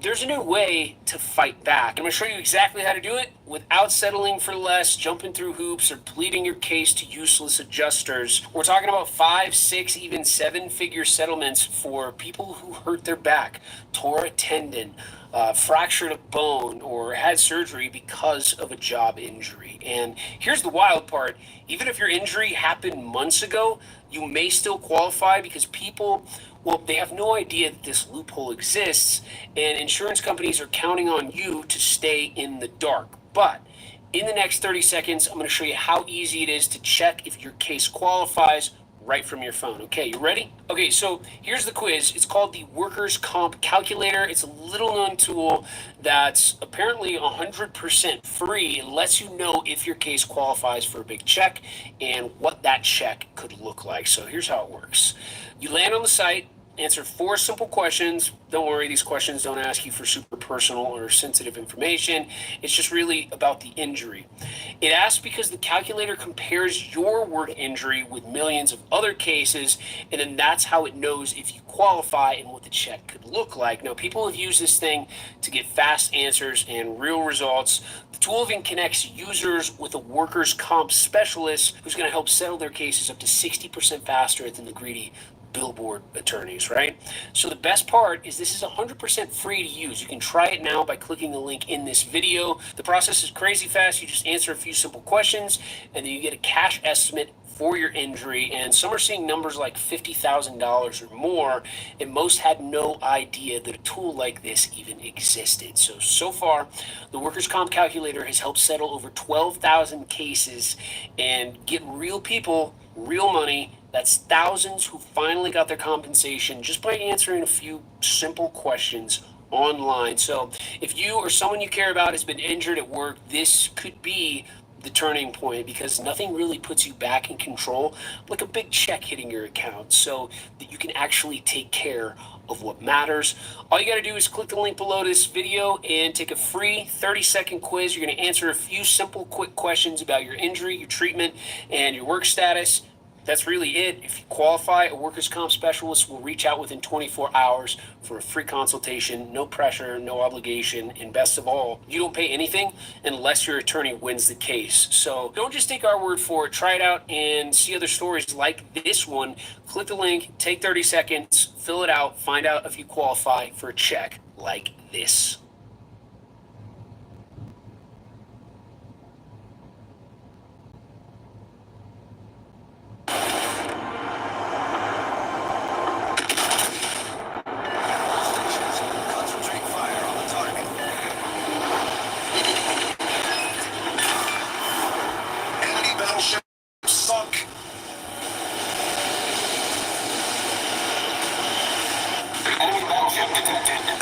there's a new way to fight back. I'm going to show you exactly how to do it without settling for less, jumping through hoops, or pleading your case to useless adjusters. We're talking about 5, 6, even 7-figure settlements for people who hurt their back, tore a tendon, fractured a bone, or had surgery because of a job injury. And here's the wild part. Even if your injury happened months ago, you may still qualify because people, well, they have no idea that this loophole exists, and insurance companies are counting on you to stay in the dark. But in the next 30 seconds, I'm going to show you how easy it is to check if your case qualifies right from your phone. Okay, you ready? Okay, so here's the quiz. It's called the Workers' Comp Calculator. It's a little-known tool that's apparently 100% free. It lets you know if your case qualifies for a big check and what that check could look like. So here's how it works. You land on the site, answer 4 simple questions. Don't worry, these questions don't ask you for super personal or sensitive information. It's just really about the injury. It asks because the calculator compares your work injury with millions of other cases, and then that's how it knows if you qualify and what the check could look like. Now, people have used this thing to get fast answers and real results. The tool even connects users with a workers' comp specialist who's going to help settle their cases up to 60% faster than the greedy billboard attorneys, right? So the best part is this is 100% free to use. You can try it now by clicking the link in this video. The process is crazy fast. You just answer a few simple questions, and then you get a cash estimate for your injury, and some are seeing numbers like $50,000 or more, and most had no idea that a tool like this even existed. So far, the workers' comp calculator has helped settle over 12,000 cases and get real people real money. That's thousands who finally got their compensation just by answering a few simple questions online. So if you or someone you care about has been injured at work, this could be the turning point, because nothing really puts you back in control like a big check hitting your account, so that you can actually take care of what matters. All you got to do is click the link below this video and take a free 30-second quiz. You're going to answer a few simple, quick questions about your injury, your treatment, and your work status. That's really it. If you qualify, a workers' comp specialist will reach out within 24 hours for a free consultation. No pressure, no obligation, and best of all, you don't pay anything unless your attorney wins the case. So don't just take our word for it. Try it out and see other stories like this one. Click the link, take 30 seconds, fill it out, find out if you qualify for a check like this.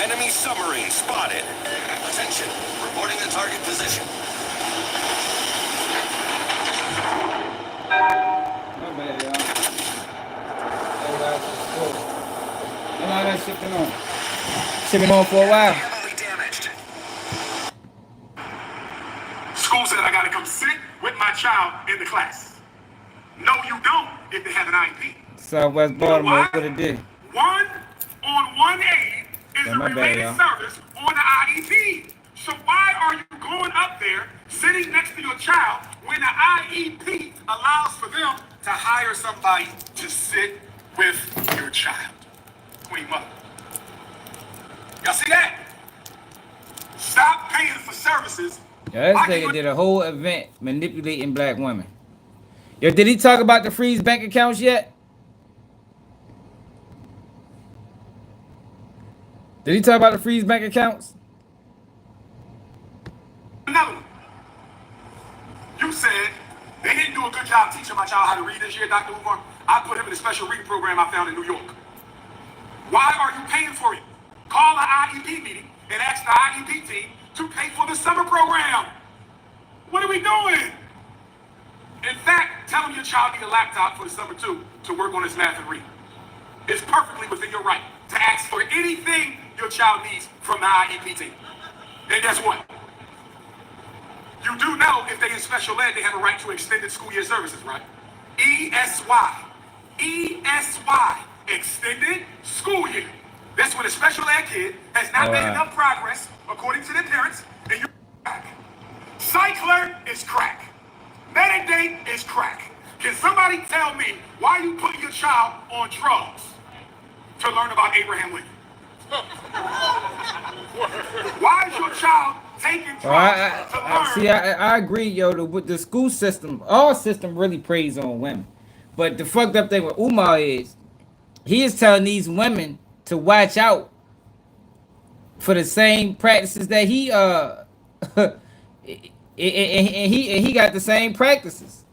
Enemy submarine spotted. Attention, reporting the target position. My bad, y'all. How long that shit been on? Shit been on for a while. School said I gotta come sit with my child in the class. No, you don't if they have an IEP. Southwest Baltimore, what it did. 1-on-1 aid is Yeah, a my bad, related y'all. service on the IEP. So why are you going up there, sitting next to your child, when the IEP allows for them to hire somebody to sit with your child? Queen Mother. Y'all see that? Stop paying for services. Yeah, this nigga did a whole event manipulating black women. Yo, did he talk about the freeze bank accounts yet? Did he talk about the freeze bank accounts? Another one. You said they didn't do a good job teaching my child how to read this year, Dr. Umar. I put him in a special reading program I found in New York. Why are you paying for it? Call the IEP meeting and ask the IEP team to pay for the summer program. What are we doing? In fact, tell them your child needs a laptop for the summer too to work on his math and reading. It's perfectly within your right to ask for anything your child needs from the IEP team. And guess what? You do know if they in special ed, they have a right to extended school year services, right? ESY. ESY. Extended school year. That's when a special ed kid has not made enough progress, according to their parents, and you're crack. Cycler is crack. Metadate is crack. Can somebody tell me why you putting your child on drugs to learn about Abraham Lincoln? Why is your child taking drugs to learn? See, I agree, yo. With the school system, all system really preys on women. But the fucked up thing with Umar is, he is telling these women to watch out for the same practices that he and he got the same practices.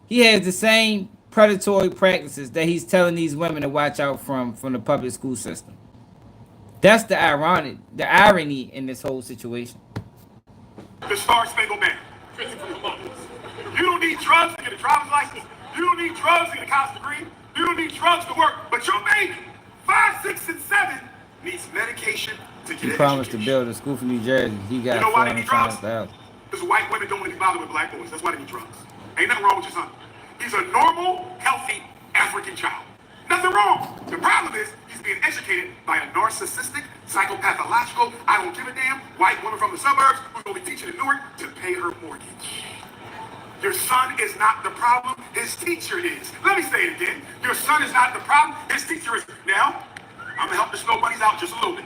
He has the same predatory practices that he's telling these women to watch out from the public school system. That's the irony in this whole situation. The Star Spangled Banner. You don't need drugs to get a driver's license. You don't need drugs to get a college degree. You don't need drugs to work. But your baby, 5, 6, and 7, needs medication to get He promised to build a school for New Jersey. He got You know why they need drugs? $400,000. Because white women don't want to be bothered with black boys. That's why they need drugs. Ain't nothing wrong with your son. He's a normal, healthy African child. Nothing wrong. The problem is he's being educated by a narcissistic, psychopathological, I don't give a damn white woman from the suburbs who's going to be teaching in Newark to pay her mortgage. Your son is not the problem, his teacher is. Let me say it again. Your son is not the problem, his teacher is. Now, I'm gonna help the snow bunnies out just a little bit.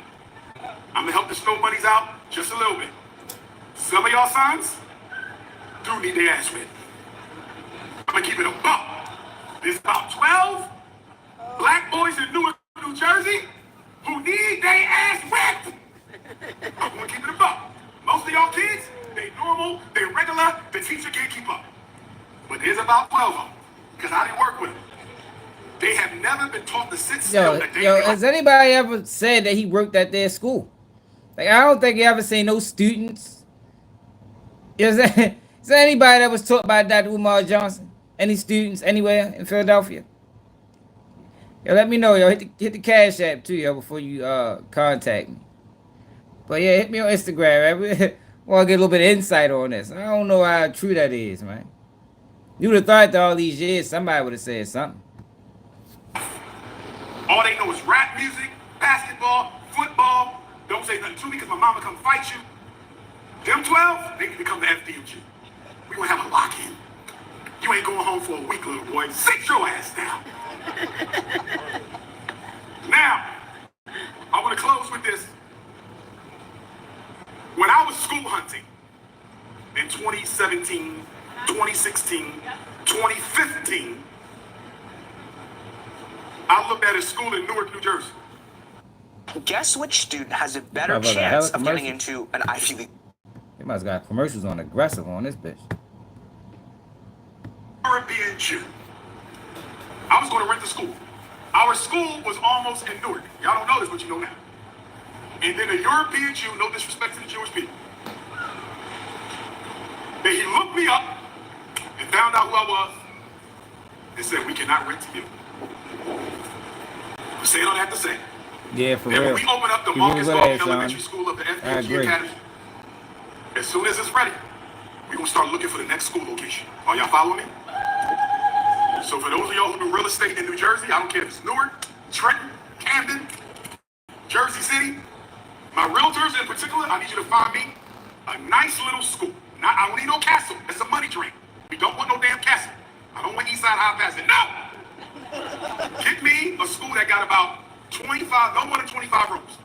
I'm gonna help the snow bunnies out just a little bit. Some of y'all sons do need their ass whipped. I'm gonna keep it a buck. There's about 12 black boys in Newark, New Jersey who need their ass whipped. I'm gonna keep it a buck. Most of y'all kids, they normal, they regular, the teacher can't keep up. But there's about 12 of them, because I didn't work with them. They have never been taught to sit still. Has anybody ever said that he worked at their school? Like, I don't think you ever seen no students. Is there anybody that was taught by Dr. Umar Johnson? Any students anywhere in Philadelphia? Yo, let me know, yo. Hit the Cash App too, yo, before you contact me. But yeah, hit me on Instagram, man. Want to get a little bit of insight on this. I don't know how true that is, man. You would have thought that all these years somebody would have said something. All they know is rap music, basketball, football. Don't say nothing to me because my mama come fight you. Them 12, they need to come to FDUG. We gonna have a lock-in. You ain't going home for a week, little boy. Sit your ass down. Now, I want to close with this. When I was school hunting in 2017, 2016, 2015, I looked at a school in Newark, New Jersey. Guess which student has a better chance of getting into an Ivy League? They must got commercials on aggressive on this bitch. European Jew. I was going to rent the school. Our school was almost in Newark. Y'all don't know this, but you know now. And then a European Jew, no disrespect to the Jewish people. Then he looked me up and found out who I was and said, we cannot rent to you. I'm saying all I have to say. Yeah, for then real. when we open up the Marcus Garvey Elementary School of the FDG Academy, as soon as it's ready, we're going to start looking for the next school location. Are y'all following me? So for those of y'all who do real estate in New Jersey, I don't care if it's Newark, Trenton, Camden, Jersey City, my realtors in particular, I need you to find me a nice little school. I don't need no castle. That's a money drain. We don't want no damn castle. I don't want Eastside High Pass. No! Get me a school that got about 25, no more than 25 rooms.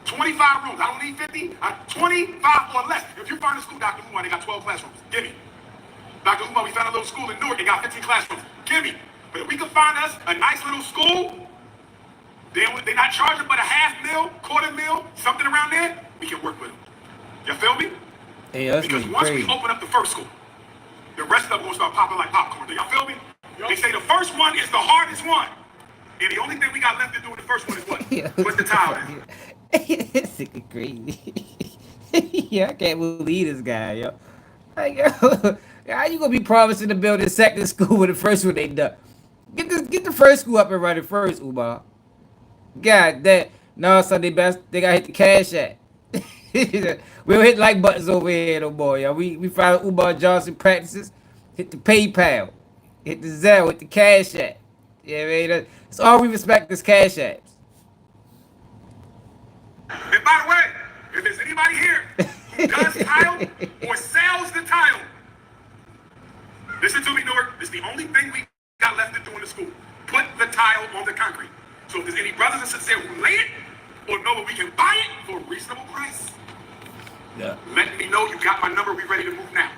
25 rooms. I don't need 50. 25 or less. If you find a school, Dr. Umar, they got 12 classrooms. Give me. Dr. Umar, we found a little school in Newark. They got 15 classrooms. Give me. But if we can find us a nice little school, they're not charging but a $500,000, $250,000, something around there, we can work with them. You feel me? Hey, that's because once we open up the first school, the rest of them will start popping like popcorn. Do y'all feel me? They say the first one is the hardest one. And the only thing we got left to do in the first one is what? Put the tile in. This nigga crazy. Yeah, I can't believe this guy, yo. Like, yo, how you gonna be promising to build a second school with the first one they done? Get the first school up and running first, Umar. God, that no, Sunday best. They gotta hit the Cash App. We don't hit like buttons over here no more, yo. We follow Umar Johnson practices. Hit the PayPal, hit the Zelle, hit the Cash App. Yeah, man, that's all we respect is Cash Apps. And by the way, if there's anybody here who does tile or sells the tile, listen to me, Newark. It's the only thing we got left to do in the school. Put the tile on the concrete. So if there's any brothers and sisters there who lay it or know that we can buy it for a reasonable price, yeah, let me know. You got my number. We ready to move now.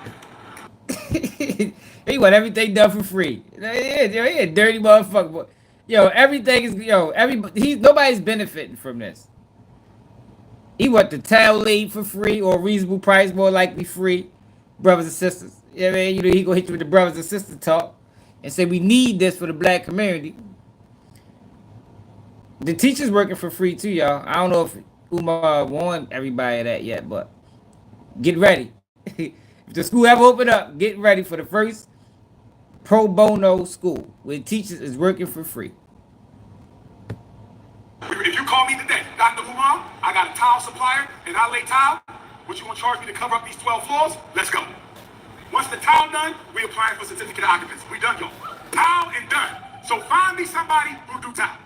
He want everything done for free. He a dirty motherfucker. Yo, everything is nobody's benefiting from this. He want the towel laid for free or a reasonable price, more likely free, brothers and sisters. Yeah, man, he gonna hit you with the brothers and sisters talk and say we need this for the black community. The teachers working for free too, y'all. I don't know if Umar warned everybody of that yet, but get ready. If the school ever open up, get ready for the first pro bono school where teachers is working for free. If you call me today, Dr. Umar, I got a tile supplier and I lay tile. What you gonna charge me to cover up these 12 floors? Let's go. Once the tile done, we applying for certificate of occupancy. We done, y'all. Tile and done. So find me somebody who do tile.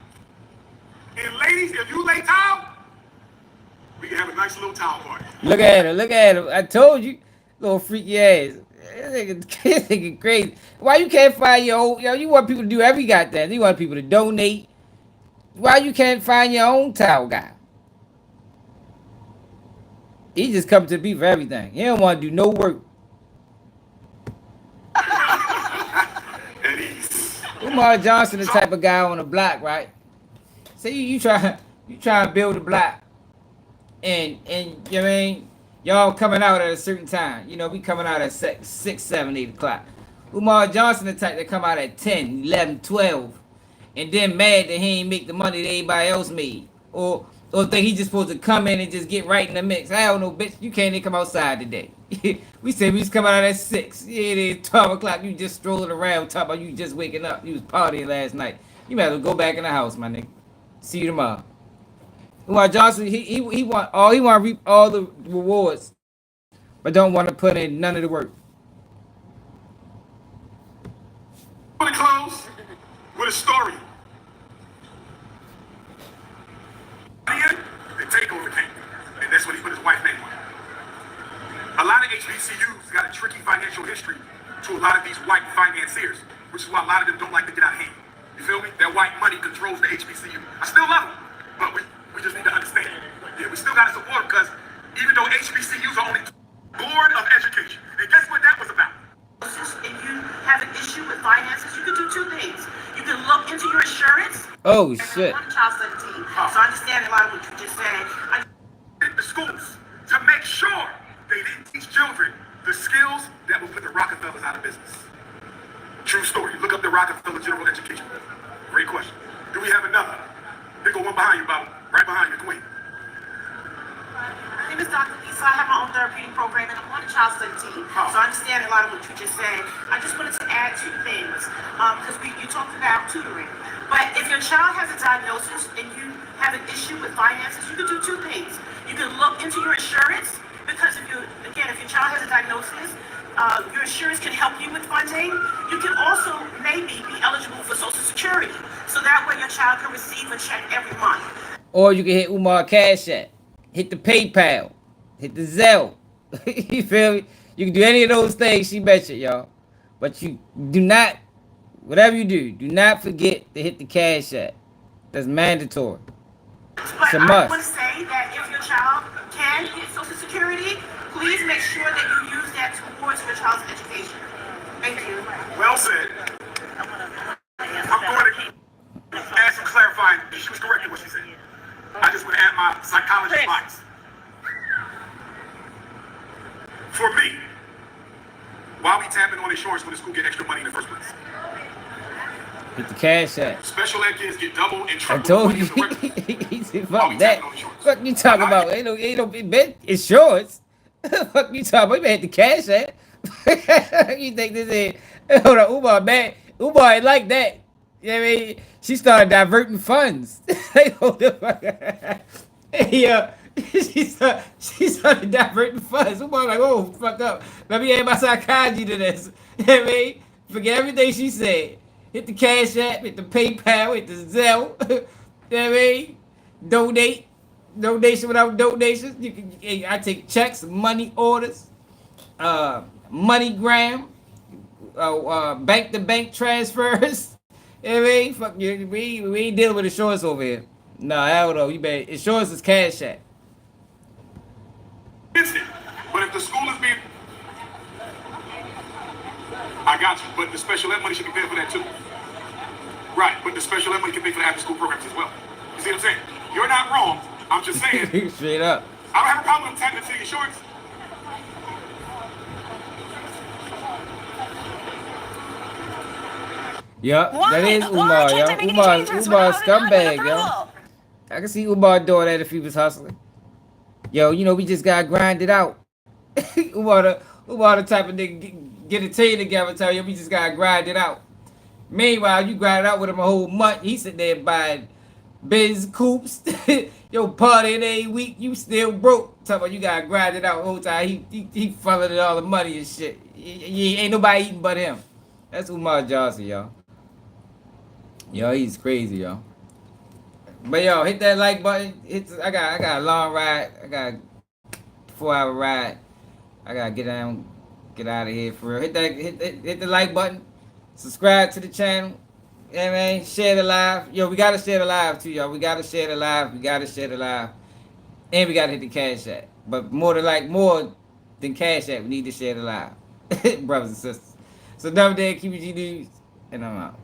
And ladies, if you lay tile, we can have a nice little tile party. Look at him. I told you, little freaky ass. This nigga crazy. Why you can't find your own? Yo, you want people to do every goddamn. You want people to donate. Why you can't find your own towel guy? He just come to be for everything. He don't want to do no work. Umar Johnson, the type of guy on the block, right? Say you try to build a block, and you know what I mean, y'all coming out at a certain time. You know, we coming out at 6, 7, 8 o'clock. Umar Johnson, the type that come out at 10, 11, 12, and then mad that he ain't make the money that everybody else made, or think he just supposed to come in and just get right in the mix. I don't know, bitch. You can't even come outside today. We said we was coming out at 6. Yeah, it is 12 o'clock. You just strolling around talking about you just waking up. You was partying last night. You might as well go back in the house, my nigga. See you tomorrow. Umar Johnson, he want to reap all the rewards, but don't want to put in none of the work. I'm gonna close with a story. The takeover came, and that's when he put his wife's name on it. A lot of HBCUs got a tricky financial history to a lot of these white financiers, which is why a lot of them don't like to get out of hand. You feel me? That white money controls the HBCU. I still love them, but we just need to understand. Yeah, we still got to support them because even though HBCUs are only Board of Education, and guess what that was about? And you have an issue with finances, you can do two things. You can look into your insurance. Oh shit. Child study team. So I understand a lot of what you just said. I The schools to make sure they didn't teach children the skills that will put the Rockefellers out of business. True story. Look up the Rockefeller General Education. Great question. Do we have another? There go one behind you, Bob. Right behind you, Queen. My name is Dr. Lisa. I have my own therapeutic program and I'm on the child study team. So I understand a lot of what you just said. I just wanted to add two things because you talked about tutoring. But if your child has a diagnosis and you have an issue with finances, you can do two things. You can look into your insurance because if your child has a diagnosis, your insurance can help you with funding. You can also maybe be eligible for Social Security. So that way your child can receive a check every month. Or you can hit Umar Cash App, hit the PayPal, hit the Zelle. You feel me? You can do any of those things, she betcha, y'all. But you do not, whatever you do not forget to hit the Cash App. That's mandatory. It's a But I must. want to say that if your child can get Social Security, please make sure that you use that towards your child's education. Thank you. Well said. I'm going to add some clarifying. She was correct in what she said. I just want to add my psychology bias. For me, why we tapping on insurance when the school get extra money in the first place? Hit the Cash App. Special ed kids get double and I triple. told you. He said, fuck that. Fuck you talking about? Ain't no bit insurance. Fuck you talking about? You better hit the Cash App. You think this is? Hold on, Umar, man. Umar ain't like that. You know what I mean? She started diverting funds. Yeah, she started diverting funds. Umar like, oh, fuck up. Let me add my psychology to this. You know what I mean? Forget everything she said. Hit the Cash App, hit the PayPal, hit the Zelle. You know what I mean? Donate. Donation without donations. I take checks, money orders, MoneyGram, bank to bank transfers. You know what I mean? Fuck you. We ain't dealing with insurance over here. No, hell no. You better. Insurance is Cash App. But if the school is being, I got you. But the special ed money should be paid for that too. Right. But the special ed money can pay for the after school programs as well. You see what I'm saying? You're not wrong. I'm just saying. Straight up. I don't have a problem with tapping into the insurance. Yup, Why? that is Why Umar, can't yo. they make any Umar changes scumbag, yo. I can see Umar doing that if he was hustling. Yo, you know, we just got grinded out. Umar the type of nigga get a team together and tell you we just got grinded out. Meanwhile, you grinded out with him a whole month. He sitting there buying Benz coupes. Yo, partying every week. You still broke. Talking about you got grinded out the whole time. He funneling all the money and shit. Ain't nobody eating but him. That's Umar Johnson, y'all. Yo, he's crazy, yo. But yo, hit that like button. I got a long ride. I got a 4-hour ride. I gotta get get out of here for real. Hit the like button. Subscribe to the channel. Yeah, man. Share the live. Yo, we gotta share the live too, y'all. We gotta share the live. We gotta share the live. And we gotta hit the cash app. But more than cash app, we need to share the live. Brothers and sisters. So another day, keep it G News, and I'm out.